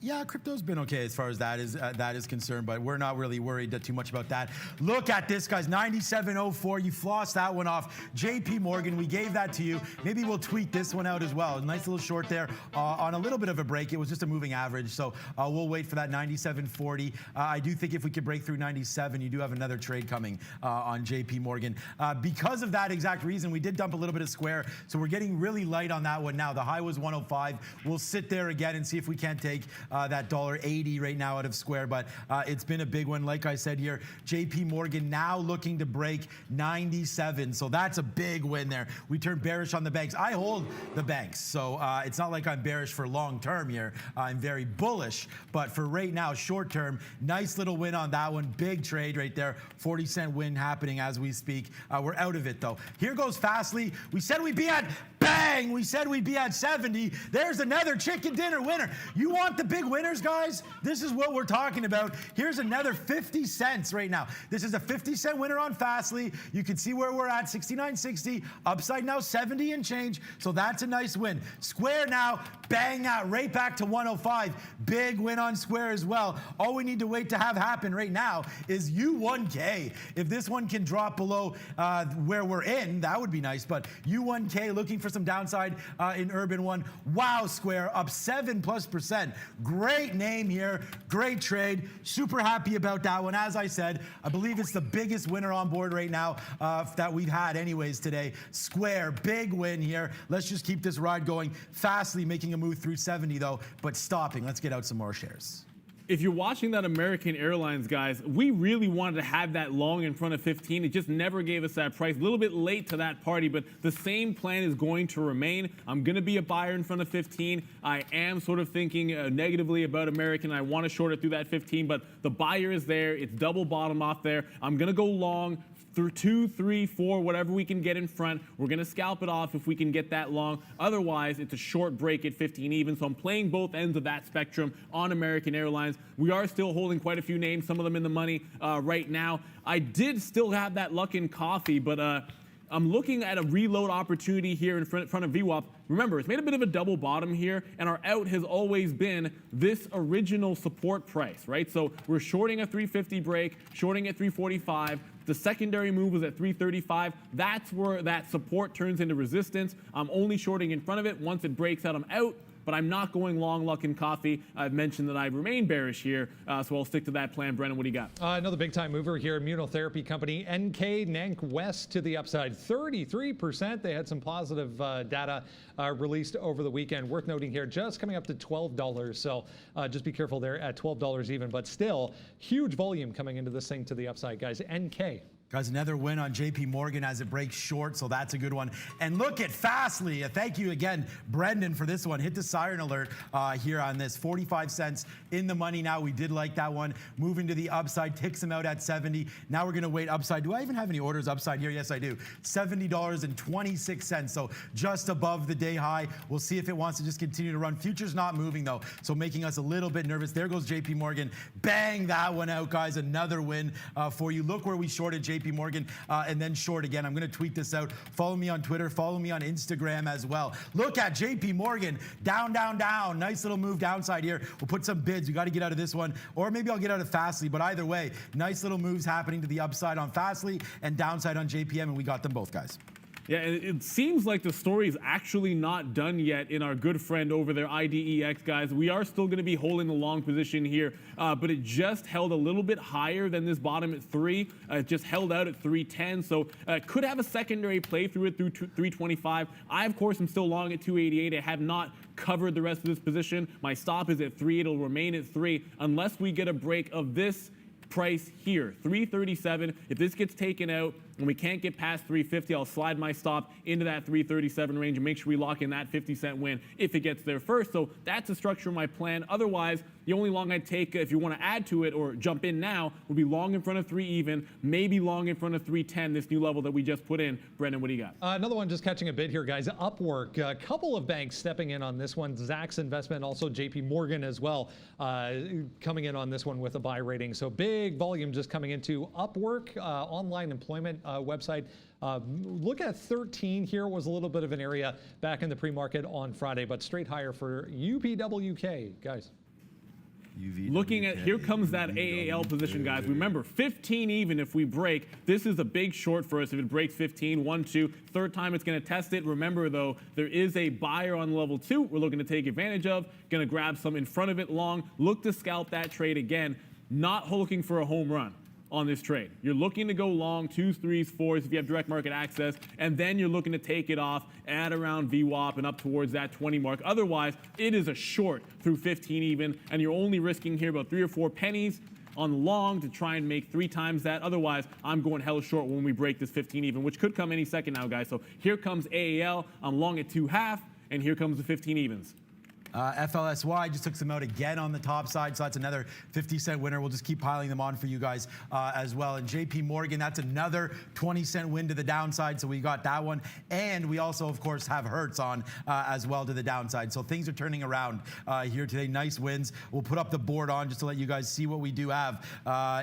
Yeah, crypto's been okay as far as that is concerned, but we're not really worried too much about that. Look at this, guys, 97.04. You flossed that one off. JP Morgan, we gave that to you. Maybe we'll tweet this one out as well. Nice little short there on a little bit of a break. It was just a moving average, so we'll wait for that 97.40. I do think if we could break through 97, you do have another trade coming on JP Morgan. Because of that exact reason, we did dump a little bit of Square, so we're getting really light on that one now. The high was 105. We'll sit there again and see if we can't take that $1.80 right now out of Square, but it's been a big one. Like I said here, JP Morgan now looking to break 97, so that's a big win there. We turned bearish on the banks. I hold the banks, so it's not like I'm bearish for long term here. I'm very bullish, but for right now, short term, nice little win on that one. Big trade right there, 40-cent win happening as we speak. We're out of it though. Here goes Fastly. We said we'd be at bang. We said we'd be at 70. There's another chicken dinner winner. You want the big winners, guys? This is what we're talking about. Here's another 50 cents right now. This is a 50-cent winner on Fastly. You can see where we're at, 69.60. Upside now 70 and change, so that's a nice win. Square now, bang that right back to 105. Big win on Square as well. All we need to wait to have happen right now is U1K. If this one can drop below where we're in, that would be nice, but U1K looking for some downside in Urban One. Wow, Square up 7+%. Great name here, great trade. Super happy about that one. As I said, I believe it's the biggest winner on board right now that we've had anyways today. Square, big win here. Let's just keep this ride going. Fastly making a move through 70 though, but stopping. Let's get out some more shares. If you're watching that American Airlines, guys, we really wanted to have that long in front of 15. It just never gave us that price. A little bit late to that party, but the same plan is going to remain. I'm going to be a buyer in front of 15. I am sort of thinking negatively about American. I want to short it through that 15, but the buyer is there. It's double bottom off there. I'm going to go long through 2, 3, 4, whatever we can get in front. We're going to scalp it off if we can get that long. Otherwise, it's a short break at 15 even. So I'm playing both ends of that spectrum on American Airlines. We are still holding quite a few names, some of them in the money right now. I did still have that luck in coffee, but I'm looking at a reload opportunity here in front of VWAP. Remember, it's made a bit of a double bottom here, and our out has always been this original support price, right? So we're shorting a 350 break, shorting at 345. The secondary move was at 335. That's where that support turns into resistance. I'm only shorting in front of it. Once it breaks out, I'm out. But I'm not going long luck in coffee. I've mentioned that I remain bearish here, so I'll stick to that plan. Brennan, what do you got? Another big-time mover here, immunotherapy company NK Nank West to the upside, 33%. They had some positive data released over the weekend. Worth noting here, just coming up to $12. So just be careful there at $12 even, but still huge volume coming into this thing to the upside, guys. NK. Guys, another win on JP Morgan as it breaks short, so that's a good one. And look at Fastly. Thank you again, Brendan, for this one. Hit the siren alert here on this. 45 cents in the money now. We did like that one. Moving to the upside, ticks them out at 70. Now we're going to wait upside. Do I even have any orders upside here? Yes, I do. $70.26, so just above the day high. We'll see if it wants to just continue to run. Future's not moving, though, so making us a little bit nervous. There goes JP Morgan. Bang that one out, guys. Another win for you. Look where we shorted JP JP Morgan, and then short again. I'm going to tweet this out. Follow me on Twitter. Follow me on Instagram as well. Look at JP Morgan. Down, down, down. Nice little move downside here. We'll put some bids. We got to get out of this one, or maybe I'll get out of Fastly. But either way, nice little moves happening to the upside on Fastly and downside on JPM, and we got them both, guys. Yeah, and it seems like the story is actually not done yet in our good friend over there, IDEX, guys. We are still going to be holding the long position here, but it just held a little bit higher than this bottom at 3. It just held out at 310, so could have a secondary play through it through 325. I, of course, am still long at 288. I have not covered the rest of this position. My stop is at 3. It'll remain at 3 unless we get a break of this price here, 337. If this gets taken out and we can't get past 350, I'll slide my stop into that 337 range and make sure we lock in that 50-cent win if it gets there first. So that's the structure of my plan. Otherwise, the only long I'd take, if you want to add to it or jump in now, would be long in front of 3 even, maybe long in front of 310, this new level that we just put in. Brendan, what do you got? Another one just catching a bid here, guys. Upwork, a couple of banks stepping in on this one. Zacks Investment, also JP Morgan as well, coming in on this one with a buy rating. So big volume just coming into Upwork, online employment website. Look at 13 here, was a little bit of an area back in the pre-market on Friday, but straight higher for UPWK, guys. Looking at, here comes that AAL position, guys. Remember, 15 even if we break. This is a big short for us if it breaks 15, 1, 2. Third time it's going to test it. Remember, though, there is a buyer on level 2 we're looking to take advantage of. Going to grab some in front of it long. Look to scalp that trade again. Not looking for a home run on this trade. You're looking to go long, 2s, 3s, 4s if you have direct market access, and then you're looking to take it off at around VWAP and up towards that 20 mark. Otherwise, it is a short through 15 even, and you're only risking here about 3 or 4 pennies on the long to try and make 3 times that. Otherwise, I'm going hella short when we break this 15 even, which could come any second now, guys. So here comes AAL. I'm long at 2.5, and here comes the 15 evens. FLSY just took some out again on the top side, so that's another 50-cent winner. We'll just keep piling them on for you guys as well. And JP Morgan, that's another 20-cent win to the downside, so we got that one. And we also, of course, have Hertz on as well to the downside. So things are turning around here today. Nice wins. We'll put up the board on just to let you guys see what we do have.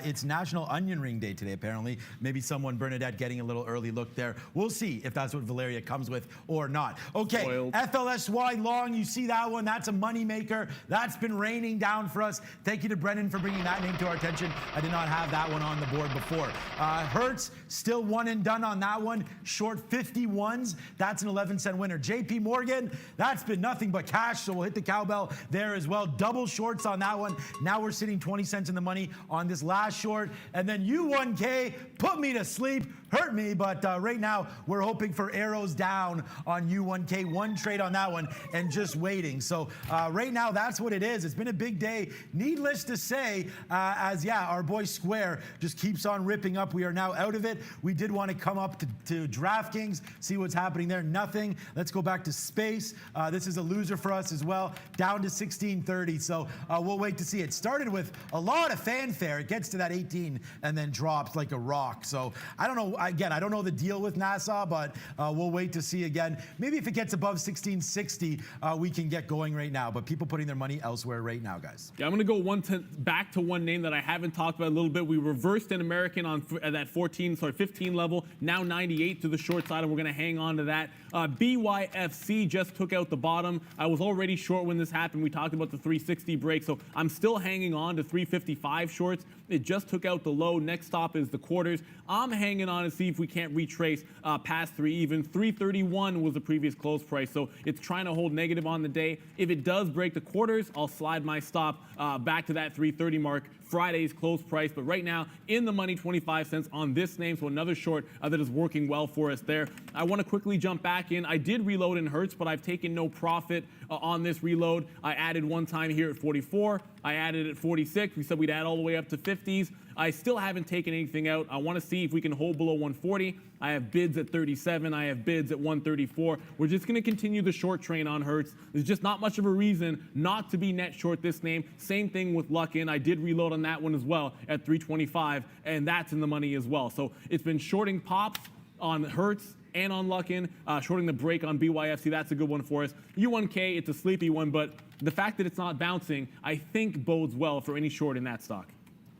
It's National Onion Ring Day today, apparently. Maybe someone, Bernadette, getting a little early look there. We'll see if that's what Valeria comes with or not. Okay, Spoiled. FLSY long, you see that one. That's a money maker. That's been raining down for us. Thank you to Brendan for bringing that name to our attention. I did not have that one on the board before. Hertz, still one and done on that one. Short 51s. That's an 11-cent winner. JP Morgan, that's been nothing but cash, so we'll hit the cowbell there as well. Double shorts on that one. Now we're sitting 20 cents in the money on this last short. And then U1K, put me to sleep, hurt me, but right now we're hoping for arrows down on U1K. One trade on that one and just waiting. So right now, that's what it is. It's been a big day. Needless to say, our boy Square just keeps on ripping up. We are now out of it. We did want to come up to DraftKings, see what's happening there. Nothing. Let's go back to space. This is a loser for us as well, down to 1630. So we'll wait to see. It started with a lot of fanfare. It gets to that 18 and then drops like a rock. So I don't know. Again, I don't know the deal with NASA, but we'll wait to see again. Maybe if it gets above 1660, we can get going right now. But people putting their money elsewhere right now, guys. Yeah, I'm going to go back to one name that I haven't talked about a little bit. We reversed an American on at that 15 level, now 98 to the short side, and we're going to hang on to that. BYFC just took out the bottom. I was already short when this happened. We talked about the 360 break, so I'm still hanging on to 355 shorts. It just took out the low. Next stop is the quarters. I'm hanging on to see if we can't retrace past 3 even. 331 was the previous close price, so it's trying to hold negative on the day. If it does break the quarters, I'll slide my stop back to that 330 mark. Friday's close price, but right now in the money, 25 cents on this name, so another short that is working well for us there. I want to quickly jump back in. I did reload in Hertz, but I've taken no profit on this reload. I added one time here at 44. I added at 46. We said we'd add all the way up to 50s. I still haven't taken anything out. I want to see if we can hold below 140. I have bids at 37. I have bids at 134. We're just going to continue the short train on Hertz. There's just not much of a reason not to be net short this name. Same thing with Luckin. I did reload on that one as well at 325, and that's in the money as well. So it's been shorting pops on Hertz and on Luckin, shorting the break on BYFC. That's a good one for us. U1K, it's a sleepy one, but the fact that it's not bouncing, I think bodes well for any short in that stock.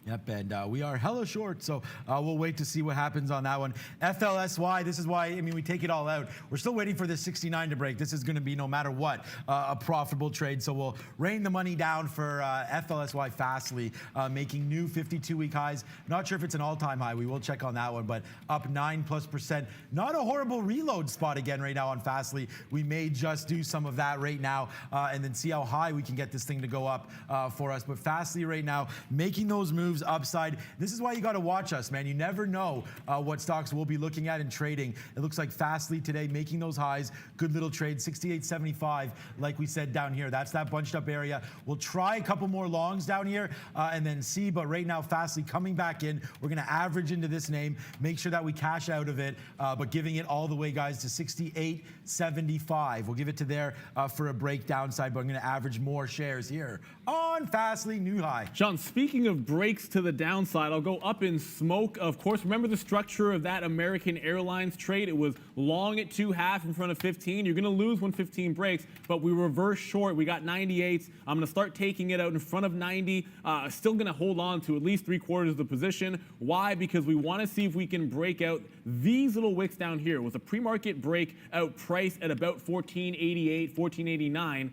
Yep, and we are hella short, so we'll wait to see what happens on that one. FLSY, this is why, I mean, we take it all out. We're still waiting for this 69 to break. This is going to be, no matter what, a profitable trade. So we'll rain the money down for FLSY Fastly, making new 52-week highs. Not sure if it's an all-time high. We will check on that one, but up 9+%. Not a horrible reload spot again right now on Fastly. We may just do some of that right now and then see how high we can get this thing to go up for us. But Fastly right now, making those moves upside. This is why you got to watch us, man. You never know what stocks we'll be looking at and trading. It looks like Fastly today making those highs. Good little trade, 68.75, like we said down here. That's that bunched up area. We'll try a couple more longs down here and then see, but right now Fastly coming back in. We're going to average into this name, make sure that we cash out of it, but giving it all the way, guys, to 68.75. We'll give it to there for a break downside, but I'm going to average more shares here on Fastly, new high. Sean, speaking of breaks to the downside, I'll go up in smoke. Of course, remember the structure of that American Airlines trade? It was long at 2.5 in front of 15. You're going to lose when 15 breaks, but we reverse short. We got 98s. I'm going to start taking it out in front of 90. Still going to hold on to at least 3/4 of the position. Why? Because we want to see if we can break out these little wicks down here with a pre-market breakout price at about 1488, 1489.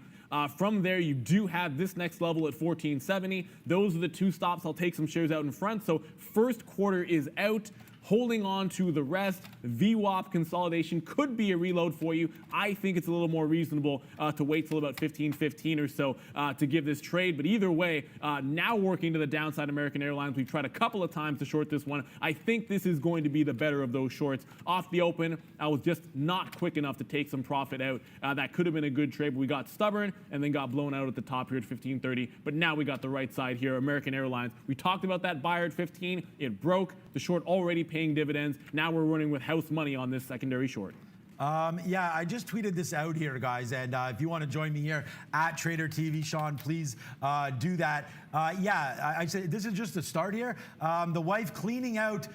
From there, you do have this next level at 1470. Those are the two stops. I'll take some shares out in front. So first quarter is out. Holding on to the rest. VWAP consolidation could be a reload for you. I think it's a little more reasonable to wait till about 15.15 or so to give this trade. But either way, now working to the downside, American Airlines. We've tried a couple of times to short this one. I think this is going to be the better of those shorts. Off the open, I was just not quick enough to take some profit out. That could have been a good trade, but we got stubborn and then got blown out at the top here at 15.30. But now we got the right side here, American Airlines. We talked about that buyer at 15. It broke. The short already paying dividends. Now we're running with house money on this secondary short. Yeah, I just tweeted this out here, guys, and if you want to join me here at Trader TV, Sean, please do that. Yeah, I said this is just the start here. The wife cleaning out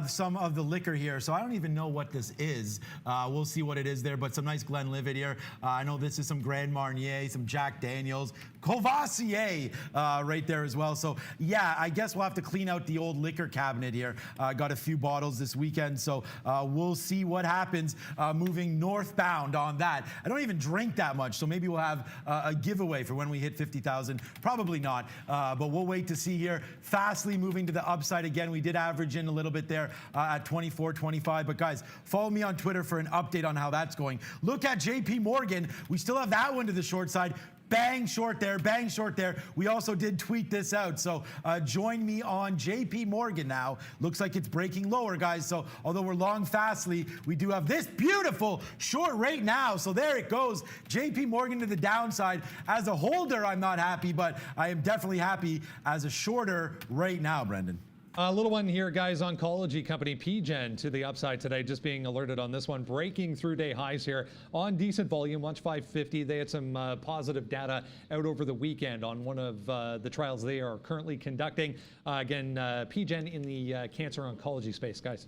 some of the liquor here, so I don't even know what this is. We'll see what it is there, but some nice Glenlivet here. I know this is some Grand Marnier, some Jack Daniels, Courvoisier right there as well. So yeah, I guess we'll have to clean out the old liquor cabinet here. Got a few bottles this weekend, so we'll see what happens moving northbound on that. I don't even drink that much, so maybe we'll have a giveaway for when we hit 50,000. Probably not, but we'll wait to see here. Fastly moving to the upside again. We did average in a little bit there at 24.25, but guys, follow me on Twitter for an update on how that's going. Look at JP Morgan. We still have that one to the short side. Bang short there, bang short there. We also did tweet this out, so join me on JP Morgan now. Looks like it's breaking lower, guys, so although we're long Fastly, we do have this beautiful short right now, so there it goes. JP Morgan to the downside. As a holder, I'm not happy, but I am definitely happy as a shorter right now, Brendan. A little one here, guys. Oncology company PGen to the upside today. Just being alerted on this one. Breaking through day highs here on decent volume. Watch 550. They had some positive data out over the weekend on one of the trials they are currently conducting. Again, PGen in the cancer oncology space, guys.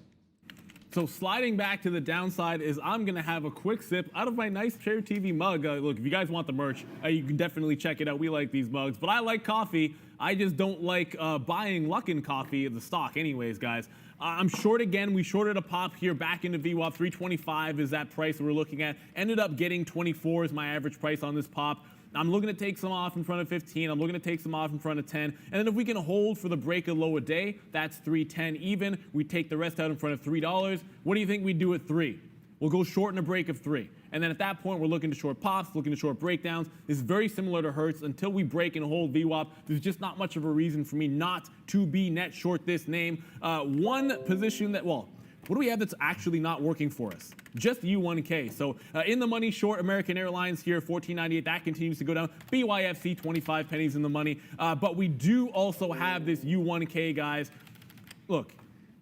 So sliding back to the downside is I'm going to have a quick sip out of my nice Trader TV mug. Look, if you guys want the merch, you can definitely check it out. We like these mugs, but I like coffee. I just don't like buying Luckin Coffee at the stock anyways, guys. I'm short again. We shorted a pop here back into VWAP. 325 is that price we're looking at. Ended up getting 24 is my average price on this pop. I'm looking to take some off in front of 15. I'm looking to take some off in front of 10. And then if we can hold for the break of low a day, that's 310 even. We take the rest out in front of $3. What do you think we do at 3? We'll go short in a break of 3. And then at that point, we're looking to short pops, looking to short breakdowns. This is very similar to Hertz. Until we break and hold VWAP, there's just not much of a reason for me not to be net short this name. One position that, well, what do we have that's actually not working for us? Just U1K. So in the money short, American Airlines here, 14.98. That continues to go down. BYFC, 25 pennies in the money. But we do also have this U1K, guys. Look,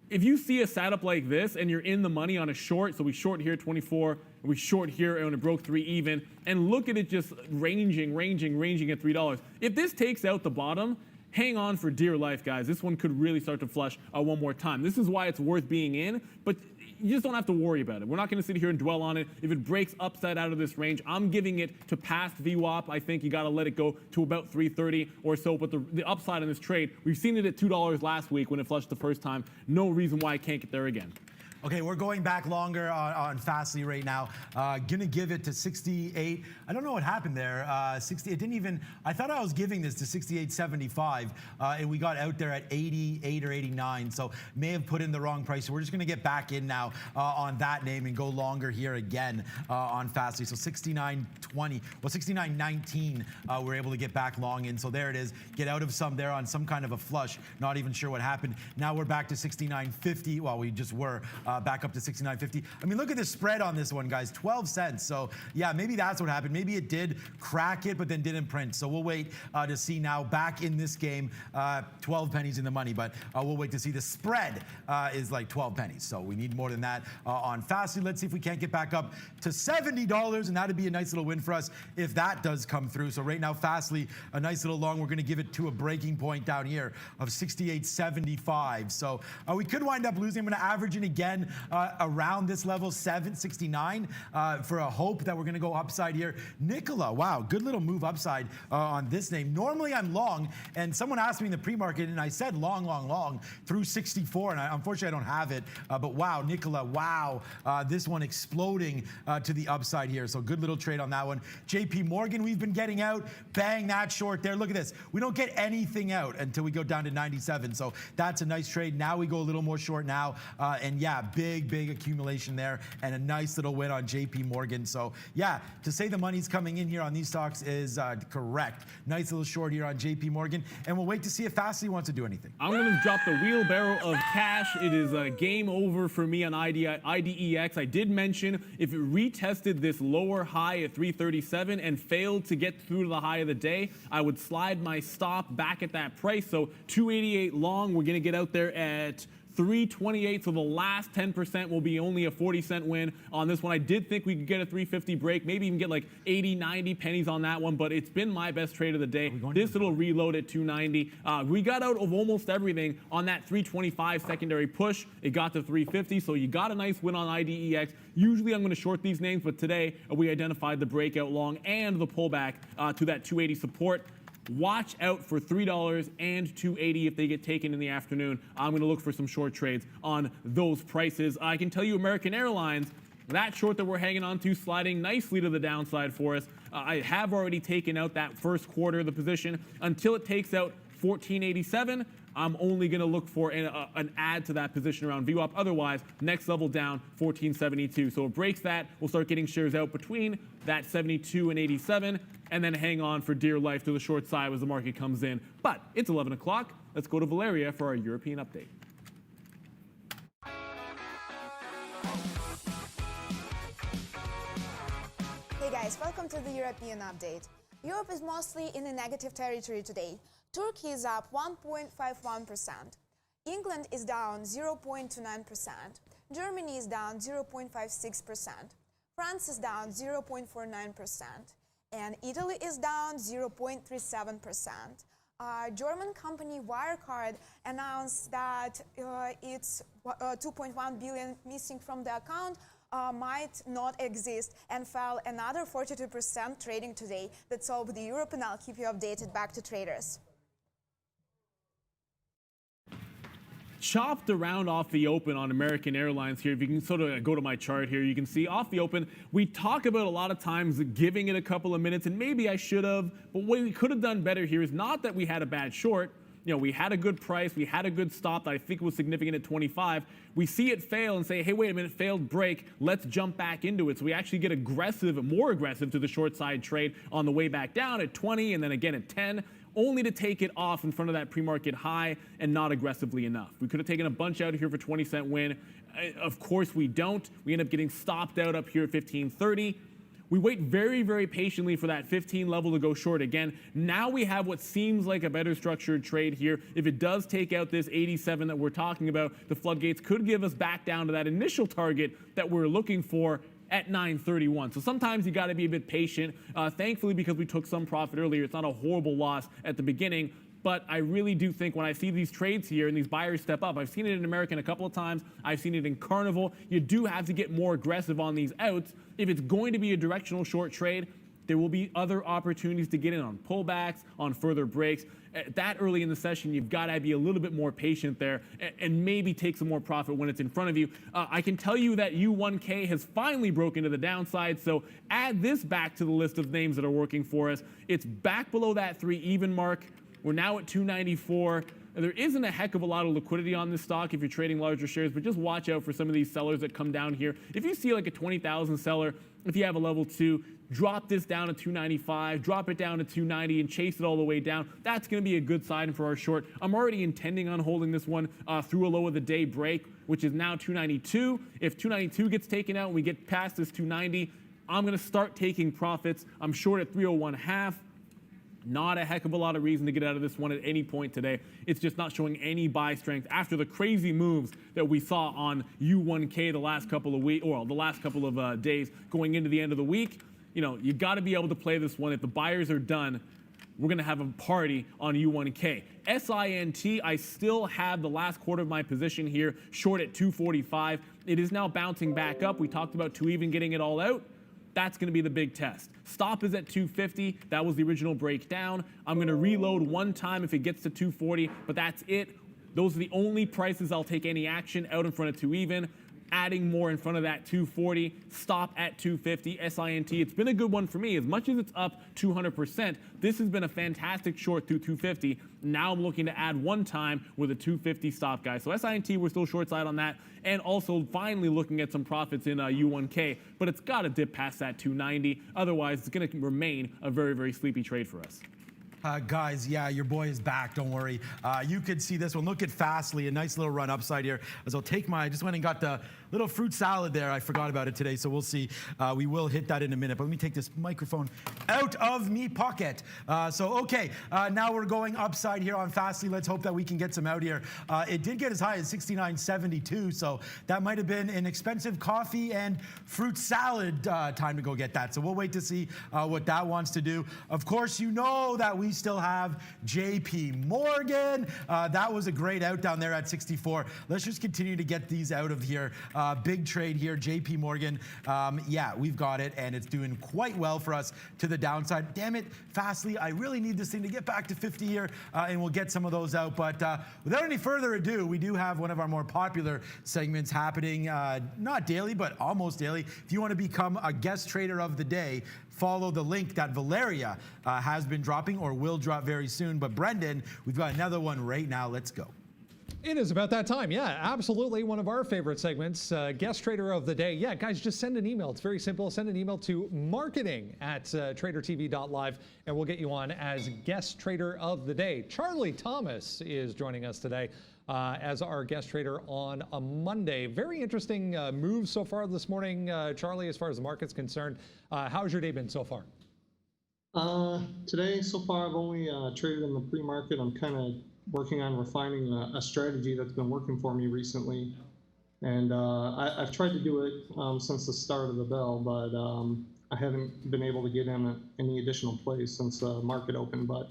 if you see a setup like this and you're in the money on a short, so we short here 24, we short here and it broke 3 even, and look at it just ranging at $3. If this takes out the bottom, hang on for dear life, guys. This one could really start to flush one more time. This is why it's worth being in, but you just don't have to worry about it. We're not going to sit here and dwell on it. If it breaks upside out of this range, I'm giving it to past VWAP. I think you got to let it go to about 330 or so. But the upside in this trade, we've seen it at $2 last week when it flushed the first time. No reason why I can't get there again. Okay, we're going back longer on Fastly right now. Gonna give it to 68. I don't know what happened there. 60. It didn't even. I thought I was giving this to 68.75, and we got out there at 88 or 89. So may have put in the wrong price. So we're just gonna get back in now on that name and go longer here again on Fastly. So 69.20. Well, 69.19. We're able to get back long in. So there it is. Get out of some there on some kind of a flush. Not even sure what happened. Now we're back to 69.50. Well, we just were. Back up to 69.50. I mean, look at the spread on this one, guys, 12 cents. So yeah, maybe that's what happened. Maybe it did crack it, but then didn't print. So we'll wait to see now back in this game, 12 pennies in the money, but we'll wait to see. The spread is like 12 pennies. So we need more than that on Fastly. Let's see if we can't get back up to $70, and that'd be a nice little win for us if that does come through. So right now, Fastly, a nice little long. We're gonna give it to a breaking point down here of 68.75. So we could wind up losing. I'm gonna average in again around this level, 769, for a hope that we're going to go upside here. Nikola, wow, good little move upside on this name. Normally I'm long, and someone asked me in the pre-market, and I said long through 64, and unfortunately I don't have it. But wow, Nikola, wow, this one exploding to the upside here. So good little trade on that one. JP Morgan, we've been getting out. Bang, that short there. Look at this. We don't get anything out until we go down to 97. So that's a nice trade. Now we go a little more short now, and yeah, big accumulation there, and a nice little win on JP Morgan. So yeah, to say the money's coming in here on these stocks is correct. Nice little short here on JP Morgan, and we'll wait to see if Fastly wants to do anything. I'm going to drop the wheelbarrow of cash. It is a game over for me on IDEX. I did mention if it retested this lower high at 337 and failed to get through to the high of the day, I would slide my stop back at that price. So 288 long, we're going to get out there at 328, so the last 10% will be only a 40-cent win on this one. I did think we could get a 350 break, maybe even get like 80, 90 pennies on that one, but it's been my best trade of the day. This little reload at 290. We got out of almost everything on that 325 secondary push. It got to 350, so you got a nice win on IDEX. Usually I'm going to short these names, but today we identified the breakout long and the pullback to that 280 support. Watch out for $3 and $2.80 if they get taken in the afternoon. I'm going to look for some short trades on those prices. I can tell you American Airlines, that short that we're hanging on to, sliding nicely to the downside for us. I have already taken out that first quarter of the position. Until it takes out 1487, I'm only going to look for an add to that position around VWAP. Otherwise, next level down, 1472. So it breaks that. We'll start getting shares out between that 72 and 87, and then hang on for dear life to the short side as the market comes in. But it's 11 o'clock. Let's go to Valeria for our European update. Hey guys, welcome to the European update. Europe is mostly in a negative territory today. Turkey is up 1.51%. England is down 0.29%. Germany is down 0.56%. France is down 0.49%. And Italy is down 0.37%. German company Wirecard announced that its 2.1 billion missing from the account might not exist and fell another 42% trading today. That's all with the Europe, and I'll keep you updated. Back to traders. Chopped around off the open on American Airlines here. If you can sort of go to my chart here, you can see off the open, we talk about a lot of times giving it a couple of minutes, and maybe I should have, but what we could have done better here is not that we had a bad short. You know, we had a good price, we had a good stop that I think was significant at 25. We see it fail and say, hey, wait a minute, failed break, let's jump back into it. So we actually get aggressive, more aggressive to the short side trade on the way back down at 20 and then again at 10. Only to take it off in front of that pre-market high and not aggressively enough. We could have taken a bunch out here for 20-cent win. Of course we don't. We end up getting stopped out up here at 15.30. We wait very, very patiently for that 15 level to go short again. Now we have what seems like a better structured trade here. If it does take out this 87 that we're talking about, the floodgates could give us back down to that initial target that we're looking for at 931. So sometimes you got to be a bit patient. Thankfully, because we took some profit earlier, it's not a horrible loss at the beginning. but I really do think when I see these trades here and these buyers step up, I've seen it in American a couple of times, I've seen it in Carnival, you do have to get more aggressive on these outs. If it's going to be a directional short trade, there will be other opportunities to get in on pullbacks, on further breaks. That early in the session, you've got to be a little bit more patient there and maybe take some more profit when it's in front of you. I can tell you that U1K has finally broken to the downside, so add this back to the list of names that are working for us. It's back below that 3 even mark. We're now at 294. There isn't a heck of a lot of liquidity on this stock if you're trading larger shares, but just watch out for some of these sellers that come down here. If you see like a 20,000 seller, if you have a level 2, drop this down to 295, drop it down to 290 and chase it all the way down. That's going to be a good sign for our short. I'm already intending on holding this one through a low of the day break, which is now 292. If 292 gets taken out and we get past this 290, I'm going to start taking profits. I'm short at 301.5. Not a heck of a lot of reason to get out of this one at any point today. It's just not showing any buy strength after the crazy moves that we saw on U1K the last couple of weeks, or the last couple of days going into the end of the week. You know, you got to be able to play this one. If the buyers are done, we're going to have a party on U1K. SINT, I still have the last quarter of my position here short at 245. It is now bouncing back up. We talked about 2 even getting it all out. That's going to be the big test. Stop is at 250. That was the original breakdown. I'm going to reload one time if it gets to 240, but that's it. Those are the only prices I'll take any action out in front of 2 even. Adding more in front of that 240, stop at 250, SINT. It's been a good one for me. As much as it's up 200%, this has been a fantastic short through 250. Now I'm looking to add one time with a 250 stop, guys. So SINT, we're still short side on that. And also finally looking at some profits in U1K, but it's got to dip past that 290. Otherwise, it's going to remain a very, very sleepy trade for us. Guys, yeah, your boy is back. Don't worry. You could see this one. Look at Fastly, a nice little run upside here. As I'll take I just went and got the little fruit salad there. I forgot about it today, so we'll see. We will hit that in a minute. But let me take this microphone out of me pocket. Okay, now we're going upside here on Fastly. Let's hope that we can get some out here. It did get as high as 69.72, so that might have been an expensive coffee and fruit salad time to go get that. So we'll wait to see what that wants to do. Of course, you know that we still have JP Morgan. That was a great out down there at 64. Let's just continue to get these out of here. Big trade here, JP Morgan. Yeah, we've got it, and it's doing quite well for us to the downside. Damn it, Fastly, I really need this thing to get back to 50 here, and we'll get some of those out. But without any further ado, we do have one of our more popular segments happening, not daily, but almost daily. If you want to become a guest trader of the day, follow the link that Valeria has been dropping or will drop very soon. But Brendan, we've got another one right now. Let's go. It is about that time. Yeah, absolutely. One of our favorite segments, Guest Trader of the Day. Yeah, guys, just send an email. It's very simple. Send an email to marketing@tradertv.live, and we'll get you on as Guest Trader of the Day. Charlie Thomas is joining us today as our guest trader on a Monday. Very interesting moves so far this morning, Charlie, as far as the market's concerned. How's your day been so far? Today, so far, I've only traded in the pre-market. I'm kind of working on refining a strategy that's been working for me recently. And I've tried to do it since the start of the bell, but I haven't been able to get in any additional plays since the market opened. But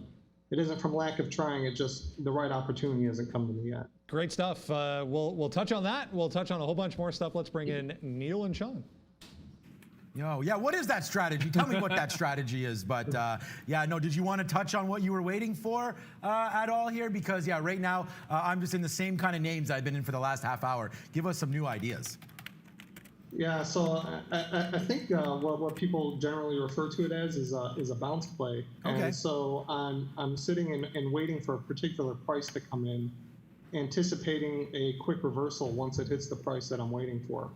it isn't from lack of trying, it just the right opportunity hasn't come to me yet. Great stuff. We'll touch on that. We'll touch on a whole bunch more stuff. Let's bring in Neil and Sean. Yo, yeah, what is that strategy? Tell me what that strategy is. But yeah, no, did you want to touch on what you were waiting for at all here? Because yeah, right now I'm just in the same kind of names I've been in for the last half hour. Give us some new ideas. Yeah, so I think what people generally refer to it as is a bounce play. Okay. And so I'm sitting and waiting for a particular price to come in, anticipating a quick reversal once it hits the price that I'm waiting for.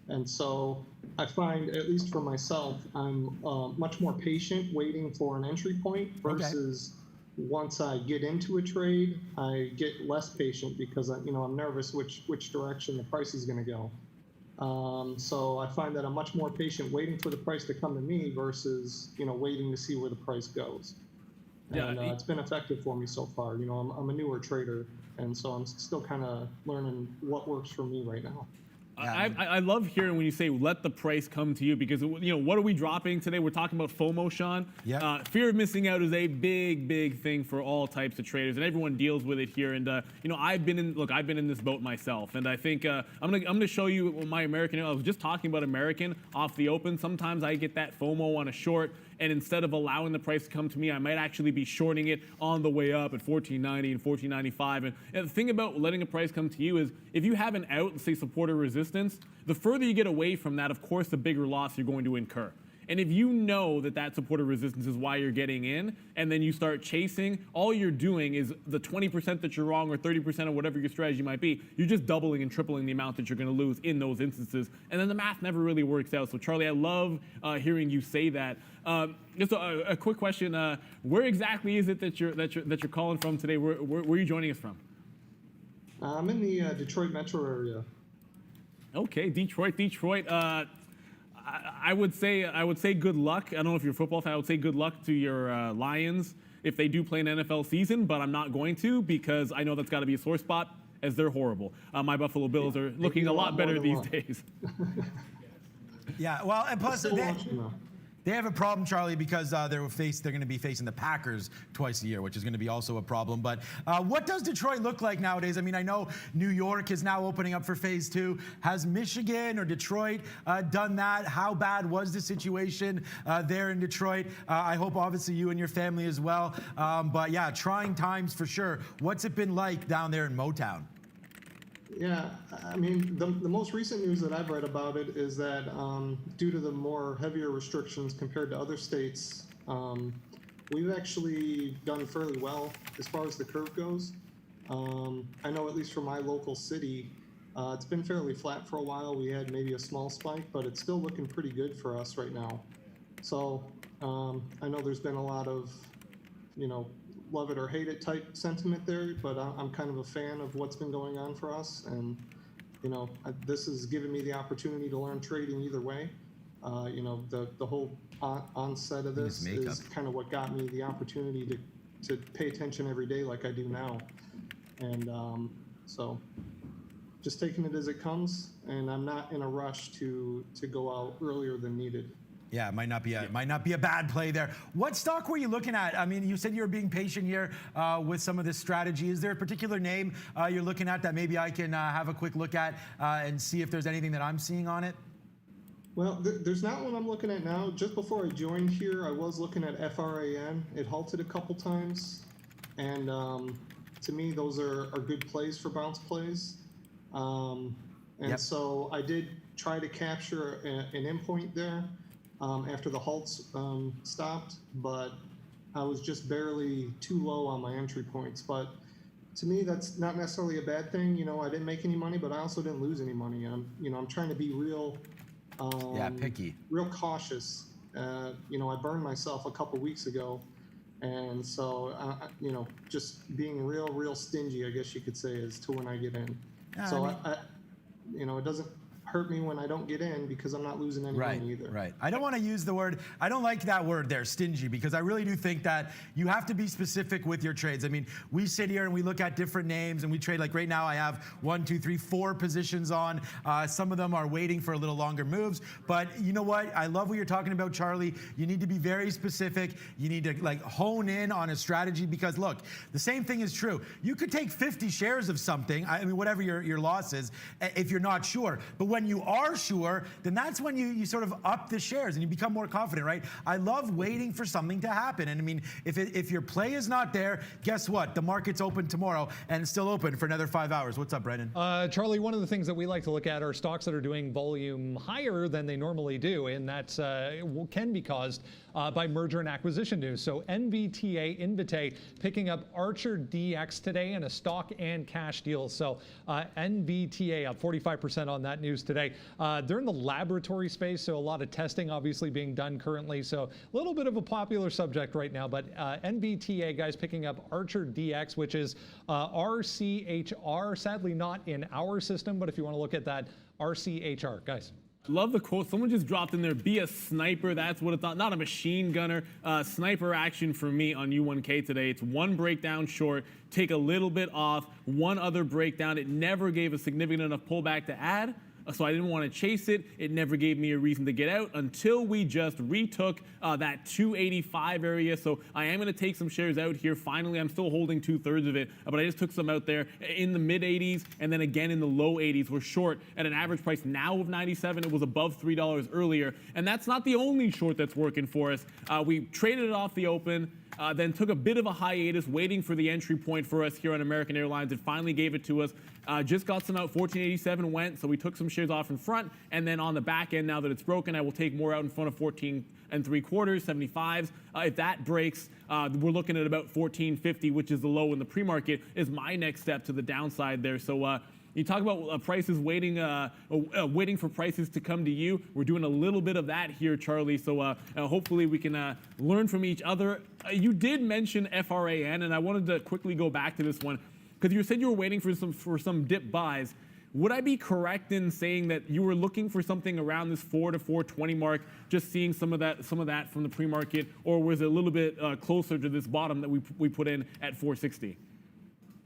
And so I find, at least for myself, I'm much more patient waiting for an entry point versus once I get into a trade, I get less patient because I'm nervous which direction the price is going to go. So I find that I'm much more patient waiting for the price to come to me versus waiting to see where the price goes. And it's been effective for me so far. I'm a newer trader, and so I'm still kind of learning what works for me right now. I love hearing when you say let the price come to you, because what are we dropping today? We're talking about FOMO, Sean. Yeah. Fear of missing out is a big thing for all types of traders, and everyone deals with it here. And I've been in this boat myself, and I think I'm gonna show you my American. I was just talking about American off the open. Sometimes I get that FOMO on a short, and instead of allowing the price to come to me, I might actually be shorting it on the way up at 14.90 and 14.95. And the thing about letting a price come to you is if you have an out, let's say support or resistance, the further you get away from that, of course, the bigger loss you're going to incur. And if you know that support or resistance is why you're getting in, and then you start chasing, all you're doing is the 20% that you're wrong or 30% of whatever your strategy might be, you're just doubling and tripling the amount that you're going to lose in those instances. And then the math never really works out. So Charlie, I love hearing you say that. Just a quick question: where exactly is it that you're calling from today? Where are you joining us from? I'm in the Detroit metro area. Okay, Detroit. I would say good luck. I don't know if you're a football fan. I would say good luck to your Lions if they do play an NFL season, but I'm not going to, because I know that's got to be a sore spot, as they're horrible. My Buffalo Bills are looking a lot better these days. Yeah, well, and plus they have a problem, Charlie, because they're going to be facing the Packers twice a year, which is going to be also a problem. But what does Detroit look like nowadays? I mean, I know New York is now opening up for phase 2. Has Michigan or Detroit done that? How bad was the situation there in Detroit? I hope, obviously, you and your family as well. But yeah, trying times for sure. What's it been like down there in Motown? Yeah, I mean, the most recent news that I've read about it is that due to the more heavier restrictions compared to other states, we've actually done fairly well as far as the curve goes. I know at least for my local city, it's been fairly flat for a while. We had maybe a small spike, but it's still looking pretty good for us right now. So I know there's been a lot of, love it or hate it type sentiment there, but I'm kind of a fan of what's been going on for us. And, this has given me the opportunity to learn trading either way. The whole onset of this is kind of what got me the opportunity to pay attention every day like I do now. And so just taking it as it comes, and I'm not in a rush to go out earlier than needed. Yeah, it might not be a bad play there. What stock were you looking at? I mean, you said you were being patient here with some of this strategy. Is there a particular name you're looking at that maybe I can have a quick look at and see if there's anything that I'm seeing on it? Well, there's not one I'm looking at now. Just before I joined here, I was looking at FRAN. It halted a couple times, and to me, those are good plays for bounce plays. So I did try to capture an endpoint there. After the halts stopped, but I was just barely too low on my entry points. But to me, that's not necessarily a bad thing. I didn't make any money, but I also didn't lose any money. I'm trying to be real, picky, real cautious. I burned myself a couple weeks ago, and so just being real stingy, I guess you could say, is to when I get in. It doesn't hurt me when I don't get in because I'm not losing any money either. Right. I don't want to use the word, I don't like that word there, stingy, because I really do think that you have to be specific with your trades. I mean, we sit here and we look at different names and we trade, like right now I have 1, 2, 3, 4 positions on. Some of them are waiting for a little longer moves. But you know what? I love what you're talking about, Charlie. You need to be very specific. You need to hone in on a strategy because look, the same thing is true. You could take 50 shares of something, I mean, whatever your loss is, if you're not sure. But when you are sure, then that's when you sort of up the shares and you become more confident, right? I love waiting for something to happen. And I mean, if your play is not there, guess what? The market's open tomorrow and still open for another 5 hours. What's up, Brendan? Charlie, one of the things that we like to look at are stocks that are doing volume higher than they normally do, and that can be caused by merger and acquisition news. So NVTA, Invitae, picking up Archer DX today in a stock and cash deal. So NVTA up 45% on that news today. They're in the laboratory space, so a lot of testing obviously being done currently. So a little bit of a popular subject right now, but NVTA, guys, picking up Archer DX, which is RCHR, sadly not in our system, but if you want to look at that, RCHR, guys. Love the quote. Someone just dropped in there, be a sniper. That's what it's not a machine gunner. Sniper action for me on U1K today. It's one breakdown short, take a little bit off, one other breakdown. It never gave a significant enough pullback to add. so I didn't want to chase it. It never gave me a reason to get out until we just retook that 285 area. So I am going to take some shares out here. Finally, I'm still holding 2/3 of it, but I just took some out there in the mid 80s and then again in the low 80s. We're short at an average price now of 97. It was above $3 earlier, and that's not the only short that's working for us. We traded it off the open. Then took a bit of a hiatus, waiting for the entry point for us here on American Airlines. It finally gave it to us. Just got some out. 1487 went, so we took some shares off in front. And then on the back end, now that it's broken, I will take more out in front of 14 3/4, 75s. If that breaks, we're looking at about 1450, which is the low in the pre-market, is my next step to the downside there. So you talk about prices waiting for prices to come to you. We're doing a little bit of that here, Charlie. So hopefully we can learn from each other. You did mention FRAN, and I wanted to quickly go back to this one because you said you were waiting for some dip buys. Would I be correct in saying that you were looking for something around this 4 to 420 mark, just seeing some of that from the pre-market, or was it a little bit closer to this bottom that we put in at 460?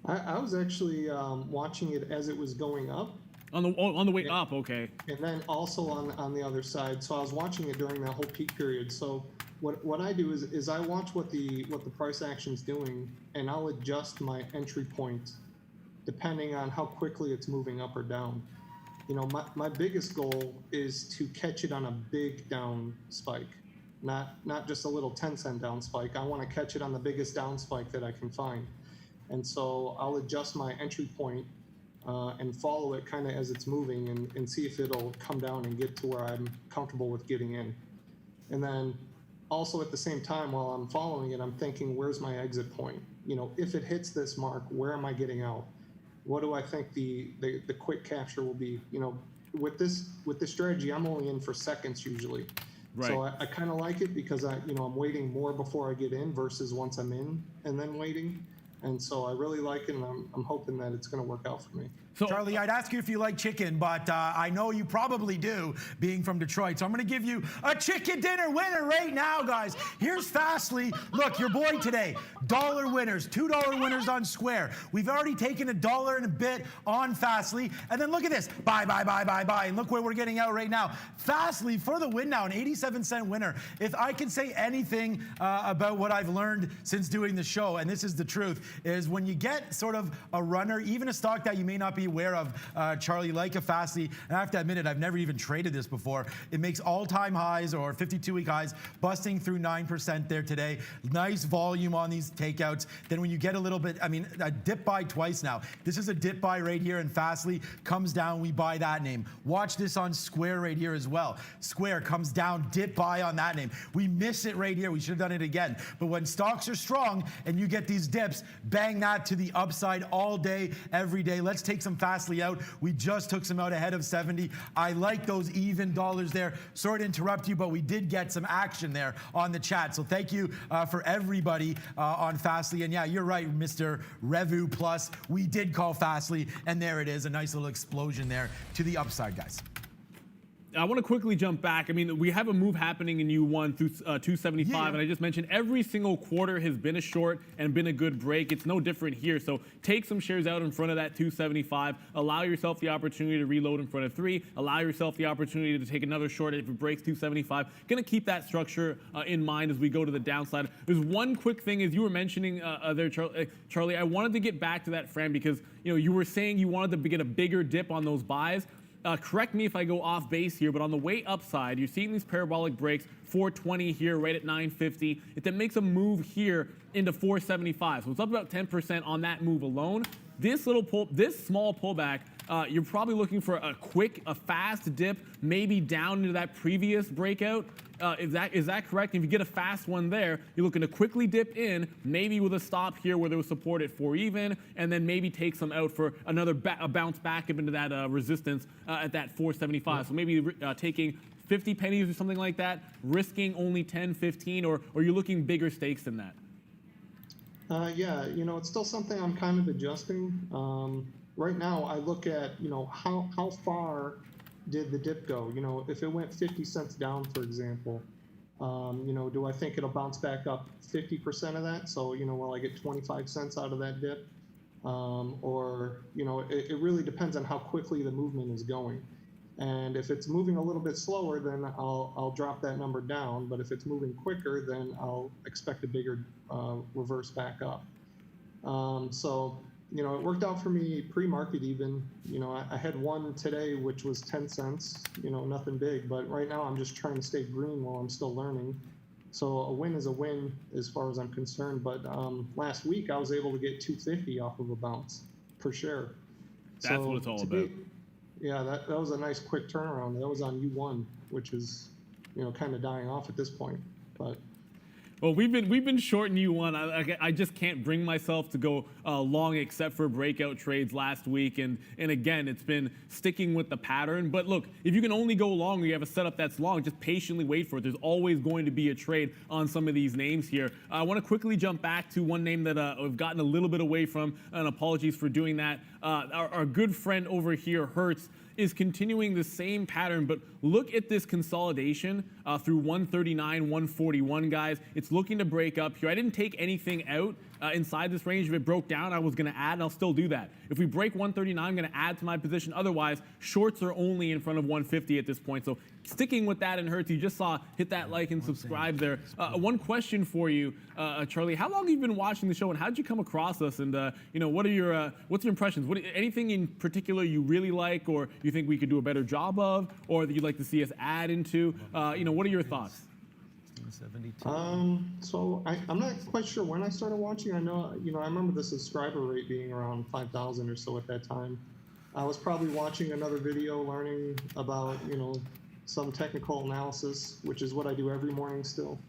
I was actually watching it as it was going up. On the way up, okay. And then also on the other side. So I was watching it during that whole peak period. So what I do is I watch what the price action's doing, and I'll adjust my entry point depending on how quickly it's moving up or down. You know, my biggest goal is to catch it on a big down spike, not just a little 10-cent down spike. I want to catch it on the biggest down spike that I can find. And so I'll adjust my entry point and follow it kind of as it's moving and see if it'll come down and get to where I'm comfortable with getting in. And then also at the same time, while I'm following it, I'm thinking, where's my exit point? You know, if it hits this mark, where am I getting out? What do I think the quick capture will be? You know, with this strategy, I'm only in for seconds usually. Right. So I kind of like it because I'm waiting more before I get in versus once I'm in and then waiting. And so I really like it, and I'm hoping that it's going to work out for me. So, Charlie, I'd ask you if you like chicken, but I know you probably do, being from Detroit. So I'm going to give you a chicken dinner winner right now, guys. Here's Fastly. Look, your boy today, dollar winners, $2 winners on Square. We've already taken $1 and a bit on Fastly. And then look at this. Buy, buy, buy, buy, buy. And look where we're getting out right now. Fastly for the win now, an 87-cent winner. If I can say anything about what I've learned since doing the show, and this is the truth, is when you get sort of a runner, even a stock that you may not be aware of, Charlie, like a Fastly, and I have to admit it, I've never even traded this before. It makes all-time highs or 52-week highs, busting through 9% there today. Nice volume on these takeouts. Then when you get a little bit, I mean, a dip buy twice now. This is a dip buy right here, and Fastly comes down, we buy that name. Watch this on Square right here as well. Square comes down, dip buy on that name. We miss it right here. We should have done it again. But when stocks are strong and you get these dips, bang that to the upside all day, every day. Let's take some Fastly out. We just took some out ahead of 70. I like those even dollars there. Sorry to interrupt you, but we did get some action there on the chat. So thank you for everybody on Fastly. And yeah, you're right, Mr. Revu Plus. We did call Fastly, and there it is. A nice little explosion there to the upside, guys. I want to quickly jump back. I mean, we have a move happening in U1 through 275, and I just mentioned every single quarter has been a short and been a good break. It's no different here. So take some shares out in front of that 275. Allow yourself the opportunity to reload in front of 3. Allow yourself the opportunity to take another short if it breaks 275. Going to keep that structure in mind as we go to the downside. There's one quick thing, as you were mentioning there, Charlie. I wanted to get back to that frame because you were saying you wanted to get a bigger dip on those buys. Correct me if I go off base here, but on the way upside, you're seeing these parabolic breaks, 420 here, right at 950. It then makes a move here into 475. So it's up about 10% on that move alone. This small pullback, you're probably looking for a fast dip, maybe down into that previous breakout. Is that correct? If you get a fast one there, you're looking to quickly dip in, maybe with a stop here where there was support at 4 even, and then maybe take some out for another bounce back up into that resistance at that 475. So maybe taking 50 pennies or something like that, risking only 10, 15, or you're looking bigger stakes than that? Yeah, it's still something I'm kind of adjusting. Right now, I look at, how far did the dip go? If it went 50 cents down, for example, do I think it'll bounce back up 50% of that? So, will I get 25 cents out of that dip? Or, it really depends on how quickly the movement is going. And if it's moving a little bit slower, then I'll drop that number down. But if it's moving quicker, then I'll expect a bigger reverse back up. So, you know, it worked out for me pre-market even. You know, I had one today, which was 10 cents, you know, nothing big. But right now I'm just trying to stay green while I'm still learning. So a win is a win as far as I'm concerned. But last week I was able to get 250 off of a bounce per share. That's what it's all about. Yeah, that was a nice quick turnaround. That was on U1, which is, you know, kind of dying off at this point. But well, we've been short in U1. I just can't bring myself to go long except for breakout trades last week. And again, it's been sticking with the pattern. But look, if you can only go long or you have a setup that's long, just patiently wait for it. There's always going to be a trade on some of these names here. I want to quickly jump back to one name that I've gotten a little bit away from, and apologies for doing that. Our good friend over here, Hertz, is continuing the same pattern, but look at this consolidation through 139, 141, guys. It's looking to break up here. I didn't take anything out inside this range. If it broke down, I was going to add, and I'll still do that. If we break 139, I'm going to add to my position. Otherwise, shorts are only in front of 150 at this point. So sticking with that in Hertz, you just saw, hit that like and subscribe there. One question for you, Charlie. How long have you been watching the show, and how did you come across us? And you know, what's your impressions? Anything in particular you really like, or you think we could do a better job of, or that you'd like to see us add into? You know, what are your thoughts? So I'm not quite sure when I started watching. I know, you know, I remember the subscriber rate being around 5,000 or so at that time. I was probably watching another video, learning about, you know, some technical analysis, which is what I do every morning still.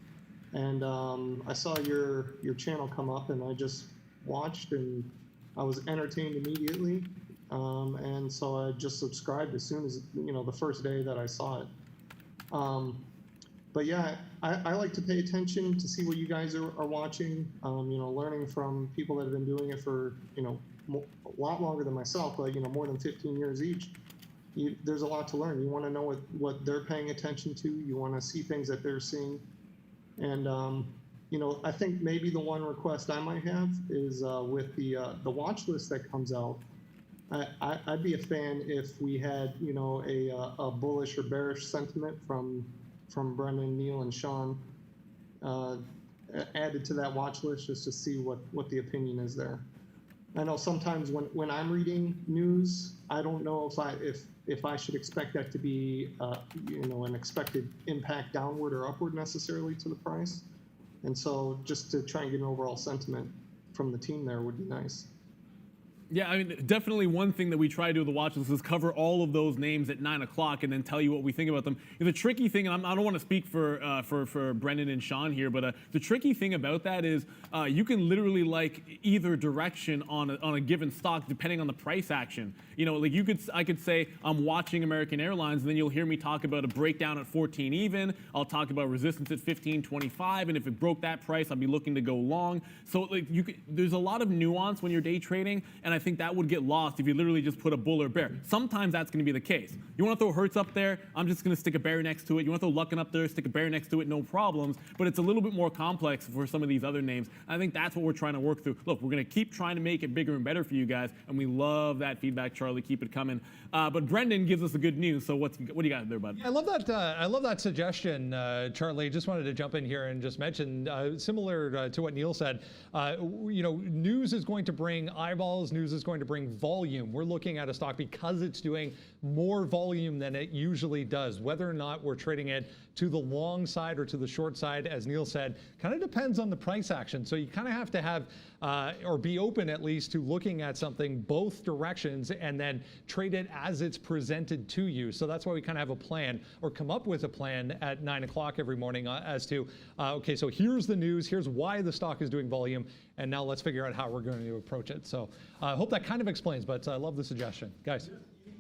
And I saw your channel come up, and I just watched, and I was entertained immediately. And so I just subscribed as soon as, you know, the first day that I saw it. But yeah, I like to pay attention to see what you guys are watching, you know, learning from people that have been doing it for, you know, a lot longer than myself, but, you know, more than 15 years each. There's a lot to learn. You want to know what they're paying attention to. You want to see things that they're seeing. And, you know, I think maybe the one request I might have is with the watch list that comes out, I'd be a fan if we had, you know, a bullish or bearish sentiment from Brendan, Neil, and Sean added to that watch list, just to see what the opinion is there. I know sometimes when I'm reading news, I don't know if I should expect that to be you know, an expected impact downward or upward necessarily to the price. And so just to try and get an overall sentiment from the team there would be nice. Yeah, I mean, definitely one thing that we try to do with the watch list is cover all of those names at 9 o'clock and then tell you what we think about them. The tricky thing, and I don't want to speak for Brendan and Sean here, but the tricky thing about that is you can literally like either direction on a given stock depending on the price action. You know, like I could say I'm watching American Airlines, and then you'll hear me talk about a breakdown at 14 even. I'll talk about resistance at 15.25, and if it broke that price, I'll be looking to go long. So like there's a lot of nuance when you're day trading, and I think that would get lost if you literally just put a bull or bear. Sometimes that's going to be the case. You want to throw Hertz up there, I'm just going to stick a bear next to it. You want to throw Luckin up there, stick a bear next to it, no problems. But it's a little bit more complex for some of these other names. I think that's what we're trying to work through. Look, we're going to keep trying to make it bigger and better for you guys, and we love that feedback, Charlie. Keep it coming. But Brendan gives us the good news. So what do you got there, bud? Yeah, I love that suggestion, Charlie. Just wanted to jump in here and just mention, similar to what Neil said. You know, news is going to bring eyeballs. News is going to bring volume. We're looking at a stock because it's doing more volume than it usually does. Whether or not we're trading it to the long side or to the short side, as Neil said, kind of depends on the price action. So you kind of have to have or be open at least to looking at something both directions and then trade it as it's presented to you. So that's why we kind of have a plan, or come up with a plan at 9 o'clock every morning as to, okay, so here's the news, here's why the stock is doing volume, and now let's figure out how we're going to approach it. So I hope that kind of explains, but I love the suggestion. Guys.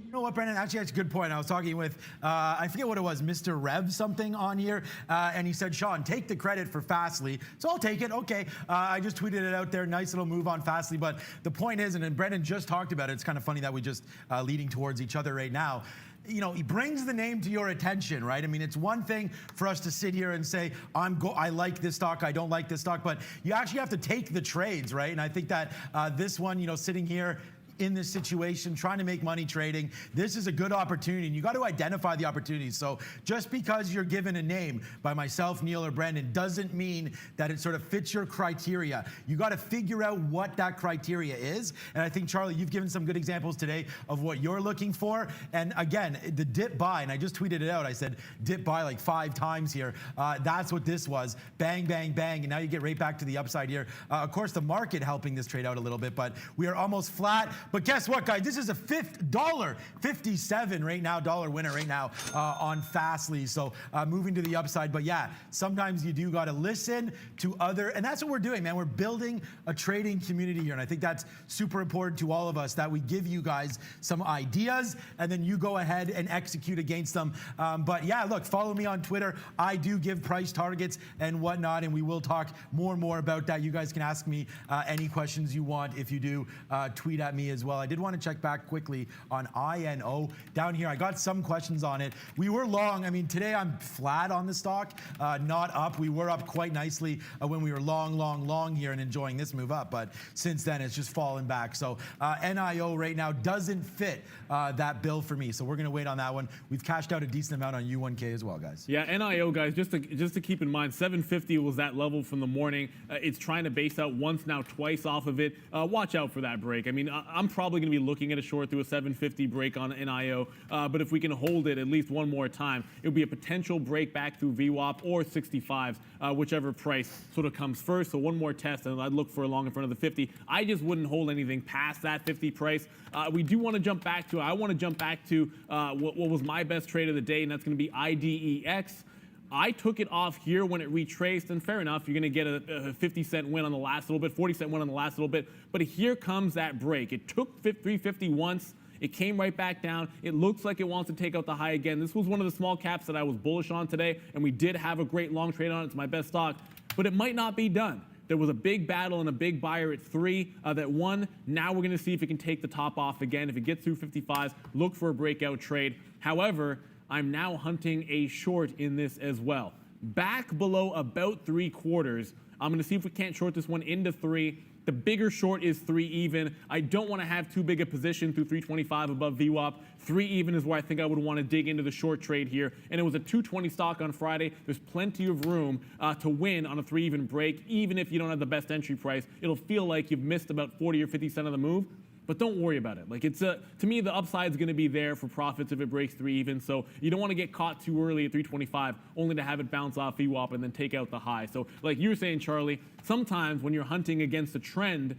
You know what, Brendan? Actually, that's a good point. I was talking with, I forget what it was, Mr. Rev something on here, and he said, Sean, take the credit for Fastly. So I'll take it. Okay. I just tweeted it out there. Nice little move on Fastly. But the point is, and Brendan just talked about it, it's kind of funny that we just leading towards each other right now. You know, he brings the name to your attention, right? I mean, it's one thing for us to sit here and say, I like this stock, I don't like this stock, but you actually have to take the trades, right? And I think that this one, you know, sitting here, in this situation, trying to make money trading, this is a good opportunity, and you got to identify the opportunities. So just because you're given a name by myself, Neil, or Brendan doesn't mean that it sort of fits your criteria. You got to figure out what that criteria is. And I think, Charlie, you've given some good examples today of what you're looking for. And again, the dip buy, and I just tweeted it out. I said dip buy like 5 times here. That's what this was. Bang, bang, bang. And now you get right back to the upside here. Of course, the market helping this trade out a little bit, but we are almost flat. But guess what, guys? This is a $57 right now, dollar winner right now on Fastly. So moving to the upside. But yeah, sometimes you do got to listen to other, and that's what we're doing, man. We're building a trading community here. And I think that's super important to all of us, that we give you guys some ideas and then you go ahead and execute against them. But yeah, look, follow me on Twitter. I do give price targets and whatnot, and we will talk more and more about that. You guys can ask me any questions you want if you do tweet at me as well. I did want to check back quickly on INO down here. I got some questions on it. We were long. I mean, today I'm flat on the stock, not up. We were up quite nicely when we were long here and enjoying this move up, but since then it's just fallen back. So NIO right now doesn't fit that bill for me, so we're going to wait on that one. We've cashed out a decent amount on U1K as well, guys. Yeah, NIO, guys, just to keep in mind, 750 was that level from the morning. It's trying to base out once now, twice off of it. Watch out for that break. I mean, I'm probably going to be looking at a short through a 750 break on NIO, but if we can hold it at least one more time, it'll be a potential break back through VWAP or 65s, whichever price sort of comes first. So one more test, and I'd look for a long in front of the 50. I just wouldn't hold anything past that 50 price. We do want to jump back to, I want to jump back to what was my best trade of the day, and that's going to be IDEX. I took it off here when it retraced, and fair enough, you're going to get a 50-cent win on the last little bit, 40-cent win on the last little bit, but here comes that break. It took 350 once. It came right back down. It looks like it wants to take out the high again. This was one of the small caps that I was bullish on today, and we did have a great long trade on it. It's my best stock, but it might not be done. There was a big battle and a big buyer at 3 that won. Now we're going to see if it can take the top off again. If it gets through 55s, look for a breakout trade. However, I'm now hunting a short in this as well. Back below about 3/4. I'm going to see if we can't short this one into 3. The bigger short is 3 even. I don't want to have too big a position through 325 above VWAP. 3 even is where I think I would want to dig into the short trade here. And it was a 220 stock on Friday. There's plenty of room to win on a 3 even break, even if you don't have the best entry price. It'll feel like you've missed about 40 or 50 cents of the move. But don't worry about it. Like, it's to me, the upside is going to be there for profits if it breaks 3 even. So you don't want to get caught too early at 325, only to have it bounce off VWAP and then take out the high. So like you were saying, Charlie, sometimes when you're hunting against a trend,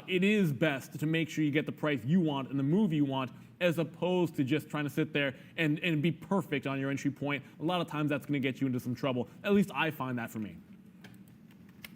it is best to make sure you get the price you want and the move you want, as opposed to just trying to sit there and be perfect on your entry point. A lot of times that's going to get you into some trouble. At least I find that for me.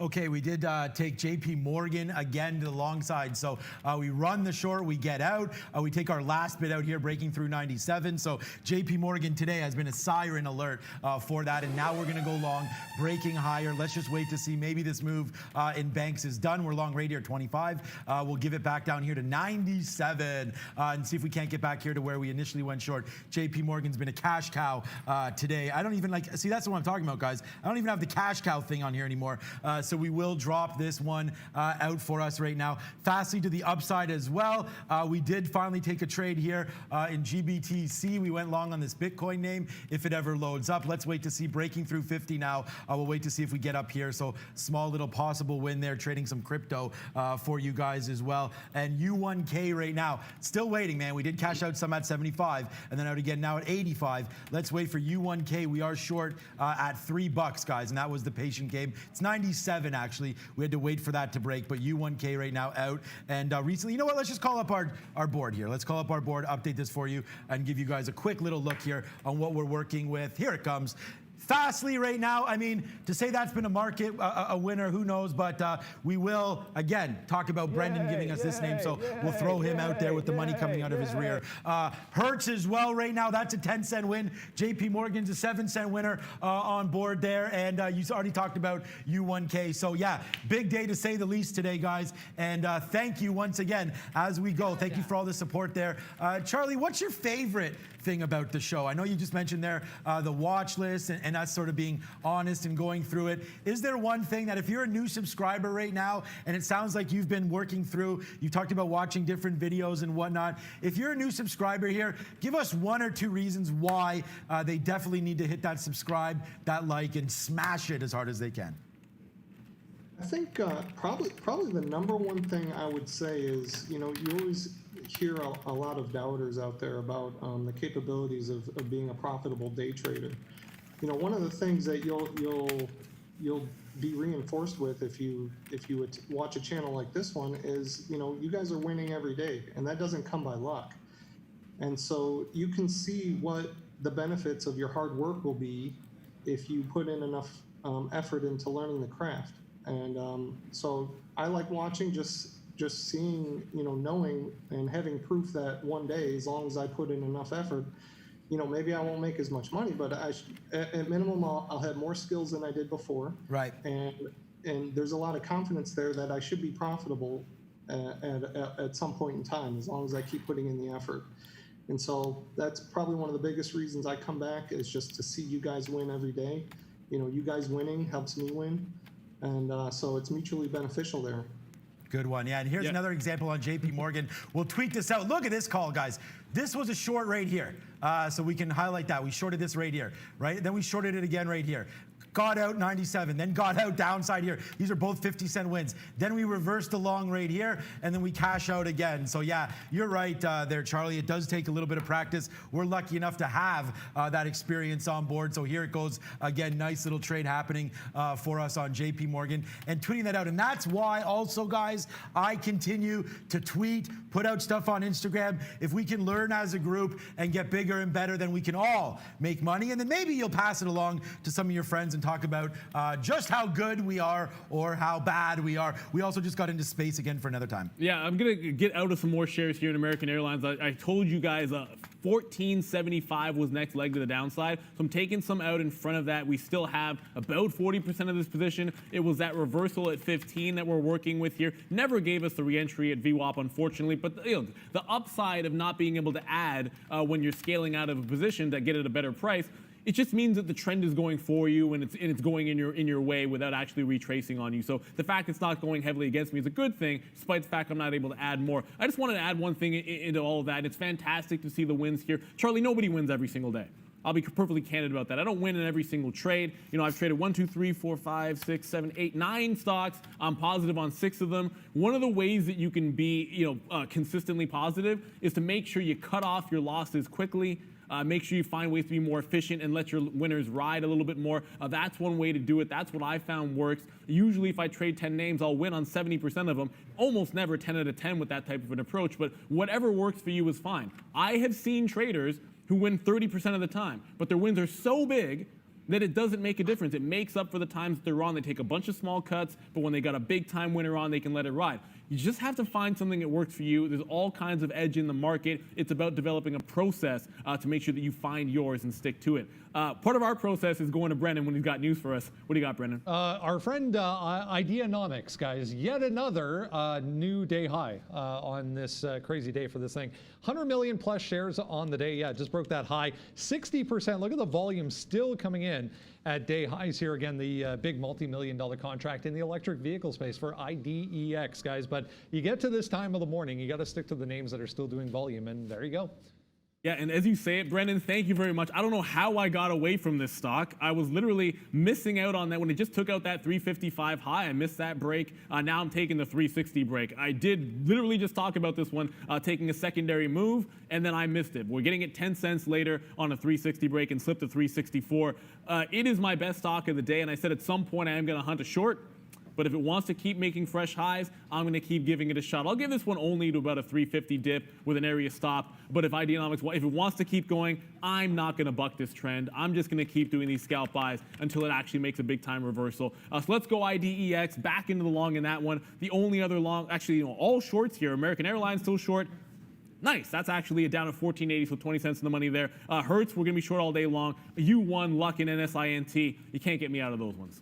Okay, we did take JP Morgan again to the long side. So we run the short, we get out. We take our last bid out here, breaking through 97. So JP Morgan today has been a siren alert for that. And now we're going to go long, breaking higher. Let's just wait to see. Maybe this move in banks is done. We're long right here at 25. We'll give it back down here to 97 and see if we can't get back here to where we initially went short. JP Morgan's been a cash cow today. I don't even see, that's what I'm talking about, guys. I don't even have the cash cow thing on here anymore. So we will drop this one out for us right now. Fastly to the upside as well. We did finally take a trade here in GBTC. We went long on this Bitcoin name if it ever loads up. Let's wait to see breaking through 50 now. We'll wait to see if we get up here. So small little possible win there, trading some crypto for you guys as well. And U1K right now, still waiting, man. We did cash out some at 75 and then out again now at 85. Let's wait for U1K. We are short at $3, guys, and that was the patient game. It's 97 actually. We had to wait for that to break, but U1K right now out. And recently, you know what? Let's just call up our board here. Let's call up our board, update this for you, and give you guys a quick little look here on what we're working with. Here it comes. Fastly right now, I mean, to say that's been a market, a winner, who knows, but we will, again, talk about Brendan giving us this name, so we'll throw him out there with the money coming out of his rear. Hertz as well right now, that's a 10-cent win. JP Morgan's a 7-cent winner on board there, and you already talked about U1K. So yeah, big day to say the least today, guys, and thank you once again as we go. Thank you for all the support there. Charlie, what's your favorite thing about the show? I know you just mentioned there the watch list and us sort of being honest and going through it. Is there one thing that if you're a new subscriber right now, and it sounds like you've been working through, you talked about watching different videos and whatnot. If you're a new subscriber here, give us 1 or 2 reasons why they definitely need to hit that subscribe, that like, and smash it as hard as they can. I think probably the number one thing I would say is, you always hear a lot of doubters out there about the capabilities of being a profitable day trader. One of the things that you'll be reinforced with if you watch a channel like this one is, you guys are winning every day, and that doesn't come by luck. And so you can see what the benefits of your hard work will be if you put in enough effort into learning the craft. And so I like watching, just seeing, knowing and having proof that one day, as long as I put in enough effort, maybe I won't make as much money, but at minimum, I'll have more skills than I did before. Right. And there's a lot of confidence there that I should be profitable at some point in time, as long as I keep putting in the effort. And so that's probably one of the biggest reasons I come back, is just to see you guys win every day. You guys winning helps me win. And so it's mutually beneficial there. Good one. Yeah, and here's another example on JP Morgan. We'll tweet this out. Look at this call, guys. This was a short right here. So we can highlight that. We shorted this right here, right? Then we shorted it again right here. Got out 97, then got out downside here. These are both 50-cent wins. Then we reversed the long right here, and then we cash out again. So yeah, you're right there, Charlie. It does take a little bit of practice. We're lucky enough to have that experience on board. So here it goes again. Nice little trade happening for us on JP Morgan and tweeting that out. And that's why also, guys, I continue to tweet, put out stuff on Instagram. If we can learn as a group and get bigger and better, then we can all make money. And then maybe you'll pass it along to some of your friends and talk about just how good we are or how bad we are. We also just got into space again for another time. Yeah, I'm going to get out of some more shares here in American Airlines. I told you guys 14.75 was next leg to the downside. So I'm taking some out in front of that. We still have about 40% of this position. It was that reversal at 15 that we're working with here. Never gave us the re-entry at VWAP, unfortunately. But the upside of not being able to add when you're scaling out of a position to get at a better price, it just means that the trend is going for you and it's going in your way without actually retracing on you. So the fact it's not going heavily against me is a good thing, despite the fact I'm not able to add more. I just wanted to add one thing into all of that. It's fantastic to see the wins here. Charlie, nobody wins every single day. I'll be perfectly candid about that. I don't win in every single trade. I've traded 1, 2, 3, 4, 5, 6, 7, 8, 9 stocks. I'm positive on 6 of them. One of the ways that you can be, consistently positive is to make sure you cut off your losses quickly. Make sure you find ways to be more efficient and let your winners ride a little bit more. That's one way to do it. That's what I found works. Usually if I trade 10 names, I'll win on 70% of them. Almost never 10 out of 10 with that type of an approach, but whatever works for you is fine. I have seen traders who win 30% of the time, but their wins are so big that it doesn't make a difference. It makes up for the times that they're wrong. They take a bunch of small cuts, but when they got a big time winner on, they can let it ride. You just have to find something that works for you. There's all kinds of edge in the market. It's about developing a process to make sure that you find yours and stick to it. Part of our process is going to Brendan when he's got news for us. What do you got, Brendan? Our friend Ideanomics, guys, yet another new day high on this crazy day for this thing. 100 million plus shares on the day. Yeah, just broke that high. 60%. Look at the volume still coming in at day highs here. Again, the big multi-million-dollar contract in the electric vehicle space for IDEX, guys. But you get to this time of the morning, you got to stick to the names that are still doing volume, and there you go. Yeah, and as you say it, Brendan, thank you very much. I don't know how I got away from this stock. I was literally missing out on that when it just took out that 355 high. I missed that break. Now I'm taking the 360 break. I did literally just talk about this one, taking a secondary move, and then I missed it. We're getting it 10 cents later on a 360 break and slipped to 364. It is my best stock of the day, and I said at some point I am going to hunt a short. But if it wants to keep making fresh highs, I'm going to keep giving it a shot. I'll give this one only to about a 350 dip with an area stop. But if Ideanomics, if it wants to keep going, I'm not going to buck this trend. I'm just going to keep doing these scalp buys until it actually makes a big time reversal. So let's go IDEX back into the long in that one. The only other long, actually, all shorts here. American Airlines still short. Nice. That's actually a down at 14.80, so 20 cents in the money there. Hertz, we're going to be short all day long. U1, Luck, and NSINT. You can't get me out of those ones.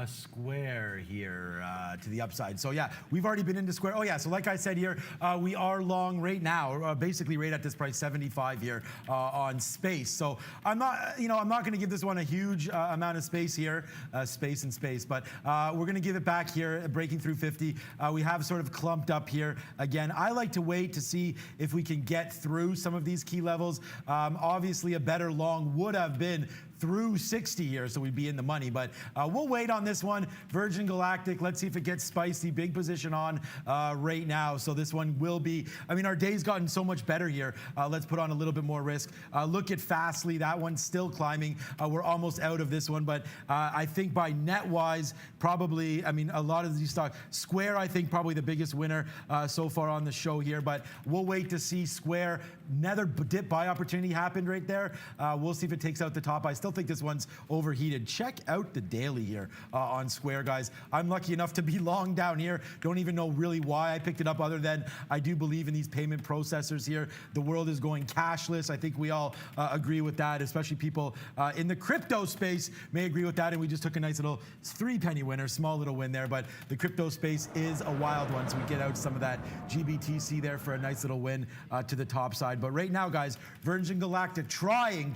Square here to the upside. So yeah, we've already been into Square. Oh yeah, so like I said here, we are long right now, basically right at this price, 75 here on space. So I'm not going to give this one a huge amount of space here, space, but we're going to give it back here, breaking through 50. We have sort of clumped up here again. I like to wait to see if we can get through some of these key levels. Obviously, a better long would have been through 60 here, so we'd be in the money. But we'll wait on this one. Virgin Galactic, let's see if it gets spicy. Big position on right now. So this one will be, I mean, our day's gotten so much better here. Let's put on a little bit more risk. Look at Fastly. That one's still climbing. We're almost out of this one. But I think by net-wise, probably, I mean, a lot of these stocks. Square, I think, probably the biggest winner so far on the show here. But we'll wait to see Square. Another dip buy opportunity happened right there. We'll see if it takes out the top. I still think this one's overheated. Check out the daily here on Square, guys. I'm lucky enough to be long down here. Don't even know really why I picked it up, other than I do believe in these payment processors here. The world is going cashless. I think we all agree with that, especially people in the crypto space may agree with that. And we just took a nice little 3-penny winner, small little win there. But the crypto space is a wild one, so we get out some of that GBTC there for a nice little win to the top side. But right now, guys, Virgin Galactic trying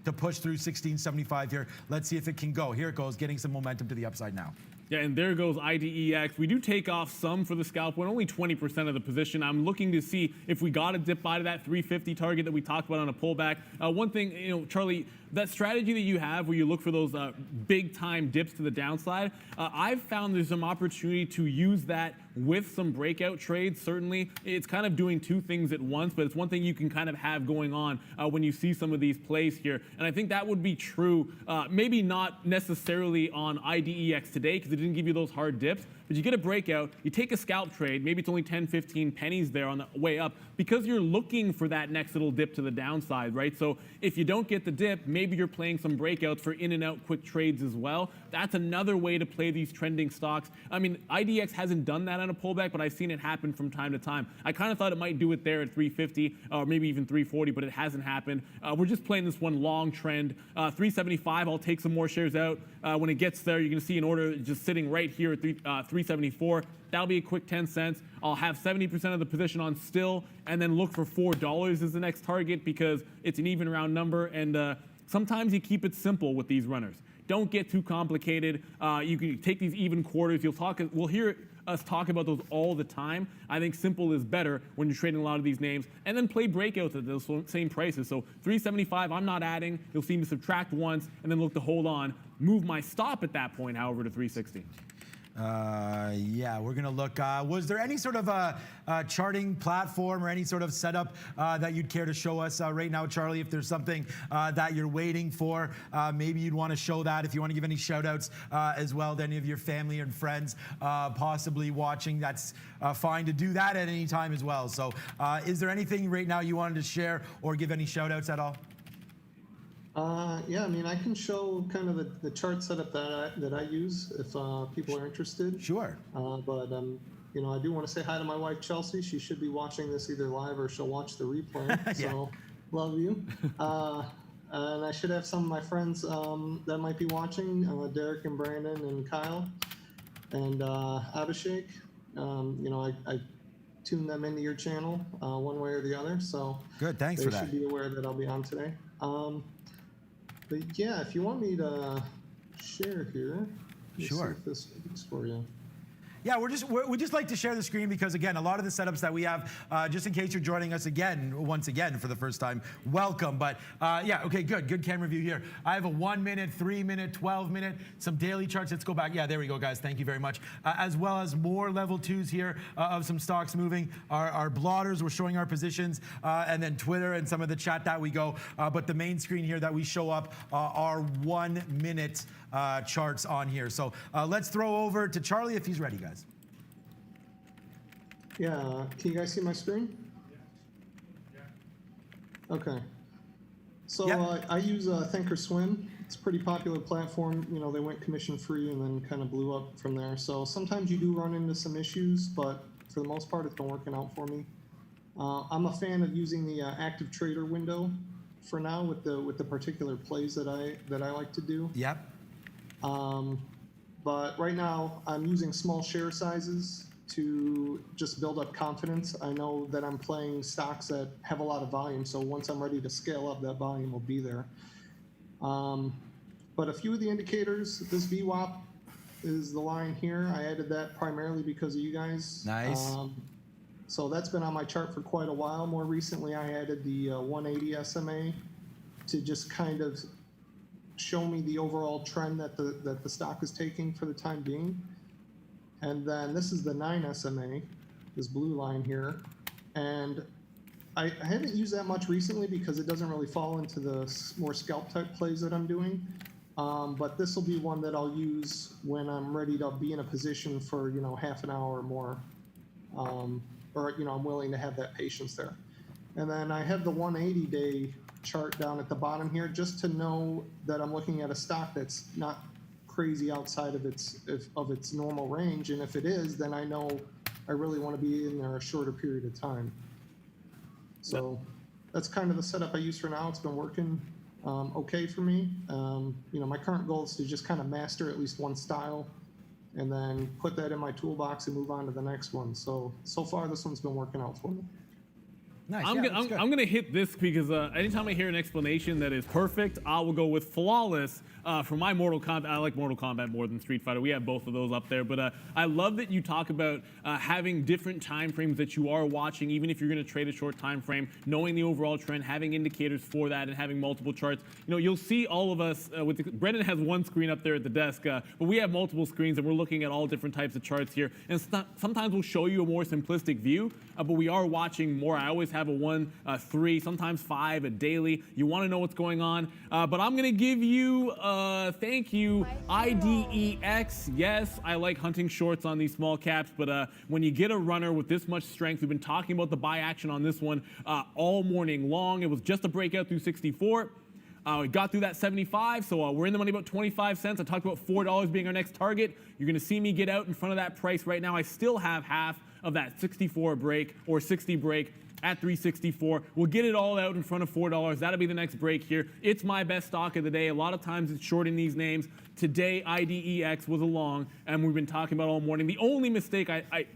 to push through 1675 here. Let's see if it can go. Here it goes, getting some momentum to the upside now. Yeah, and there goes IDEX. We do take off some for the scalp win, only 20% of the position. I'm looking to see if we got to dip by to that 350 target that we talked about on a pullback. One thing, Charlie, that strategy that you have where you look for those big-time dips to the downside, I've found there's some opportunity to use that with some breakout trades. Certainly, it's kind of doing two things at once, but it's one thing you can kind of have going on when you see some of these plays here. And I think that would be true, maybe not necessarily on IDEX today, because it didn't give you those hard dips, but you get a breakout, you take a scalp trade, maybe it's only 10, 15 pennies there on the way up, because you're looking for that next little dip to the downside, right? So if you don't get the dip, maybe you're playing some breakouts for in and out quick trades as well. That's another way to play these trending stocks. I mean, IDEX hasn't done that on a pullback, but I've seen it happen from time to time. I kind of thought it might do it there at 350 or maybe even 340, but it hasn't happened. We're just playing this one long trend. 375, I'll take some more shares out. When it gets there, you're going to see an order just sitting right here at 374. That'll be a quick 10 cents. I'll have 70% of the position on still, and then look for $4 as the next target, because it's an even round number, and sometimes you keep it simple with these runners. Don't get too complicated. You can take these even quarters. We'll hear us talk about those all the time. I think simple is better when you're trading a lot of these names, and then play breakouts at those same prices. So 375, I'm not adding. You'll see me subtract once, and then look to hold on. Move my stop at that point, however, to 360. Yeah, we're going to look. Was there any sort of charting platform or any sort of setup that you'd care to show us right now, Charlie? If there's something that you're waiting for, maybe you'd want to show that. If you want to give any shout outs as well to any of your family and friends possibly watching, that's fine to do that at any time as well. So is there anything right now you wanted to share or give any shout outs at all? Yeah, I mean, I can show kind of the chart setup that I use if people are interested. Sure. But I do want to say hi to my wife, Chelsea. She should be watching this either live or she'll watch the replay. Yeah. So, love you. And I should have some of my friends that might be watching, Derek and Brandon and Kyle and Abhishek. I tune them into your channel one way or the other. So good, thanks for that. They should be aware that I'll be on today. But yeah, if you want me to share here, sure. See if this works for you. Yeah, we just like to share the screen because, again, a lot of the setups that we have, just in case you're joining us once again for the first time, welcome. But yeah, okay, good camera view here. I have a 1 minute, 3 minute, 12 minute, some daily charts. Let's go back. Yeah, there we go, guys. Thank you very much. As well as more level 2s here of some stocks moving. Our blotters, we're showing our positions, and then Twitter and some of the chat that we go. But the main screen here that we show up are 1 minute charts on here. So let's throw over to Charlie if he's ready, guys. Yeah, can you guys see my screen? Okay. So I use Thinkorswim. It's a pretty popular platform. They went commission free and then kind of blew up from there. So sometimes you do run into some issues, but for the most part, it's been working out for me. I'm a fan of using the active trader window for now with the particular plays that I like to do. Yep. But right now, I'm using small share sizes to just build up confidence. I know that I'm playing stocks that have a lot of volume, so once I'm ready to scale up, that volume will be there. But a few of the indicators, this VWAP is the line here. I added that primarily because of you guys. Nice. So that's been on my chart for quite a while. More recently, I added the 180 SMA to just kind of show me the overall trend that the stock is taking for the time being. And then this is the 9 SMA, this blue line here. And I haven't used that much recently because it doesn't really fall into the more scalp type plays that I'm doing. But this will be one that I'll use when I'm ready to be in a position for, half an hour or more. Or, I'm willing to have that patience there. And then I have the 180-day chart down at the bottom here just to know that I'm looking at a stock that's not crazy outside of its normal range. And if it is, then I know I really want to be in there a shorter period of time. So that's kind of the setup I use for now. It's been working okay for me. My current goal is to just kind of master at least one style and then put that in my toolbox and move on to the next one. So far, this one's been working out for me. Nice. I'm going to hit this because anytime I hear an explanation that is perfect, I will go with flawless. For my Mortal Kombat, I like Mortal Kombat more than Street Fighter. We have both of those up there. But I love that you talk about having different time frames that you are watching, even if you're going to trade a short time frame, knowing the overall trend, having indicators for that, and having multiple charts. You'll see all of us, Brendan has one screen up there at the desk, but we have multiple screens, and we're looking at all different types of charts here. And sometimes we'll show you a more simplistic view, but we are watching more. I always have a 1, 3, sometimes 5, a daily. You want to know what's going on. But I'm going to give you, thank you, IDEX. Yes, I like hunting shorts on these small caps, but when you get a runner with this much strength, we've been talking about the buy action on this one all morning long. It was just a breakout through 64. We got through that 75, so we're in the money about 25 cents. I talked about $4 being our next target. You're going to see me get out in front of that price right now. I still have half of that 64 break or 60 break at 364. We'll get it all out in front of $4. That'll be the next break here. It's my best stock of the day. A lot of times it's shorting these names. Today, IDEX was a long, and we've been talking about all morning. The only mistake I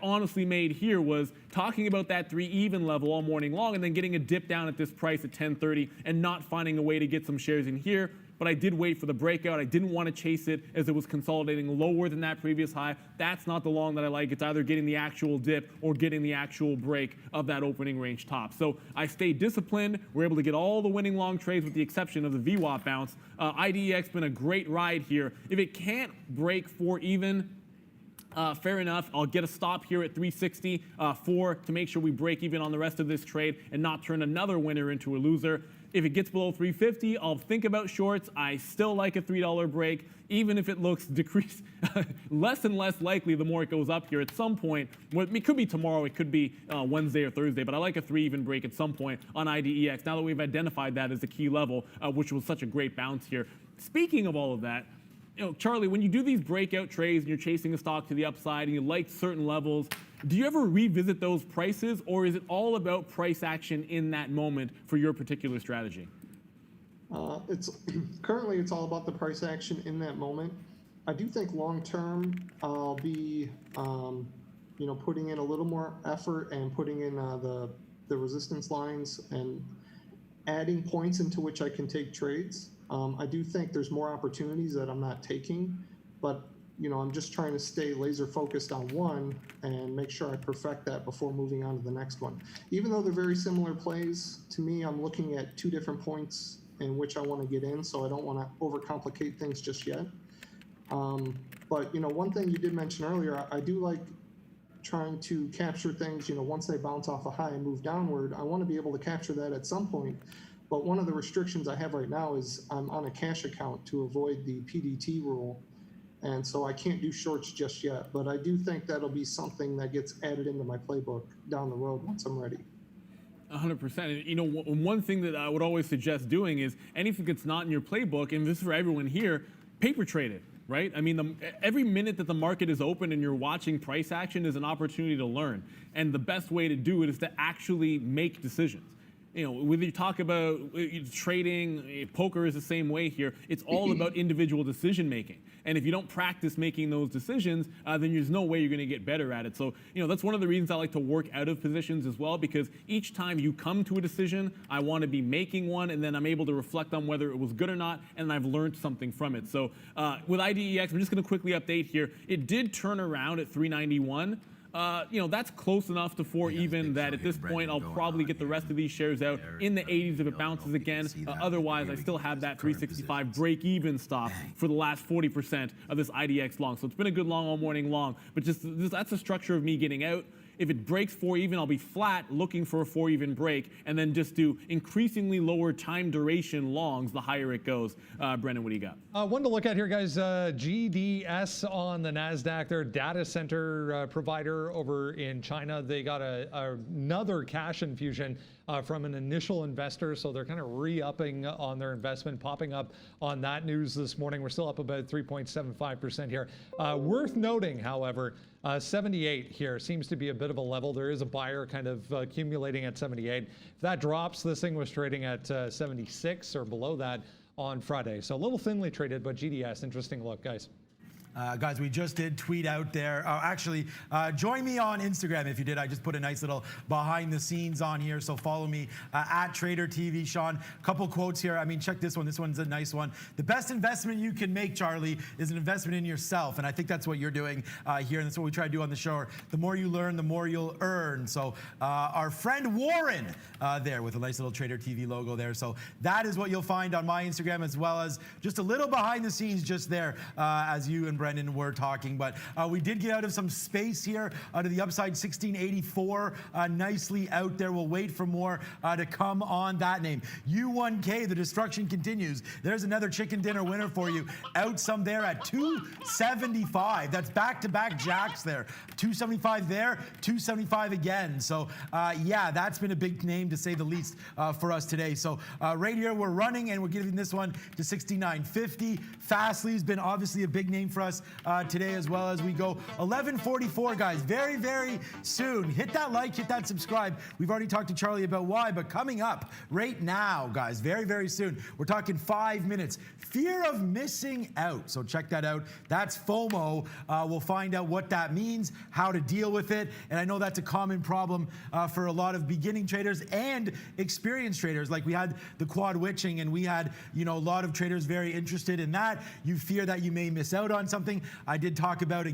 honestly made here was talking about that 3 even level all morning long and then getting a dip down at this price at 1030 and not finding a way to get some shares in here. But I did wait for the breakout. I didn't want to chase it as it was consolidating lower than that previous high. That's not the long that I like. It's either getting the actual dip or getting the actual break of that opening range top. So I stayed disciplined. We're able to get all the winning long trades with the exception of the VWAP bounce. IDEX been a great ride here. If it can't break 4 even, fair enough. I'll get a stop here at 360 to make sure we break even on the rest of this trade and not turn another winner into a loser. If it gets below 350, I'll think about shorts. I still like a $3 break, even if it looks decreased less and less likely the more it goes up here at some point. Well, it could be tomorrow, it could be Wednesday or Thursday, but I like a 3 even break at some point on IDEX now that we've identified that as a key level, which was such a great bounce here. Speaking of all of that, Charlie, when you do these breakout trades and you're chasing a stock to the upside and you like certain levels, do you ever revisit those prices, or is it all about price action in that moment for your particular strategy? Currently it's all about the price action in that moment. I do think long term I'll be putting in a little more effort and putting in the resistance lines and adding points into which I can take trades. I do think there's more opportunities that I'm not taking, but I'm just trying to stay laser focused on one and make sure I perfect that before moving on to the next one. Even though they're very similar plays, to me, I'm looking at 2 different points in which I want to get in, so I don't want to overcomplicate things just yet. But one thing you did mention earlier, I do like trying to capture things, once they bounce off a high and move downward. I want to be able to capture that at some point. But one of the restrictions I have right now is I'm on a cash account to avoid the PDT rule. And so I can't do shorts just yet, but I do think that'll be something that gets added into my playbook down the road once I'm ready. 100%. One thing that I would always suggest doing is anything that's not in your playbook, and this is for everyone here, paper trade it, right? I mean, every minute that the market is open and you're watching price action is an opportunity to learn. And the best way to do it is to actually make decisions. whether you talk about trading, poker is the same way here. It's all about individual decision making. And if you don't practice making those decisions, then there's no way you're going to get better at it. So, that's one of the reasons I like to work out of positions as well, because each time you come to a decision, I want to be making one, and then I'm able to reflect on whether it was good or not, and I've learned something from it. So with IDEX, I'm just going to quickly update here. It did turn around at 391. That's close enough to 4 even that at this point I'll probably get the rest of these shares out in the 80s if it bounces again. Otherwise, I still have that 365 break-even stop for the last 40% of this IDX long. So it's been a good long all morning long, but that's the structure of me getting out. If it breaks 4 even, I'll be flat looking for a 4 even break, and then just do increasingly lower time duration longs the higher it goes. Brendan, what do you got? One to look at here, guys. GDS on the NASDAQ, their data center provider over in China. They got another cash infusion from an initial investor, so they're kind of re-upping on their investment, popping up on that news this morning. We're still up about 3.75% here. Worth noting, however, 78 here seems to be a bit of a level. There is a buyer kind of accumulating at 78. If that drops, this thing was trading at 76 or below that on Friday. So a little thinly traded, but GDS, interesting look, guys. Guys, we just did tweet out there. Join me on Instagram if you did. I just put a nice little behind the scenes on here. So follow me at Trader TV. Sean, couple quotes here. I mean, check this one. This one's a nice one. The best investment you can make, Charlie, is an investment in yourself. And I think that's what you're doing here. And that's what we try to do on the show. The more you learn, the more you'll earn. So our friend Warren there with a nice little Trader TV logo there. So that is what you'll find on my Instagram, as well as just a little behind the scenes just there as you and Brendan were talking. But we did get out of some space here to the upside, 1684, nicely out there. We'll wait for more to come on that name. U1K, the destruction continues. There's another chicken dinner winner for you. Out some there at 275. That's back-to-back jacks there. 275 there, 275 again. So yeah, that's been a big name to say the least for us today. So right here we're running, and we're giving this one to 69.50. Fastly's been obviously a big name for us today, as well as we go 1144, guys. Very, very soon. Hit that like, hit that subscribe. We've already talked to Charlie about why, but coming up right now, guys, very, very soon, we're talking 5 minutes. Fear of missing out. So check that out. That's FOMO. We'll find out what that means, how to deal with it. And I know that's a common problem for a lot of beginning traders and experienced traders. Like we had the quad witching, and we had, a lot of traders very interested in that. You fear that you may miss out on something. I did talk about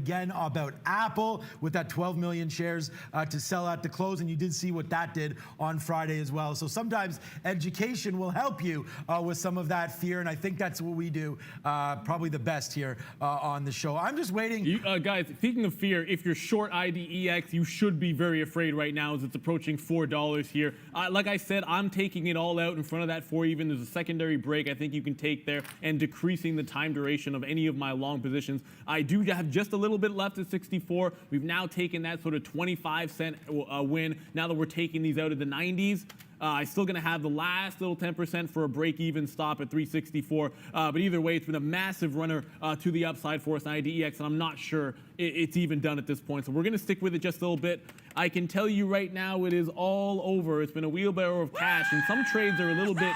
Apple with that 12 million shares to sell at the close, and you did see what that did on Friday as well. So sometimes education will help you with some of that fear, and I think that's what we do probably the best here on the show. I'm just waiting. Guys, speaking of fear, if you're short IDEX, you should be very afraid right now as it's approaching $4 here. Like I said, I'm taking it all out in front of that 4 even. There's a secondary break I think you can take there, and decreasing the time duration of any of my long positions. I do have just a little bit left at 64. We've now taken that sort of 25-cent win. Now that we're taking these out of the 90s, I'm still going to have the last little 10% for a break-even stop at 364. But either way, it's been a massive runner to the upside for us in IDEX, and I'm not sure it's even done at this point. So we're going to stick with it just a little bit. I can tell you right now it is all over. It's been a wheelbarrow of cash, and some trades are a little bit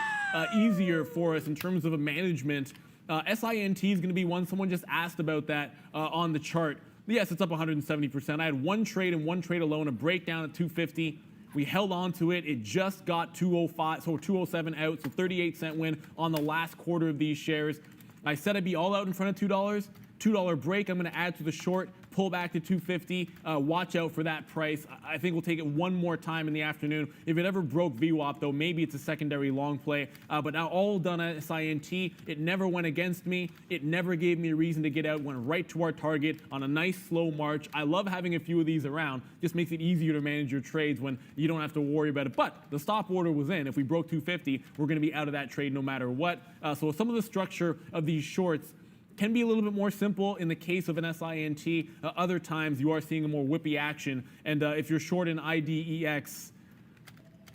easier for us in terms of a management. SINT is going to be one. Someone just asked about that on the chart. Yes, it's up 170%. I had one trade and one trade alone, a breakdown at 250. We held on to it. It just got 205, so 207 out, so 38-cent win on the last quarter of these shares. I said I'd be all out in front of $2. $2 break. I'm going to add to the short, pull back to 250. Watch out for that price. I think we'll take it one more time in the afternoon. If it ever broke VWAP, though, maybe it's a secondary long play. But now all done at SINT. It never went against me. It never gave me a reason to get out. Went right to our target on a nice slow march. I love having a few of these around. Just makes it easier to manage your trades when you don't have to worry about it. But the stop order was in. If we broke 250, we're going to be out of that trade no matter what. So some of the structure of these shorts can be a little bit more simple in the case of an SINT. Other times you are seeing a more whippy action. And if you're short in IDEX,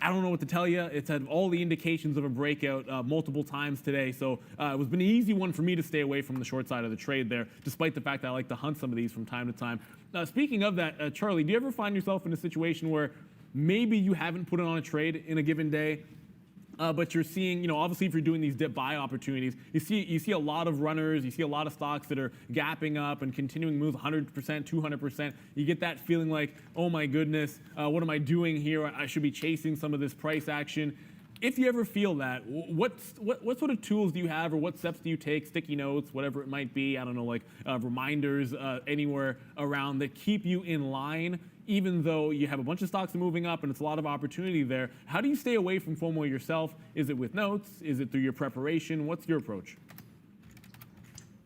I don't know what to tell you. It's had all the indications of a breakout multiple times today. So it was been an easy one for me to stay away from the short side of the trade there, despite the fact that I like to hunt some of these from time to time. Speaking of that, Charlie, do you ever find yourself in a situation where maybe you haven't put it on a trade in a given day, But you're seeing, obviously if you're doing these dip buy opportunities, you see a lot of runners, you see a lot of stocks that are gapping up and continuing to move 100%, 200%. You get that feeling like, oh my goodness, what am I doing here? I should be chasing some of this price action. If you ever feel that, what sort of tools do you have, or what steps do you take, sticky notes, whatever it might be, I don't know, like reminders anywhere around that keep you in line, even though you have a bunch of stocks moving up and it's a lot of opportunity there? How do you stay away from FOMO yourself? Is it with notes? Is it through your preparation? What's your approach?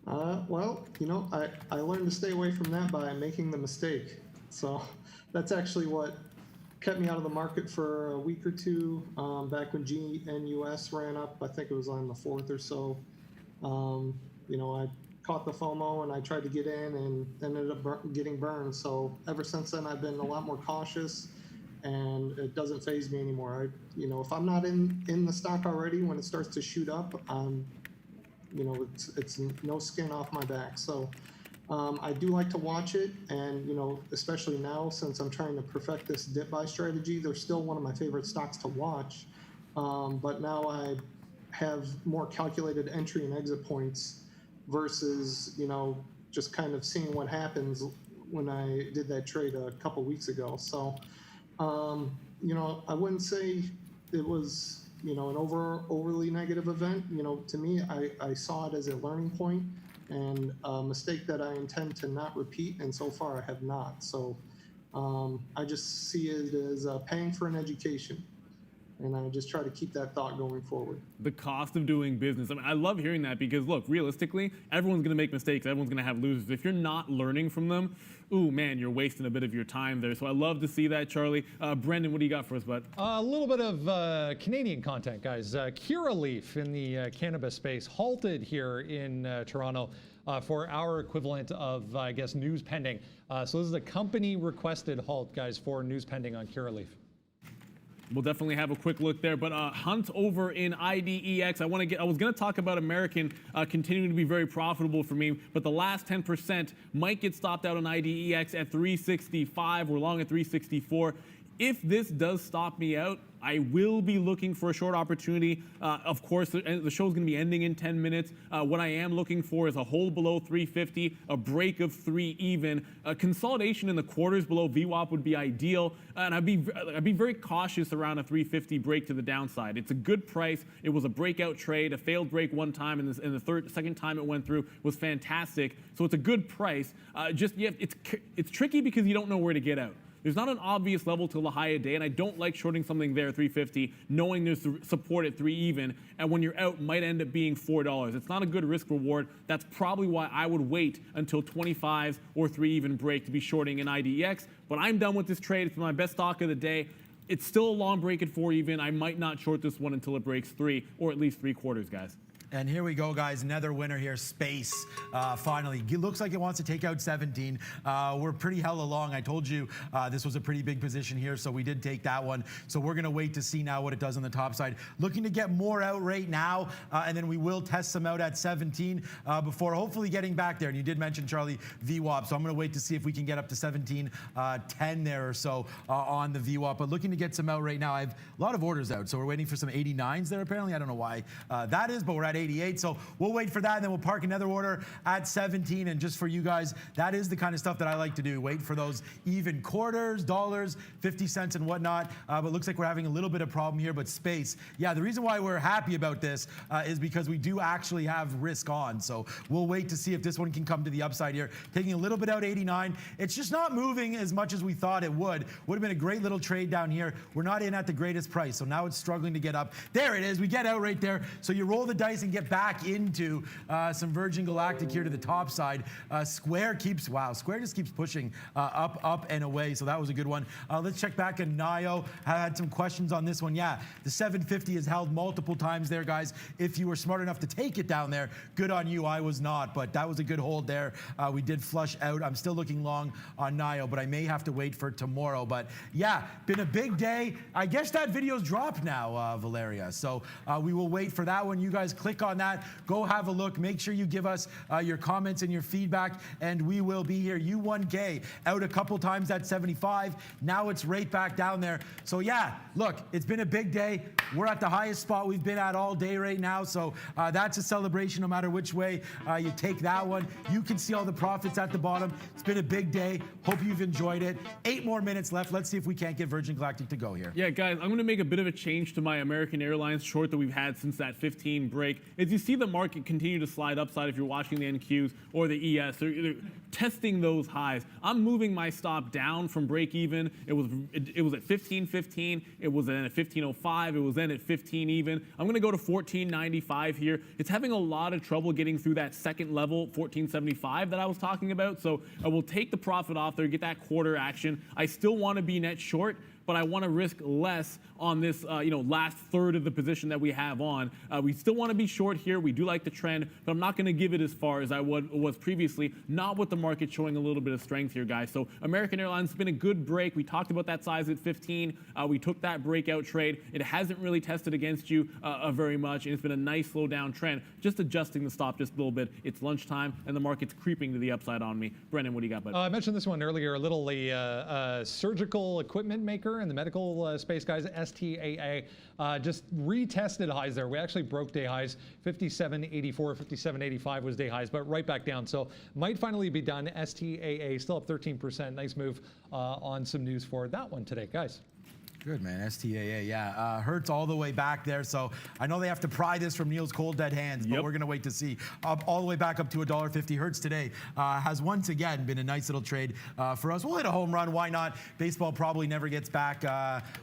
Well, I learned to stay away from that by making the mistake. So that's actually what kept me out of the market for a week or two back when GNUS ran up. I think it was on the 4th or so. I caught the FOMO and I tried to get in and ended up getting burned. So ever since then, I've been a lot more cautious, and it doesn't faze me anymore. If I'm not in the stock already, when it starts to shoot up, it's no skin off my back. So I do like to watch it, and especially now since I'm trying to perfect this dip buy strategy, they're still one of my favorite stocks to watch. But now I have more calculated entry and exit points versus just kind of seeing what happens when I did that trade a couple weeks ago. So I wouldn't say it was an overly negative event. To me, I saw it as a learning point and a mistake that I intend to not repeat, and so far I have not. So I just see it as paying for an education, and I just try to keep that thought going forward. The cost of doing business. I mean, I love hearing that, because look, realistically, everyone's going to make mistakes. Everyone's going to have losers. If you're not learning from them, ooh, man, you're wasting a bit of your time there. So I love to see that, Charlie. Brendan, what do you got for us, bud? A little bit of Canadian content, guys. Curaleaf in the cannabis space halted here in Toronto for our equivalent of, I guess, news pending. So this is a company requested halt, guys, for news pending on Curaleaf. We'll definitely have a quick look there, but Hunt over in IDEX. I was going to talk about American continuing to be very profitable for me, but the last 10% might get stopped out on IDEX at 365. We're long at 364. If this does stop me out, I will be looking for a short opportunity. Of course, the show's going to be ending in 10 minutes. What I am looking for is a hold below 350, a break of 3 even. A consolidation in the quarters below VWAP would be ideal, and I'd be very cautious around a 350 break to the downside. It's a good price. It was a breakout trade, a failed break one time, and the second time it went through was fantastic. So it's a good price. It's tricky because you don't know where to get out. There's not an obvious level till the high a day, and I don't like shorting something there at 350, knowing there's support at 3 even, and when you're out, might end up being $4. It's not a good risk reward. That's probably why I would wait until 25 or 3 even break to be shorting in IDEX. But I'm done with this trade. It's my best stock of the day. It's still a long break at 4 even. I might not short this one until it breaks 3, or at least 3/4, guys. And here we go, guys. Another winner here, Space. Finally, it looks like it wants to take out 17. We're pretty hella long. I told you this was a pretty big position here, so we did take that one. So we're going to wait to see now what it does on the top side. Looking to get more out right now, and then we will test some out at 17 before hopefully getting back there. And you did mention, Charlie, VWAP, so I'm going to wait to see if we can get up to 17.10 there or so on the VWAP. But looking to get some out right now. I have a lot of orders out, so we're waiting for some 89s there apparently. I don't know why that is, but we're at 88, so we'll wait for that, and then we'll park another order at 17. And just for you guys, that is the kind of stuff that I like to do. Wait for those even quarters, dollars, 50 cents and whatnot. But looks like we're having a little bit of problem here. But Space, yeah, the reason why we're happy about this is because we do actually have risk on. So we'll wait to see if this one can come to the upside here. Taking a little bit out 89. It's just not moving as much as we thought it would. Would have been a great little trade down here. We're not in at the greatest price, so now it's struggling to get up. There it is. We get out right there. So you roll the dice and get back into some Virgin Galactic here to the top side. Square just keeps pushing up and away, so that was a good one. Let's check back at NIO. I had some questions on this one. Yeah, the 750 is held multiple times there, guys. If you were smart enough to take it down there, good on you. I was not, but that was a good hold there. We did flush out. I'm still looking long on NIO, but I may have to wait for tomorrow. But yeah, been a big day. I guess that video's dropped now, Valeria. So we will wait for that one. You guys click click on that. Go have a look. Make sure you give us your comments and your feedback, and we will be here. U1K out a couple times at 75. Now it's right back down there. So yeah, look, it's been a big day. We're at the highest spot we've been at all day right now. So that's a celebration no matter which way you take that one. You can see all the profits at the bottom. It's been a big day. Hope you've enjoyed it. 8 more minutes left. Let's see if we can't get Virgin Galactic to go here. Yeah, guys, I'm going to make a bit of a change to my American Airlines short that we've had since that 15 break. As you see the market continue to slide upside, if you're watching the NQs or the ES, they're testing those highs. I'm moving my stop down from break even. It was at 15.15. It was then at 15.05. It was then at 15 even. I'm going to go to 14.95 here. It's having a lot of trouble getting through that second level, 14.75 that I was talking about. So I will take the profit off there, get that quarter action. I still want to be net short, but I want to risk less on this, last third of the position that we have on. We still want to be short here. We do like the trend, but I'm not going to give it as far as I was previously, not with the market showing a little bit of strength here, guys. So American Airlines has been a good break. We talked about that size at 15. We took that breakout trade. It hasn't really tested against you very much, and it's been a nice slow down trend. Just adjusting the stop just a little bit. It's lunchtime, and the market's creeping to the upside on me. Brendan, what do you got, bud? I mentioned this one earlier, a little surgical equipment maker in the medical space, guys, STAA, just retested highs there. We actually broke day highs. 57.84, 57.85 was day highs, but right back down. So might finally be done. STAA still up 13%. Nice move on some news for that one today, guys. Good, man. STAA, yeah. Hurts all the way back there. So I know they have to pry this from Neil's cold, dead hands, but we're going to wait to see. All the way back up to $1.50. Hertz today has once again been a nice little trade for us. We'll hit a home run. Why not? Baseball probably never gets back.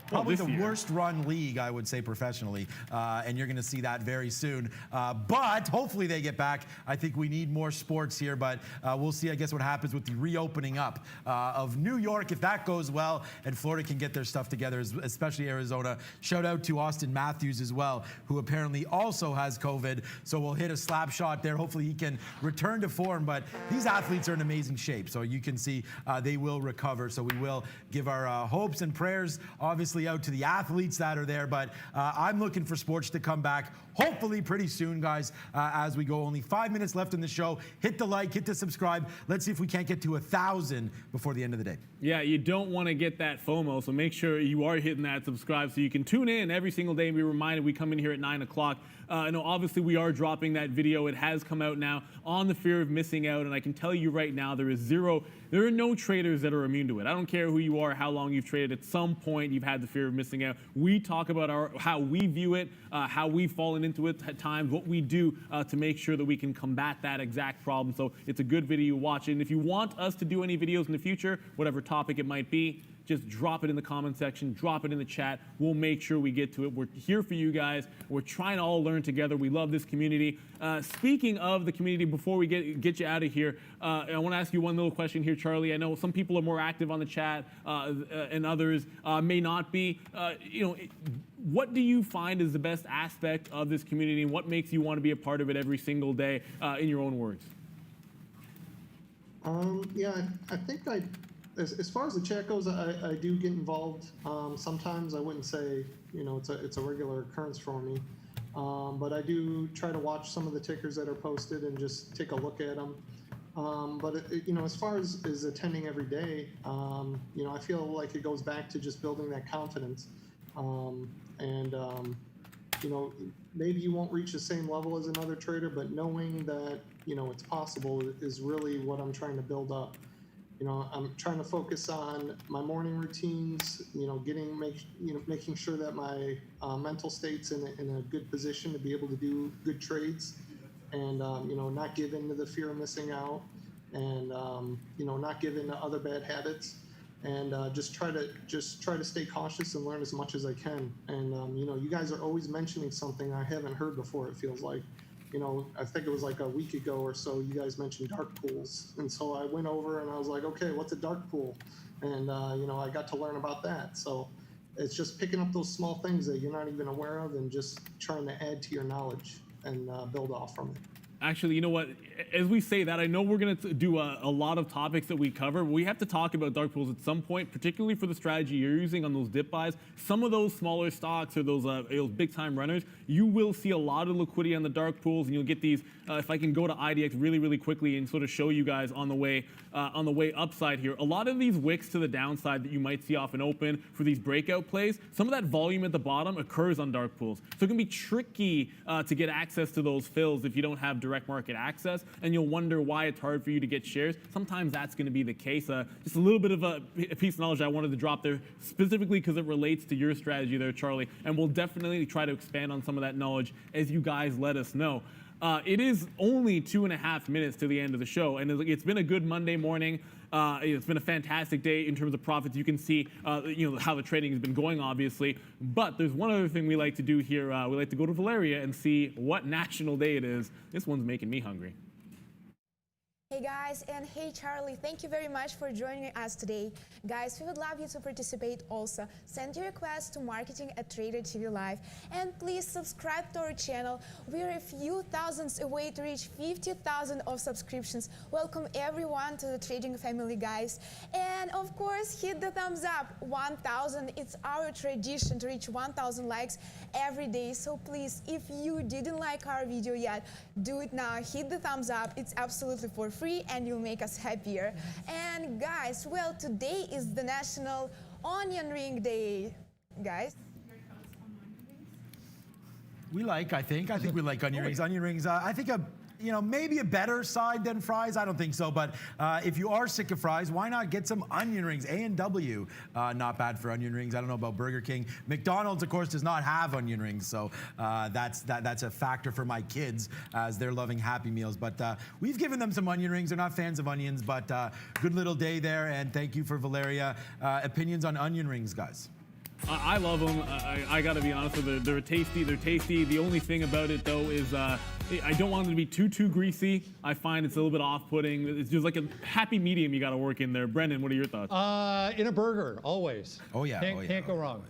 Probably the worst run league, I would say, professionally. And you're going to see that very soon. But hopefully they get back. I think we need more sports here, but we'll see, I guess, what happens with the reopening up of New York. If that goes well and Florida can get their stuff together, especially Arizona. Shout out to Austin Matthews as well, who apparently also has COVID. So we'll hit a slap shot there. Hopefully he can return to form. But these athletes are in amazing shape. So you can see they will recover. So we will give our hopes and prayers, obviously, out to the athletes that are there. But I'm looking for sports to come back, hopefully pretty soon, guys, as we go. Only 5 minutes left in the show. Hit the like, hit the subscribe. Let's see if we can't get to 1,000 before the end of the day. Yeah, you don't want to get that FOMO, so make sure you are hitting that subscribe so you can tune in every single day and be reminded we come in here at 9 o'clock. Obviously we are dropping that video. It has come out now on the fear of missing out, and I can tell you right now there are no traders that are immune to it. I don't care who you are, how long you've traded. At some point you've had the fear of missing out. We talk about how we view it, how we've fallen into it at times, what we do to make sure that we can combat that exact problem. So it's a good video to watch. And if you want us to do any videos in the future, whatever topic it might be, just drop it in the comment section, drop it in the chat. We'll make sure we get to it. We're here for you guys. We're trying to all learn together. We love this community. Speaking of the community, before we get you out of here, I want to ask you one little question here, Charlie. I know some people are more active on the chat and others may not be. What do you find is the best aspect of this community, and what makes you want to be a part of it every single day, in your own words? I think as far as the chat goes, I do get involved. Sometimes I wouldn't say, it's a regular occurrence for me. But I do try to watch some of the tickers that are posted and just take a look at them. But as far as attending every day, I feel like it goes back to just building that confidence. Maybe you won't reach the same level as another trader, but knowing that, it's possible is really what I'm trying to build up. I'm trying to focus on my morning routines, making sure that my mental state's in a good position to be able to do good trades, and not give in to the fear of missing out, and not give in to other bad habits, and just try to stay cautious and learn as much as I can. And you guys are always mentioning something I haven't heard before. It feels like. I think it was like a week ago or so, you guys mentioned dark pools. And so I went over and I was like, okay, what's a dark pool? And, I got to learn about that. So it's just picking up those small things that you're not even aware of and just trying to add to your knowledge and build off from it. Actually, you know what? As we say that, I know we're going to do a lot of topics that we cover. We have to talk about dark pools at some point, particularly for the strategy you're using on those dip buys. Some of those smaller stocks or those big-time runners, you will see a lot of liquidity on the dark pools, and you'll get these. If I can go to IDEX really, really quickly and sort of show you guys on the way upside here, a lot of these wicks to the downside that you might see off an open for these breakout plays, some of that volume at the bottom occurs on dark pools. So it can be tricky to get access to those fills if you don't have direct market access, and you'll wonder why it's hard for you to get shares. Sometimes that's going to be the case. Just a little bit of a piece of knowledge I wanted to drop there, specifically because it relates to your strategy there, Charlie, and we'll definitely try to expand on some of that knowledge as you guys let us know. It is only 2.5 minutes to the end of the show, and it's been a good Monday morning. It's been a fantastic day in terms of profits. You can see how the trading has been going, obviously. But there's one other thing we like to do here. We like to go to Valeria and see what national day it is. This one's making me hungry. Hey guys, and hey Charlie, thank you very much for joining us today. Guys, we would love you to participate also. Send your requests to marketing@Trader TV Live, and please subscribe to our channel. We are a few thousands away to reach 50,000 of subscriptions. Welcome everyone to the trading family, guys. And of course, hit the thumbs up. 1,000, it's our tradition to reach 1,000 likes every day. So please, if you didn't like our video yet, do it now. Hit the thumbs up. It's absolutely for free, and you'll make us happier. And guys, well, today is the National Onion Ring Day, guys. I think we like onion rings. Onion rings, I think maybe a better side than fries. I don't think so, but if you are sick of fries, why not get some onion rings? A&W, not bad for onion rings. I don't know about Burger King. McDonald's, of course, does not have onion rings, so that's a factor for my kids as they're loving Happy Meals. But we've given them some onion rings. They're not fans of onions, but good little day there, and thank you for Valeria. Opinions on onion rings, guys? I love them. I got to be honest with you. They're tasty. They're tasty. The only thing about it, though, is I don't want them to be too greasy. I find it's a little bit off-putting. It's just like a happy medium you got to work in there. Brendan, what are your thoughts? In a burger, always. Oh, yeah. Can't go wrong.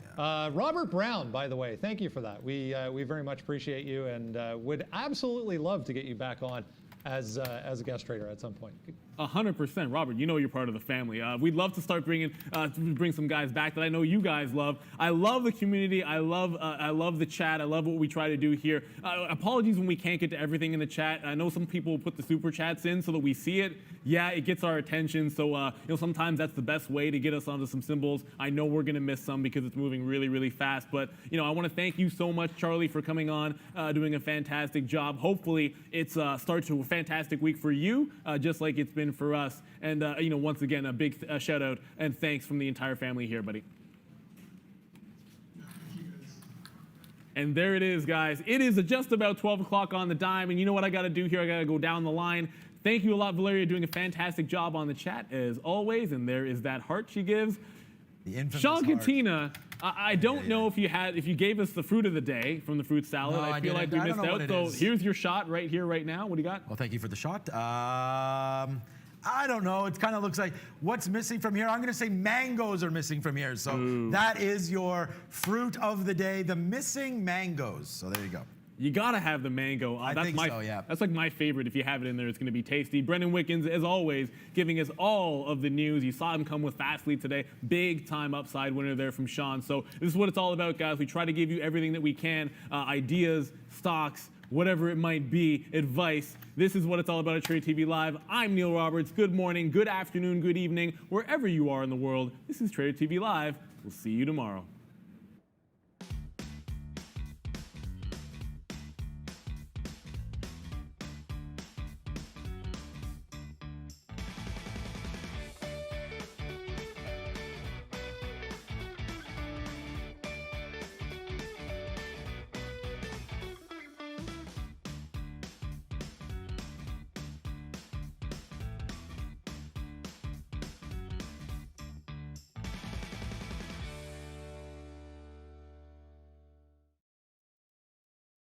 Robert Brown, by the way, thank you for that. We very much appreciate you, and would absolutely love to get you back on as a guest trader at some point. 100%, Robert. You know you're part of the family. We'd love to start bring some guys back that I know you guys love. I love the community. I love the chat. I love what we try to do here. Apologies when we can't get to everything in the chat. I know some people put the super chats in so that we see it. Yeah, it gets our attention. So sometimes that's the best way to get us onto some symbols. I know we're gonna miss some because it's moving really, really fast. But I want to thank you so much, Charlie, for coming on, doing a fantastic job. Hopefully, it's starts to a fantastic week for you, just like it's been for us. And once again, a big shout out and thanks from the entire family here, buddy. And there it is, guys. It is just about 12 o'clock on the dime, and you know what I got to do here? I got to go down the line. Thank you a lot, Valeria, doing a fantastic job on the chat as always. And there is that heart she gives. The infamous Sean heart. Katina, I don't know if you gave us the fruit of the day from the fruit salad. No, I feel like we missed out. So here's your shot right here, right now. What do you got? Well, thank you for the shot. I don't know. It kind of looks like what's missing from here. I'm going to say mangoes are missing from here. So that is your fruit of the day, the missing mangoes. So there you go. You gotta have the mango. I think so, yeah. That's like my favorite. If you have it in there, it's gonna be tasty. Brendan Wickens, as always, giving us all of the news. You saw him come with Fastly today. Big time upside winner there from Sean. So this is what it's all about, guys. We try to give you everything that we can, ideas, stocks, whatever it might be, advice. This is what it's all about at Trader TV Live. I'm Neil Roberts. Good morning, good afternoon, good evening, wherever you are in the world. This is Trader TV Live. We'll see you tomorrow.